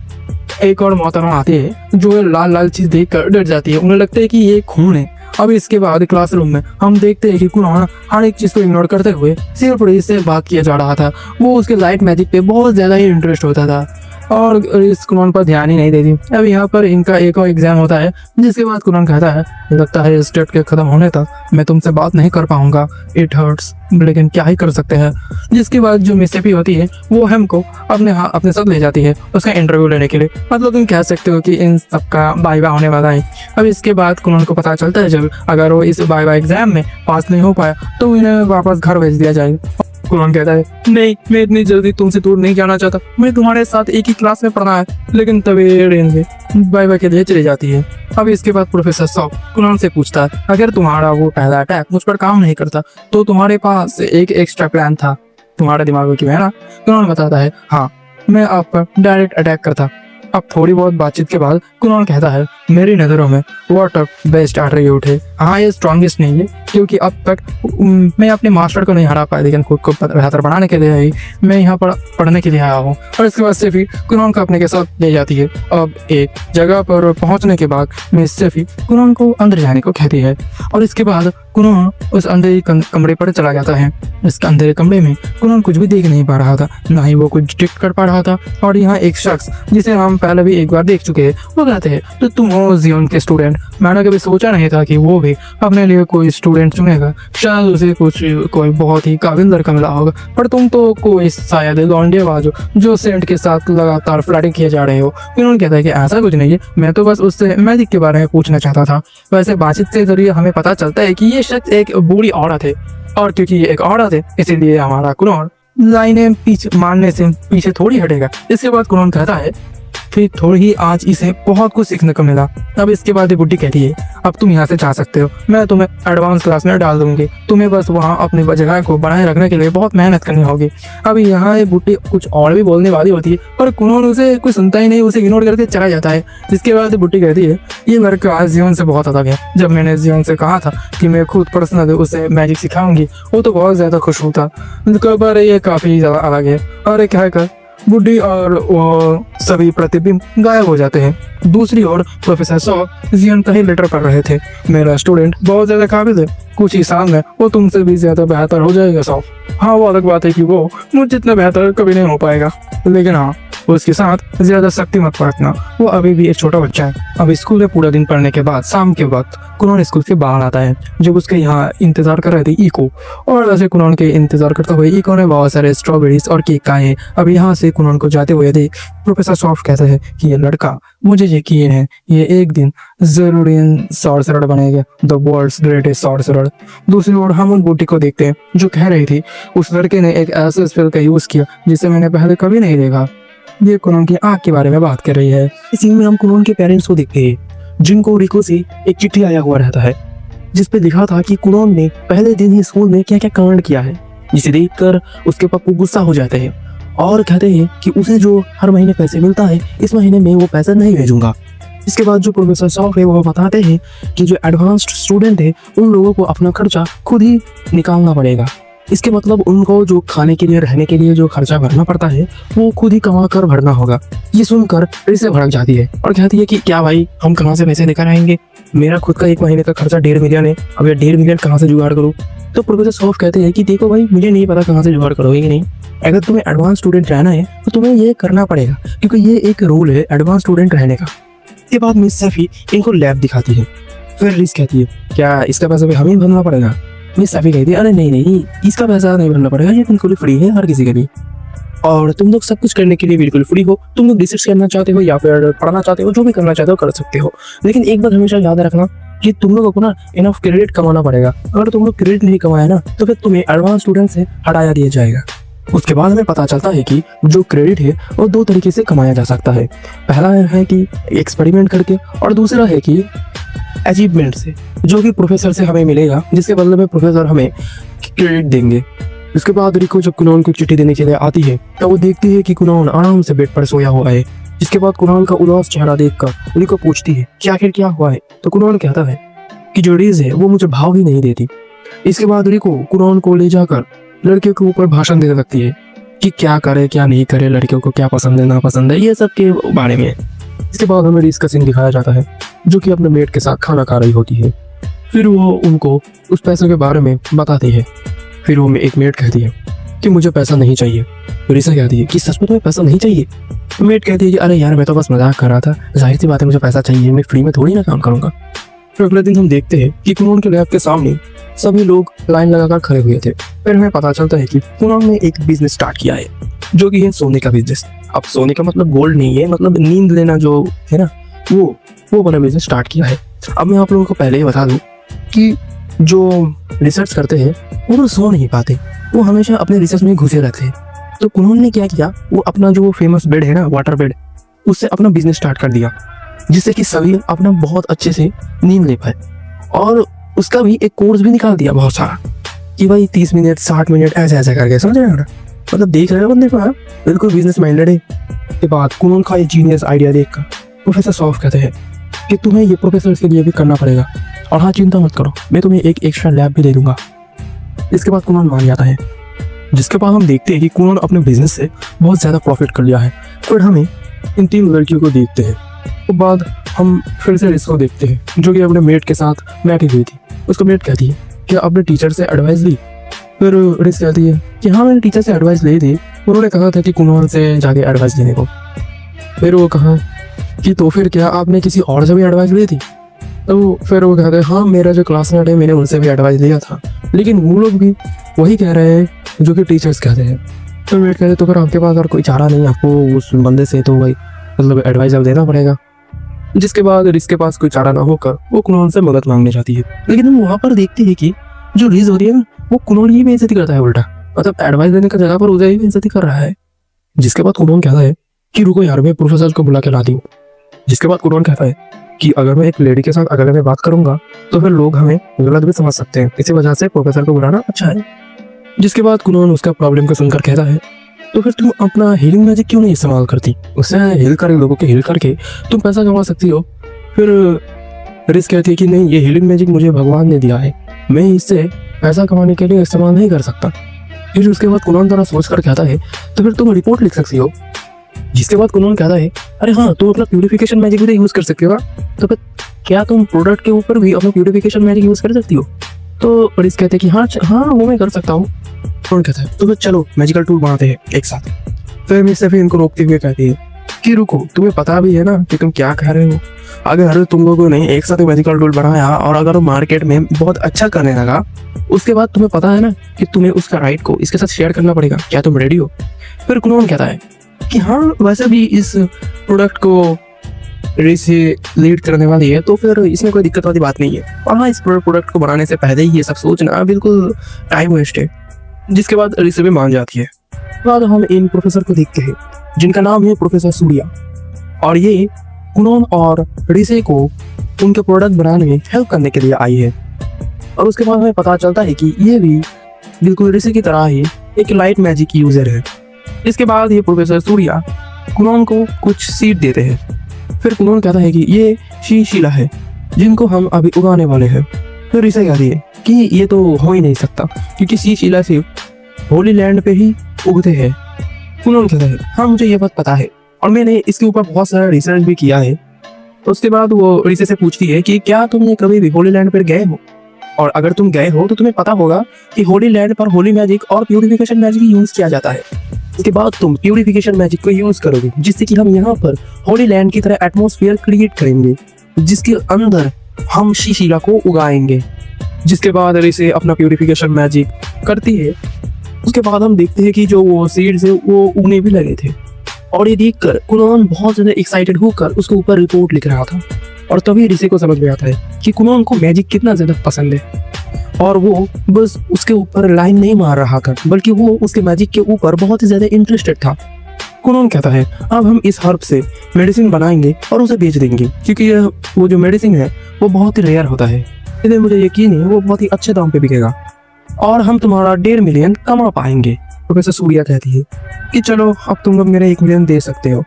एक और मोहतरमा आती है जो लाल चीज देखकर डर जाती है, उन्हें लगता है कि ये खून है। अब इसके बाद क्लासरूम में हम देखते हैं कि कुनोन हर एक चीज को इग्नोर करते हुए सिर्फ इससे बात किया जा रहा था। वो उसके लाइट मैजिक पे बहुत ज्यादा ही इंटरेस्ट होता था और इस कुनोन पर ध्यान ही नहीं देती। अब यहाँ पर इनका एक और एग्जाम होता है जिसके बाद कुनोन कहता है लगता है इस डेट के खत्म होने तक मैं तुमसे बात नहीं कर पाऊंगा, इट हर्ट्स, लेकिन क्या ही कर सकते हैं। जिसके बाद जो मिसेपी होती है वो हमको अपने साथ ले जाती है उसका इंटरव्यू लेने के लिए। मतलब तुम कह सकते हो कि इन सबका वाइवा होने वाला है। अब इसके बाद कुनोन को पता चलता है जब अगर वो इस वाइवा एग्जाम में पास नहीं हो पाया तो इन्हें वापस घर भेज दिया जाएगा। कुनोन कहता है नहीं, मैं इतनी जल्दी तुमसे दूर नहीं जाना चाहता, मैं तुम्हारे साथ एक ही क्लास में पढ़ना है। लेकिन तभी रेंज बाय के लिए चली जाती है। अब इसके बाद प्रोफेसर सॉफ्ट कुनोन से पूछता है अगर तुम्हारा वो पहला अटैक मुझ पर काम नहीं करता तो तुम्हारे पास एक एक्स्ट्रा प्लान था तुम्हारे दिमाग की, है ना? कुनोन बताता है हाँ, मैं आप पर डायरेक्ट अटैक करता। अब थोड़ी बहुत बातचीत के बाद कुनोन कहता है मेरी नज़रों में वाटर बेस्ट एट्रीब्यूट है। हाँ ये स्ट्रॉन्गेस्ट नहीं है क्योंकि अब तक मैं अपने मास्टर को नहीं हरा पाया, लेकिन खुद को बेहतर बनाने के लिए ही मैं यहाँ पर पढ़ने के लिए आया हूँ। और इसके बाद सेफी कुनोन को अपने के साथ ले जाती है। अब एक जगह पर पहुँचने के बाद मिस सेफी कुनोन को अंदर जाने को कहती है और इसके बाद कुनोन उस अंधेरे कमरे पर चला जाता है। इस अंधेरे कमरे में कुनोन कुछ भी देख नहीं पा रहा था, ना ही वो कुछ डिटेक्ट कर पा रहा था। और यहाँ एक शख्स जिसे हम पहले भी एक बार देख चुके हैं वो कहते हैं तो तुम वो जियोन के स्टूडेंट, मैंने कभी सोचा नहीं था कि वो भी अपने लिए कोई स्टूडेंट चुनेगा। शायद उसे कोई बहुत ही काबिल लड़का मिला होगा, पर तुम तो कोई शायद लौंडेबाज हो जो सेंट के साथ लगातार फ्लर्टिंग किए जा रहे हो। उन्होंने कहता है कि ऐसा कुछ नहीं है, मैं तो बस उससे मैजिक के बारे में पूछना चाहता था। वैसे बातचीत के जरिए हमें पता चलता है कि ये शख्स एक बूढ़ी औरत है, और क्योंकि ये एक औरत है इसीलिए हमारा कुनोन लाइनें पीछे मारने से पीछे थोड़ी हटेगा। इसके बाद कुनोन कहता है फिर थोड़ी ही आज इसे बहुत कुछ सीखने को मिला। अब इसके बाद ये बुड्ढी कहती है अब तुम यहाँ से जा सकते हो, मैं तुम्हें एडवांस क्लास में डाल दूंगी, तुम्हें बस वहाँ अपनी जगह को बनाए रखने के लिए बहुत मेहनत करनी होगी। अभी यहाँ ये बुड्ढी कुछ और भी बोलने वाली होती है, पर कुनोन उसे कुछ सुनता ही नहीं, उसे इग्नोर करके चला जाता है। जिसके बाद बुड्ढी कहती है ये लड़का आज जीवन से बहुत अलग है। जब मैंने जीवन से कहा था कि मैं खुद पर्सनल उसे मैजिक सिखाऊंगी, वो तो बहुत ज्यादा खुश होता, पर ये काफी ज्यादा अलग है। और एक कहकर बुड्ढी और वो सभी प्रतिबिंब गायब हो जाते हैं। दूसरी ओर प्रोफेसर सॉ जियन का ही लेटर पढ़ रहे थे। मेरा स्टूडेंट बहुत ज्यादा काबिल है, कुछ ही साल में वो तुमसे भी ज्यादा बेहतर हो जाएगा सॉफ। हाँ वो अलग बात है कि वो मुझ जितना बेहतर कभी नहीं हो पाएगा, लेकिन हाँ उसके साथ ज्यादा सख्ती मत बरतना, वो अभी भी एक छोटा बच्चा है। अब स्कूल में पूरा दिन पढ़ने के बाद शाम के वक्त कुनोन स्कूल से बाहर आता है। जब उसके यहाँ इंतजार कर रहे थे इको, और वैसे कुनोन के इंतजार करते हुए इको ने बहुत सारे स्ट्रॉबेरीज और केक खाए। अब यहाँ से कुनोन को जाते हुए देख प्रोफेसर सॉफ्ट कहता है कि ये लड़का, मुझे यकीन है ये एक दिन जरूर इन सॉर्सरर बनेगा, द वर्ल्ड्स ग्रेटेस्ट सॉर्सरर। दूसरी ओर हम उन बूटी को देखते हैं जो कह रही थी उस लड़के ने एक ऐसे स्पेल का यूज किया जिसे मैंने पहले कभी नहीं देखा। ये कुनोन की आंख के बारे में बात कर रही है। इस सीन में हम कुनोन के पेरेंट्स को देखते हैं जिनको रिको से एक चिट्ठी आया हुआ रहता है जिसपे लिखा था कि कुनोन ने पहले दिन ही स्कूल में क्या क्या कांड किया है, जिसे देखकर उसके पप्पू गुस्सा हो जाते हैं और कहते हैं कि उसे जो हर महीने पैसे मिलता है इस महीने में वो पैसा नहीं भेजूंगा। इसके बाद जो प्रोफेसर सॉफ है वो बताते हैं कि जो एडवांस्ड स्टूडेंट है उन लोगों को अपना खर्चा खुद ही निकालना पड़ेगा। इसके मतलब उनको जो खाने के लिए रहने के लिए जो खर्चा भरना पड़ता है वो खुद ही कमा कर भरना होगा। ये सुनकर रिसे भड़क जाती है और कहती है कि क्या भाई हम कहाँ से पैसे लेकर आएंगे, मेरा खुद का एक महीने का खर्चा 1.5 मिलियन है, अब ये 1.5 मिलियन कहाँ से जुगाड़ करूँ। तो प्रोफेसर सॉफ कहते हैं कि देखो भाई मुझे नहीं पता कहाँ से जुगाड़ करोगे कि नहीं, अगर तुम्हें एडवांस स्टूडेंट रहना है तो तुम्हें ये करना पड़ेगा क्योंकि ये एक रूल है एडवांस स्टूडेंट रहने का। इसके बाद मिस सैफी इनको लैब दिखाती है। फिर रिस कहती है क्या इसका पैसा भी हमें भरना पड़ेगा। मिस सैफी कहती है अरे नहीं इसका पैसा नहीं भरना पड़ेगा, ये बिल्कुल फ्री है हर किसी के लिए, और तुम लोग सब कुछ करने के लिए बिल्कुल फ्री हो। तुम लोग रिसर्च करना चाहते हो या फिर पढ़ना चाहते हो, जो भी करना चाहते हो कर सकते हो, लेकिन एक बात हमेशा याद रखना कि तुम लोगों को ना इनफ क्रेडिट कमाना पड़ेगा। अगर तुम लोग क्रेडिट नहीं कमाया ना तो फिर तुम्हें एडवांस स्टूडेंट से हटाया दिया जाएगा। उसके बाद हमें पता चलता है कि जो क्रेडिट है वो 2 तरीके से कमाया जा सकता है। पहला है कि एक्सपेरिमेंट करके और दूसरा है कि अचीवमेंट से, जो कि प्रोफेसर से हमें मिलेगा, जिसके बदले में प्रोफेसर हमें क्रेडिट देंगे। उसके बाद रिको जब कुनोन को चिट्ठी देने के लिए आती है तो वो देखती है कि कुनोन आराम से बेड पर सोया हुआ है। जिसके बाद कुनोन का उदास चेहरा देखकर रिको पूछती है कि आखिर क्या हुआ है, तो कुनोन कहता है कि जो रीज है वो मुझे भाव ही नहीं देती। इसके बाद रिको कुनोन को ले जाकर लड़के के ऊपर भाषण देने लगती है कि क्या करे क्या नहीं करे, लड़कियों को क्या पसंद है ना पसंद है, ये सब के बारे में। इसके बाद हमें रीस का सीन दिखाया जाता है जो कि अपने मेट के साथ खाना खा रही होती है। फिर वो उनको उस पैसे के बारे में बताती है। फिर वो एक मेट कहती है कि मुझे पैसा नहीं चाहिए। रीसा कहती है कि सच में तुम्हें पैसा नहीं चाहिए। मेट कहती है कि अरे यार मैं तो बस मजाक कर रहा था, जाहिर सी बात है मुझे पैसा चाहिए, मैं फ्री में थोड़ी ना काम करूंगा। फिर अगले दिन हम देखते हैं कि कुनोन के लैब के सामने सभी लोग लाइन लगाकर खड़े हुए थे। फिर हमें पता चलता है कि कुनोन ने एक बिजनेस स्टार्ट किया है जो कि है सोने का बिजनेस। अब सोने का मतलब गोल्ड नहीं है, मतलब नींद लेना जो है ना वो वाला बिजनेस स्टार्ट किया है। अब मैं आप लोगों को पहले ही बता दूं कि जो रिसर्च करते हैं वो तो सो नहीं पाते, वो हमेशा अपने रिसर्च में घुसे रहते हैं। तो कुनोन ने क्या किया, वो अपना जो फेमस बेड है ना वाटर बेड, उससे अपना बिजनेस स्टार्ट कर दिया जिससे कि सभी अपना बहुत अच्छे से नींद ले पाए। और उसका भी एक कोर्स भी निकाल दिया बहुत सारा कि भाई 30 मिनट 60 मिनट ऐसे ऐसे करके, समझ रहे हो, मतलब देख रहे हो बंदे को, बिल्कुल बिजनेस माइंडेड है। के बाद कुनोन का एक जीनियस आइडिया देखकर प्रोफेसर सॉफ कहते हैं कि तुम्हें ये प्रोफेसर के लिए भी करना पड़ेगा, और हाँ चिंता मत करो मैं तुम्हें एक एक्स्ट्रा लैब भी दे दूंगा। इसके बाद कुनोन मान जाता है। जिसके बाद हम देखते हैं कि कुनोन अपने बिजनेस से बहुत ज़्यादा प्रॉफिट कर लिया है। फिर हमें इन 3 लड़कियों को देखते हैं। उसके बाद हम फिर से रिस को देखते हैं जो कि अपने मेट के साथ बैठी हुई थी। उसको मेट कहती है कि अपने टीचर से एडवाइस ली। फिर रिस कहती है कि हाँ मैंने टीचर से एडवाइस ली थी, उन्होंने कहा था कि कुनोन से जाके एडवाइस लेने को। फिर वो कहा कि तो फिर क्या आपने किसी और से भी एडवाइस ली थी? तो फिर वो कहते हैं हाँ मेरा जो क्लासमेट है मैंने उनसे भी एडवाइस लिया था, लेकिन वो लोग भी वही कह रहे हैं जो कि टीचर्स कहते हैं। तो वेट कहते तो फिर आपके पास और कोई चारा नहीं, आपको उस बंदे से तो भाई मतलब एडवाइस अब देना पड़ेगा। जिसके बाद रिस के पास कोई चारा ना होकर वो कुनोन से मदद मांगने जाती है, लेकिन हम वहाँ पर देखते हैं कि जो रिज होती है ना वो कुनोन ही बेइज्जती करता है उल्टा, मतलब एडवाइस देने की जगह पर उसे ही बेइज्जती कर रहा है। जिसके बाद कुनोन कहता है कि रुको यार मैं प्रोफेसर को बुला के लाती हूँ। जिसके बाद कुनोन कहता है कि अगर मैं एक लेडी के साथ अगर मैं बात करूंगा तो फिर लोग हमें गलत भी समझ सकते हैं, इसी वजह से प्रोफेसर को बुलाना अच्छा है। जिसके बाद कुनोन उसका प्रॉब्लम को सुनकर कहता है तो फिर तुम अपना हीलिंग मैजिक क्यों नहीं इस्तेमाल करती, उससे हील कर लोगों के हील करके तुम पैसा कमा सकती हो। फिर रिस कहती है कि नहीं ये हीलिंग मैजिक मुझे भगवान ने दिया है, मैं इससे पैसा कमाने के लिए इस्तेमाल नहीं कर सकता। फिर उसके बाद कुनोन थोड़ा सोच कर कहता है तो फिर तुम रिपोर्ट लिख सकती हो। जिसके बाद कुनोन कहता है अरे हाँ तुम अपना प्यूरिफिकेशन मैजिक भी यूज कर सकते हो, तो फिर क्या तुम प्रोडक्ट के ऊपर भी अपना प्यूरिफिकेशन मैजिक यूज कर सकती हो। तो रिस कहते हैं कि हाँ वो मैं कर सकता हूँ। कुनोन कहता है तो फिर चलो मैजिकल टूल बनाते हैं एक साथ। फिर मिस सफी इनको रोकते हुए कहती है कि रुको तुम्हें पता भी है ना कि तुम क्या कह रहे हो, अगर तुम लोगों ने एक साथ मैजिकल टूल बनाया और अगर वो मार्केट में बहुत अच्छा करने लगा उसके बाद तुम्हें पता है ना कि तुम्हें उसका राइट को इसके साथ शेयर करना पड़ेगा, क्या तुम रेडी हो। फिर कुनोन कहता है कि हाँ वैसे भी इस प्रोडक्ट को रेस लीड करने वाली है तो फिर इसमें कोई दिक्कत वाली बात नहीं है, और हाँ इस प्रोडक्ट को बनाने से पहले ही ये सब सोचना बिल्कुल टाइम वेस्ट है। जिसके बाद रिस भी मान जाती है। बाद हम इन प्रोफेसर को देखते हैं जिनका नाम है प्रोफेसर सूर्या, और ये कुनोन और रिसे को उनके प्रोडक्ट बनाने में हेल्प करने के लिए आई है। और उसके बाद हमें पता चलता है कि ये भी बिल्कुल रिसे की तरह ही एक लाइट मैजिक यूजर है। इसके बाद ये प्रोफेसर सूर्या कुनोन को कुछ सीड देते हैं। फिर कुनोन कहता है कि ये शीला है जिनको हम अभी उगाने वाले हैं। फिर रिसे कहती है कि ये तो हो ही नहीं सकता क्योंकि शीला सिर्फ होली लैंड पे ही उगते हैं। कुनोन कहता है हाँ मुझे ये बात पता है और मैंने इसके ऊपर बहुत सारा रिसर्च भी किया है। तो उसके बाद वो रिसे से पूछती है कि क्या तुमने कभी भी होली लैंड पर गए हो, और अगर तुम गए हो तो तुम्हें पता होगा कि होली लैंड पर होली मैजिक और प्यूरिफिकेशन मैजिक यूज किया जाता है। इसके बाद तुम प्यूरिफिकेशन मैजिक को यूज करोगे जिससे कि हम यहाँ पर होली लैंड की तरह एटमॉस्फेयर क्रिएट करेंगे जिसके अंदर हम शीला को उगाएंगे। जिसके बाद रिसे अपना प्यूरिफिकेशन मैजिक करती है। उसके बाद हम देखते हैं कि जो वो सीड्स है वो उगने भी लगे थे, और ये देखकर कुनोन बहुत ज्यादा एक्साइटेड होकर उसके ऊपर रिपोर्ट लिख रहा था। और तभी रिसे को समझ में आता है कि कुनोन को मैजिक कितना ज्यादा पसंद है, और वो बस उसके ऊपर लाइन नहीं मार रहा था बल्कि वो उसके मैजिक के ऊपर बहुत ही ज्यादा इंटरेस्टेड था। कुनोन कहता है अब हम इस हर्ब से मेडिसिन बनाएंगे और उसे बेच देंगे क्योंकि वो जो मेडिसिन है वो बहुत ही रेयर होता है, इसलिए मुझे यकीन है वो बहुत ही अच्छे दाम पे बिकेगा और हम तुम्हारा 1.5 मिलियन कमा पाएंगे। प्रोफेसर सूर्या कहती है कि चलो अब तुम लोग मेरा 1 मिलियन दे सकते हो,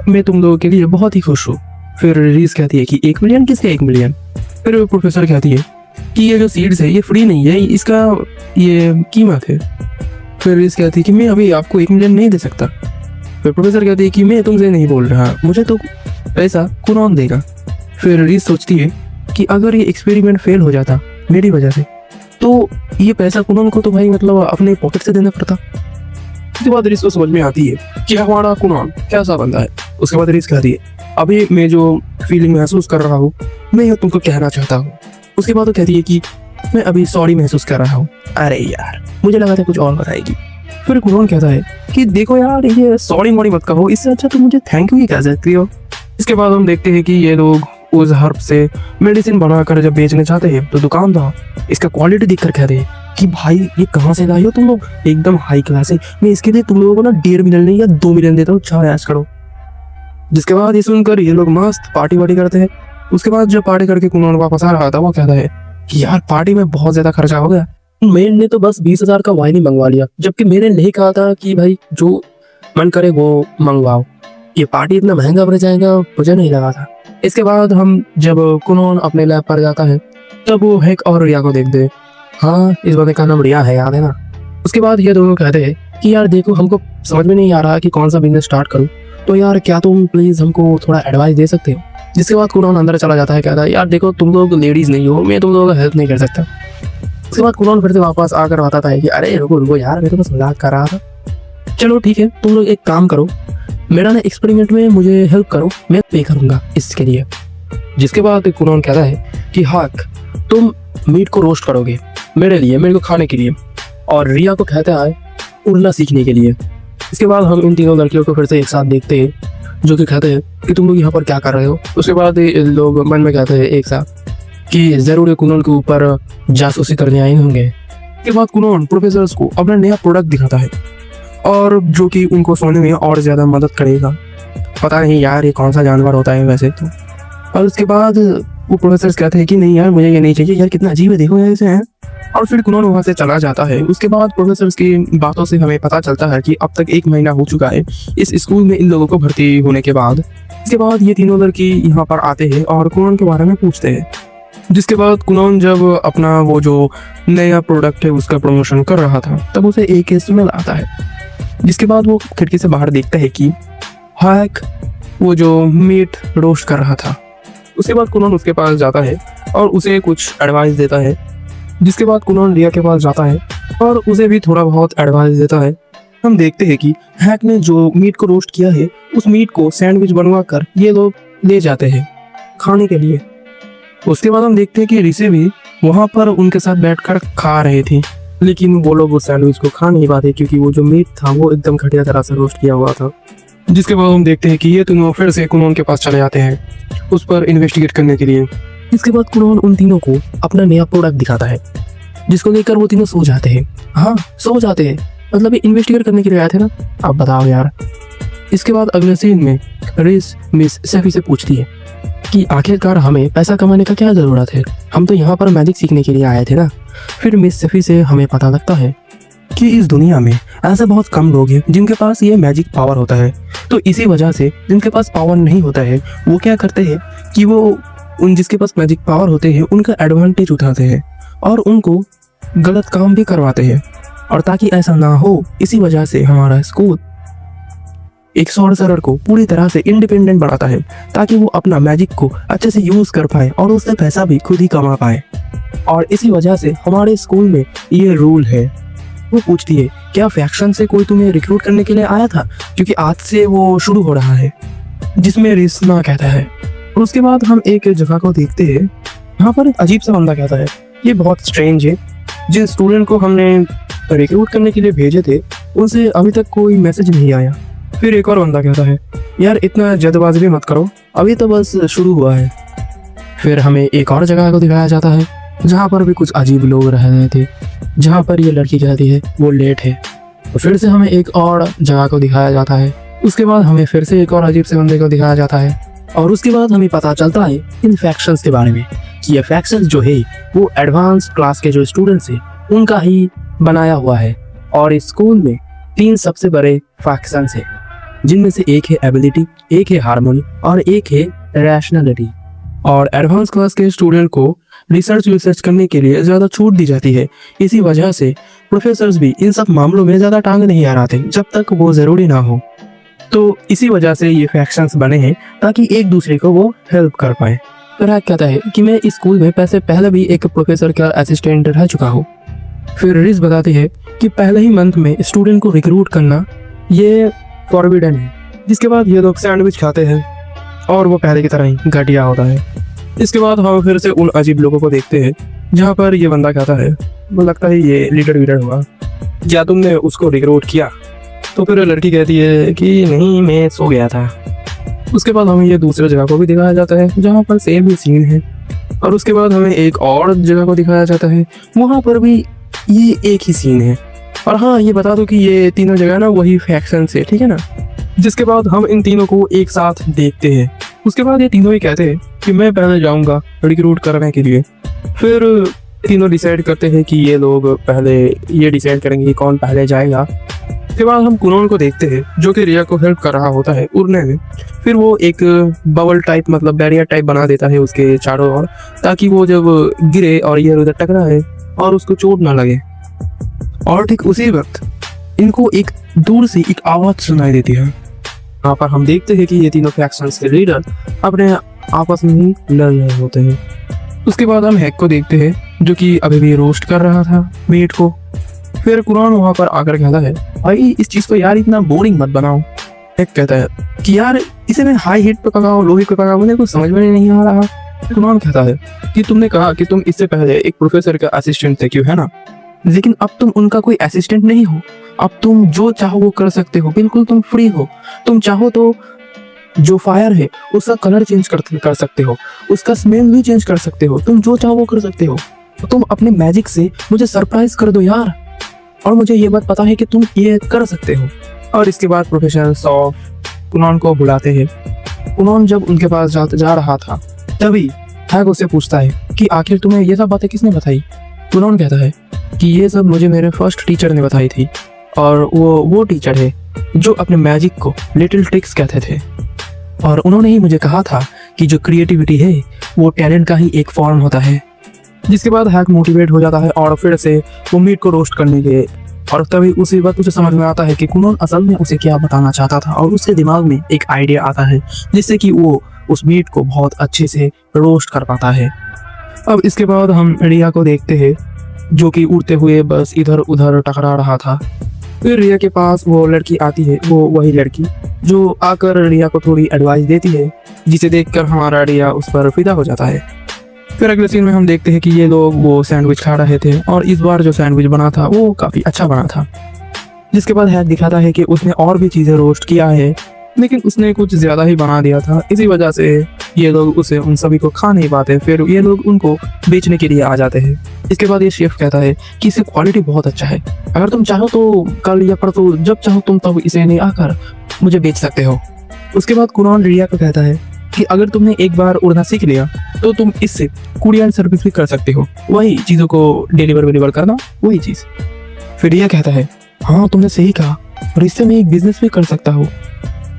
मैं तुम लोगों के लिए बहुत ही खुश हूँ। फिर रीस कहती है कि 1 मिलियन किसके 1 मिलियन। फिर प्रोफेसर कहती है कि ये जो सीड्स है ये फ्री नहीं है, इसका ये कीमत है। फिर रीस कहती है कि मैं अभी आपको 1 मिलियन नहीं दे सकता। फिर प्रोफेसर कहती है कि मैं तुमसे नहीं बोल रहा, मुझे तो पैसा कुनोन देगा। फिर रीस सोचती है कि अगर ये एक्सपेरिमेंट फेल हो जाता मेरी वजह से तो ये पैसा कुनोन को तो भाई मतलब अपने पॉकेट से देना पड़ता। उसके बाद रीस को समझ में आती है कि हमारा कुनोन कैसा बंदा है। उसके बाद रीस कहती है अभी मैं जो फीलिंग महसूस कर रहा हूँ मैं ये तुमको कहना चाहता हूँ। उसके बाद वो कहती है कि मैं अभी सॉरी महसूस कर रहा हूँ। अरे यार मुझे लगा था कुछ और बताएगी। फिर कुनोन कहता है कि देखो यार ये सॉरी मोरी मत कहो, इससे अच्छा तुम मुझे थैंक यू ही कह सकती हो। इसके बाद हम देखते हैं कि ये लोग उस हर्ब से मेडिसिन बनाकर जब बेचने चाहते हैं तो दुकानदार इसका क्वालिटी देखकर कहते हैं कि भाई ये कहाँ से लाई हो तुम लोग, एकदम हाई क्लास है, मैं इसके लिए तुम लोगों को ना 1.5 मिलियन नहीं या 2 मिलियन देता हूँ, चाहे ऐश करो। जिसके बाद ये सुनकर ये लोग मस्त पार्टी वार्टी करते हैं। उसके बाद जब पार्टी करके कुनोन वापस आ रहा था वो कहता है कि यार पार्टी में बहुत ज्यादा खर्चा हो गया, मैंने तो बस 20,000 का वाइन ही मंगवा लिया, जबकि मैंने नहीं कहा था कि भाई जो मन करे वो मंगवाओ, ये पार्टी इतना महंगा पड़ जाएगा मुझे नहीं लगा था। इसके बाद हम जब कुनोन अपने लैब पर जाता है तब वो हेक और रिया को देखते हैं। हाँ इस बंदे का नाम रिया है, याद है ना। उसके बाद ये दोनों कहते हैं कि यार देखो हमको समझ में नहीं आ रहा कि कौन सा बिजनेस स्टार्ट करूं, तो यार क्या तुम प्लीज हमको थोड़ा एडवाइस दे सकते हो। जिसके बाद कुनोन अंदर चला जाता है, कहता है यार देखो तुम लोग लेडीज नहीं हो, मैं तुम लोगों का हेल्प नहीं कर सकता। उसके बाद कुनोन फिर से वापस आकर बताता है कि अरे रुको रुको यार मैं तो बस मजाक कर रहा था, चलो ठीक है तुम लोग एक काम करो, मेरा ना एक्सपेरिमेंट में मुझे हेल्प करो, मैं पे करूँगा इसके लिए। जिसके बाद कुनोन कहता है कि हाक तुम मीट को रोस्ट करोगे मेरे लिए, मेरे को खाने के लिए, और रिया को कहता है उड़ना सीखने के लिए। इसके बाद हम इन तीनों लड़कियों को फिर से एक साथ देखते हैं, जो कि कहते हैं कि तुम लोग यहाँ पर क्या कर रहे हो। उसके बाद ये लोग मन में कहते हैं एक साथ कि जरूर ये कुनोन के ऊपर जासूसी करने आए होंगे। इसके बाद कुनोन प्रोफेसर्स को अपना नया प्रोडक्ट दिखाता है, और जो कि उनको सोने में और ज़्यादा मदद करेगा। पता नहीं यार ये कौन सा जानवर होता है वैसे तो। और उसके बाद वो प्रोफेसर्स कहते हैं कि नहीं यार मुझे ये नहीं चाहिए यार, कितना अजीब है, देखो यार इसे है। और फिर कुनोन वहाँ से चला जाता है। उसके बाद प्रोफेसर्स की बातों से हमें पता चलता है कि अब तक 1 महीना हो चुका है इस स्कूल में इन लोगों को भर्ती होने के बाद। इसके बाद ये तीनों लड़की यहाँ पर आते हैं और कुनोन के बारे में पूछते हैं। जिसके बाद कुनोन जब अपना वो जो नया प्रोडक्ट है उसका प्रमोशन कर रहा था, तब उसे एक स्मेल आता है। जिसके बाद वो खिड़की से बाहर देखता है कि हाक वो जो मीट रोस्ट कर रहा था। उसके बाद कुनोन उसके पास जाता है और उसे कुछ एडवाइस देता है। जिसके बाद कुनोन रिया के पास जाता है और उसे भी थोड़ा बहुत एडवाइस देता है। हम देखते हैं कि हैक ने जो मीट को रोस्ट किया है उस मीट को सैंडविच बनवा कर ये लोग ले जाते हैं खाने के लिए। उसके बाद हम देखते हैं कि रिसे भी वहाँ पर उनके साथ बैठकर खा रहे थे, लेकिन वो लोग उस सैंडविच को खा नहीं पाते क्योंकि वो जो मीट था वो एकदम घटिया तरह से रोस्ट किया हुआ था। जिसके बाद हम देखते हैं कि ये तीनों फिर से कुनोन के पास चले जाते हैं उस पर इन्वेस्टिगेट करने के लिए। इसके बाद कुनोन उन तीनों को अपना नया प्रोडक्ट दिखाता है, जिसको लेकर वो तीनों सो जाते हैं। हाँ सो जाते हैं, मतलब ये इन्वेस्टिगेट करने के लिए आए थे ना, अब बताओ यार। इसके बाद अगले सीन में रिस मिस सेफी से पूछती है कि आखिरकार हमें पैसा कमाने का क्या ज़रूरत है, हम तो यहाँ पर मैजिक सीखने के लिए आए थे ना। फिर मिस सेफी से हमें पता लगता है कि इस दुनिया में ऐसे बहुत कम लोग हैं जिनके पास ये मैजिक पावर होता है। तो इसी वजह से जिनके पास पावर नहीं होता है वो क्या करते हैं कि वो उन जिसके पास मैजिक पावर होते हैं उनका एडवांटेज उठाते हैं और उनको गलत काम भी करवाते हैं। और ताकि ऐसा ना हो, इसी वजह से हमारा स्कूल एक सॉर्सरर को पूरी तरह से इंडिपेंडेंट बनाता है ताकि वो अपना मैजिक को अच्छे से यूज कर पाए और उससे पैसा भी खुद ही कमा पाए। और इसी वजह से हमारे स्कूल में ये रूल है। वो पूछती है क्या फैक्शन से कोई तुम्हें रिक्रूट करने के लिए आया था, क्योंकि आज से वो शुरू हो रहा है। जिसमें रिस्ना कहता है। और उसके बाद हम एक जगह को देखते हैं, यहाँ पर एक अजीब सा बंदा कहता है ये बहुत स्ट्रेंज है, जिन स्टूडेंट को हमने रिक्रूट करने के लिए भेजे थे उनसे अभी तक कोई मैसेज नहीं आया। फिर एक और बंदा कहता है यार इतना जल्दबाजी भी मत करो, अभी तो बस शुरू हुआ है। फिर हमें एक और जगह को दिखाया जाता है जहाँ पर भी कुछ अजीब लोग रह रहे थे, जहाँ पर ये लड़की कहती है वो लेट है। तो फिर से हमें एक और जगह को दिखाया जाता है। उसके बाद हमें फिर से एक और अजीब से बंदे को दिखाया जाता है और उसके बाद हमें पता चलता है इन फैक्शंस के बारे में कि ये फैक्शंस जो है वो एडवांस क्लास के जो स्टूडेंट्स हैं उनका ही बनाया हुआ है। और इस स्कूल में 3 सबसे बड़े फैक्शंस हैं, जिनमें से एक है एबिलिटी, एक है हार्मोनी और एक है रैशनलिटी। और एडवांस क्लास के स्टूडेंट को रिसर्च करने के लिए ज़्यादा छूट दी जाती है। इसी वजह से प्रोफेसर्स भी इन सब मामलों में ज़्यादा टांग नहीं अड़ाते जब तक वो ज़रूरी ना हो। तो इसी वजह से ये फैक्शंस बने हैं ताकि एक दूसरे को वो हेल्प कर पाए। फिर कहता है कि मैं इस स्कूल में पैसे पहले भी एक प्रोफेसर का असिस्टेंट रह चुका हूँ। फिर रिस बताती है कि पहले ही मंथ में स्टूडेंट को रिक्रूट करना ये फॉरबिडन है। जिसके बाद ये लोग सैंडविच खाते हैं और वो पहले की तरह ही घटिया होता है। इसके बाद हम फिर से उन अजीब लोगों को देखते हैं जहाँ पर ये बंदा कहता है वो लगता है ये लीडर वीडर हुआ, क्या तुमने उसको रिक्रूट किया? तो फिर लड़की कहती है कि नहीं मैं सो गया था। उसके बाद हमें ये दूसरे जगह को भी दिखाया जाता है जहाँ पर सेम ही सीन है। और उसके बाद हमें एक और जगह को दिखाया जाता है, वहाँ पर भी ये एक ही सीन है। और हाँ ये बता दो कि ये तीनों जगह ना वही फैक्शन से, ठीक है ना। जिसके बाद हम इन तीनों को एक साथ देखते हैं। उसके बाद ये तीनों ही कहते हैं कि मैं पहले जाऊंगा रिक्रूट करने के लिए। फिर तीनों डिसाइड करते हैं कि ये लोग पहले ये डिसाइड करेंगे कि कौन पहले जाएगा। उसके बाद हम कुनोन को देखते हैं जो कि रिया को हेल्प कर रहा होता है उड़ने में। फिर वो एक बबल टाइप मतलब बैरियर टाइप बना देता है उसके चारों ओर, ताकि वो जब गिरे और ये उधर टकराए और उसको चोट ना लगे। और ठीक उसी वक्त इनको एक दूर से एक आवाज सुनाई देती है। यहाँ पर हम देखते हैं कि ये तीनों फैक्शंस के लीडर अपने आपस में ही लड़ रहे होते हैं। उसके बाद हम हैक को देखते हैं जो कि अभी भी रोस्ट कर रहा था मीट को। फिर कुरान वहां पर आकर कहता है भाई इस चीज को यार इतना बोरिंग मत बनाओ, एक कहता है कि यार इसे मैं हाई हीट पे पकाऊं लो हीट पे पकाऊं मुझे कुछ समझ में नहीं आ रहा। कुणाल कहता है कि तुमने कहा कि तुम इससे पहले एक प्रोफेसर का असिस्टेंट थे क्यों, है ना, लेकिन अब तुम उनका कोई असिस्टेंट नहीं हो। अब तुम जो चाहो वो कर सकते हो, बिल्कुल तुम फ्री हो। तुम चाहो तो जो फायर है उसका कलर चेंज कर सकते हो, उसका स्मेल भी चेंज कर सकते हो, तुम जो चाहो वो कर सकते हो। तो तुम अपने मैजिक से मुझे सरप्राइज कर दो यार, और मुझे ये बात पता है कि तुम ये कर सकते हो। और इसके बाद प्रोफेसर सॉफ कुनान को बुलाते हैं। कुनान जब उनके पास जा रहा था तभी हैक उससे पूछता है कि आखिर तुम्हें ये सब बातें किसने बताई। कुनान कहता है कि ये सब मुझे मेरे फर्स्ट टीचर ने बताई थी, और वो टीचर है जो अपने मैजिक को लिटिल ट्रिक्स कहते थे, और उन्होंने ही मुझे कहा था कि जो क्रिएटिविटी है वो टैलेंट का ही एक फॉर्म होता है। जिसके बाद हैक मोटिवेट हो जाता है और फिर से वो मीट को रोस्ट करने के, और तभी उसी वक्त उसे समझ में आता है कि कुनान असल में उसे क्या बताना चाहता था, और उसके दिमाग में एक आइडिया आता है जिससे कि वो उस मीट को बहुत अच्छे से रोस्ट कर पाता है। अब इसके बाद हम रिया को देखते हैं जो कि उड़ते हुए बस इधर उधर टकरा रहा था। फिर रिया के पास वो लड़की आती है, वो वही लड़की जो आकर रिया को थोड़ी एडवाइस देती है, जिसे देखकर हमारा रिया उस पर फिदा हो जाता है। फिर अगले सीन में हम देखते हैं कि ये लोग वो सैंडविच खा रहे थे, और इस बार जो सैंडविच बना था वो काफ़ी अच्छा बना था। जिसके बाद हैक दिखाता है कि उसने और भी चीज़ें रोस्ट किया है, लेकिन उसने कुछ ज़्यादा ही बना दिया था, इसी वजह से ये लोग उसे उन सभी को खा नहीं पाते। फिर ये लोग उनको बेचने के लिए आ जाते हैं। इसके बाद ये शेफ कहता है कि इसकी क्वालिटी बहुत अच्छा है, अगर तुम चाहो तो कल या परसों जब चाहो तुम तब इसे ले आकर मुझे बेच सकते हो। उसके बाद कुनान रिया को कहता है कि अगर तुमने एक बार उड़ना सीख लिया तो तुम इससे कुरियर सर्विस भी कर सकते हो, वही चीज़ों को डिलीवर करना, वही चीज़। फिर रिया कहता है हाँ तुमने सही कहा, और इससे मैं एक बिजनेस भी कर सकता हूँ।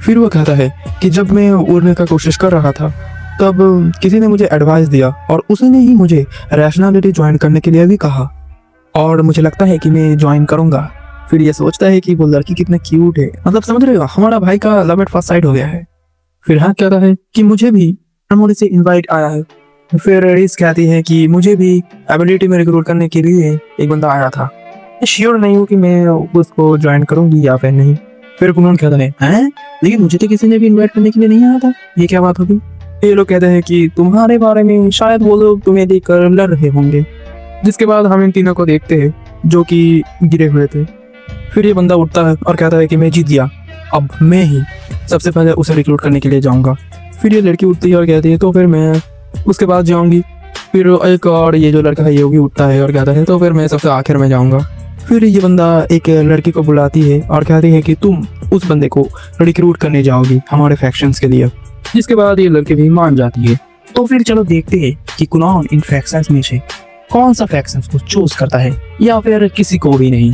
फिर वो कहता है कि जब मैं उड़ने का कोशिश कर रहा था तब किसी ने मुझे एडवाइस दिया, और उसने ही मुझे रैशनैलिटी ज्वाइन करने के लिए भी कहा, और मुझे लगता है कि मैं ज्वाइन करूँगा। फिर ये सोचता है कि वो लड़की कितना क्यूट है, मतलब समझ रहे हो, हमारा भाई का लव एट फर्स्ट साइट हो गया है। फिर हाँ कहता है कि मुझे भी अमोली से इनवाइट आया है। फिर रीस कहती है कि मुझे भी एबिलिटी में रिक्रूट करने के लिए एक बंदा आया था, मैं श्योर नहीं हूँ कि मैं उसको ज्वाइन करूँगी या फिर नहीं। फिर कुनान कहता है हैं, लेकिन मुझे तो किसी ने भी इनवाइट करने के लिए नहीं आया था, ये क्या बात होगी। ये लोग कहते हैं कि तुम्हारे बारे में शायद वो लोग तुम्हें देखकर लड़ रहे होंगे। जिसके बाद हम इन तीनों को देखते हैं जो कि गिरे हुए थे। फिर ये बंदा उठता है और कहता है कि मैं जीत गया, अब मैं ही सबसे पहले उसे रिक्रूट करने के लिए जाऊंगा। फिर ये लड़की उठती है और कहती है तो फिर मैं उसके बाद जाऊंगी। फिर एक और ये जो लड़का है ये भी उठता है और कहता है तो फिर मैं सबसे आखिर में जाऊंगा। फिर ये बंदा एक लड़की को बुलाती है और कहती है कि तुम उस बंदे को रिक्रूट करने जाओगी हमारे फैक्शंस के लिए। जिसके बाद ये लड़की भी मान जाती है। तो फिर चलो देखते हैं कि कुनान इन फैक्शंस में से कौन सा फैक्शंस को चूज करता है या फिर किसी को भी नहीं।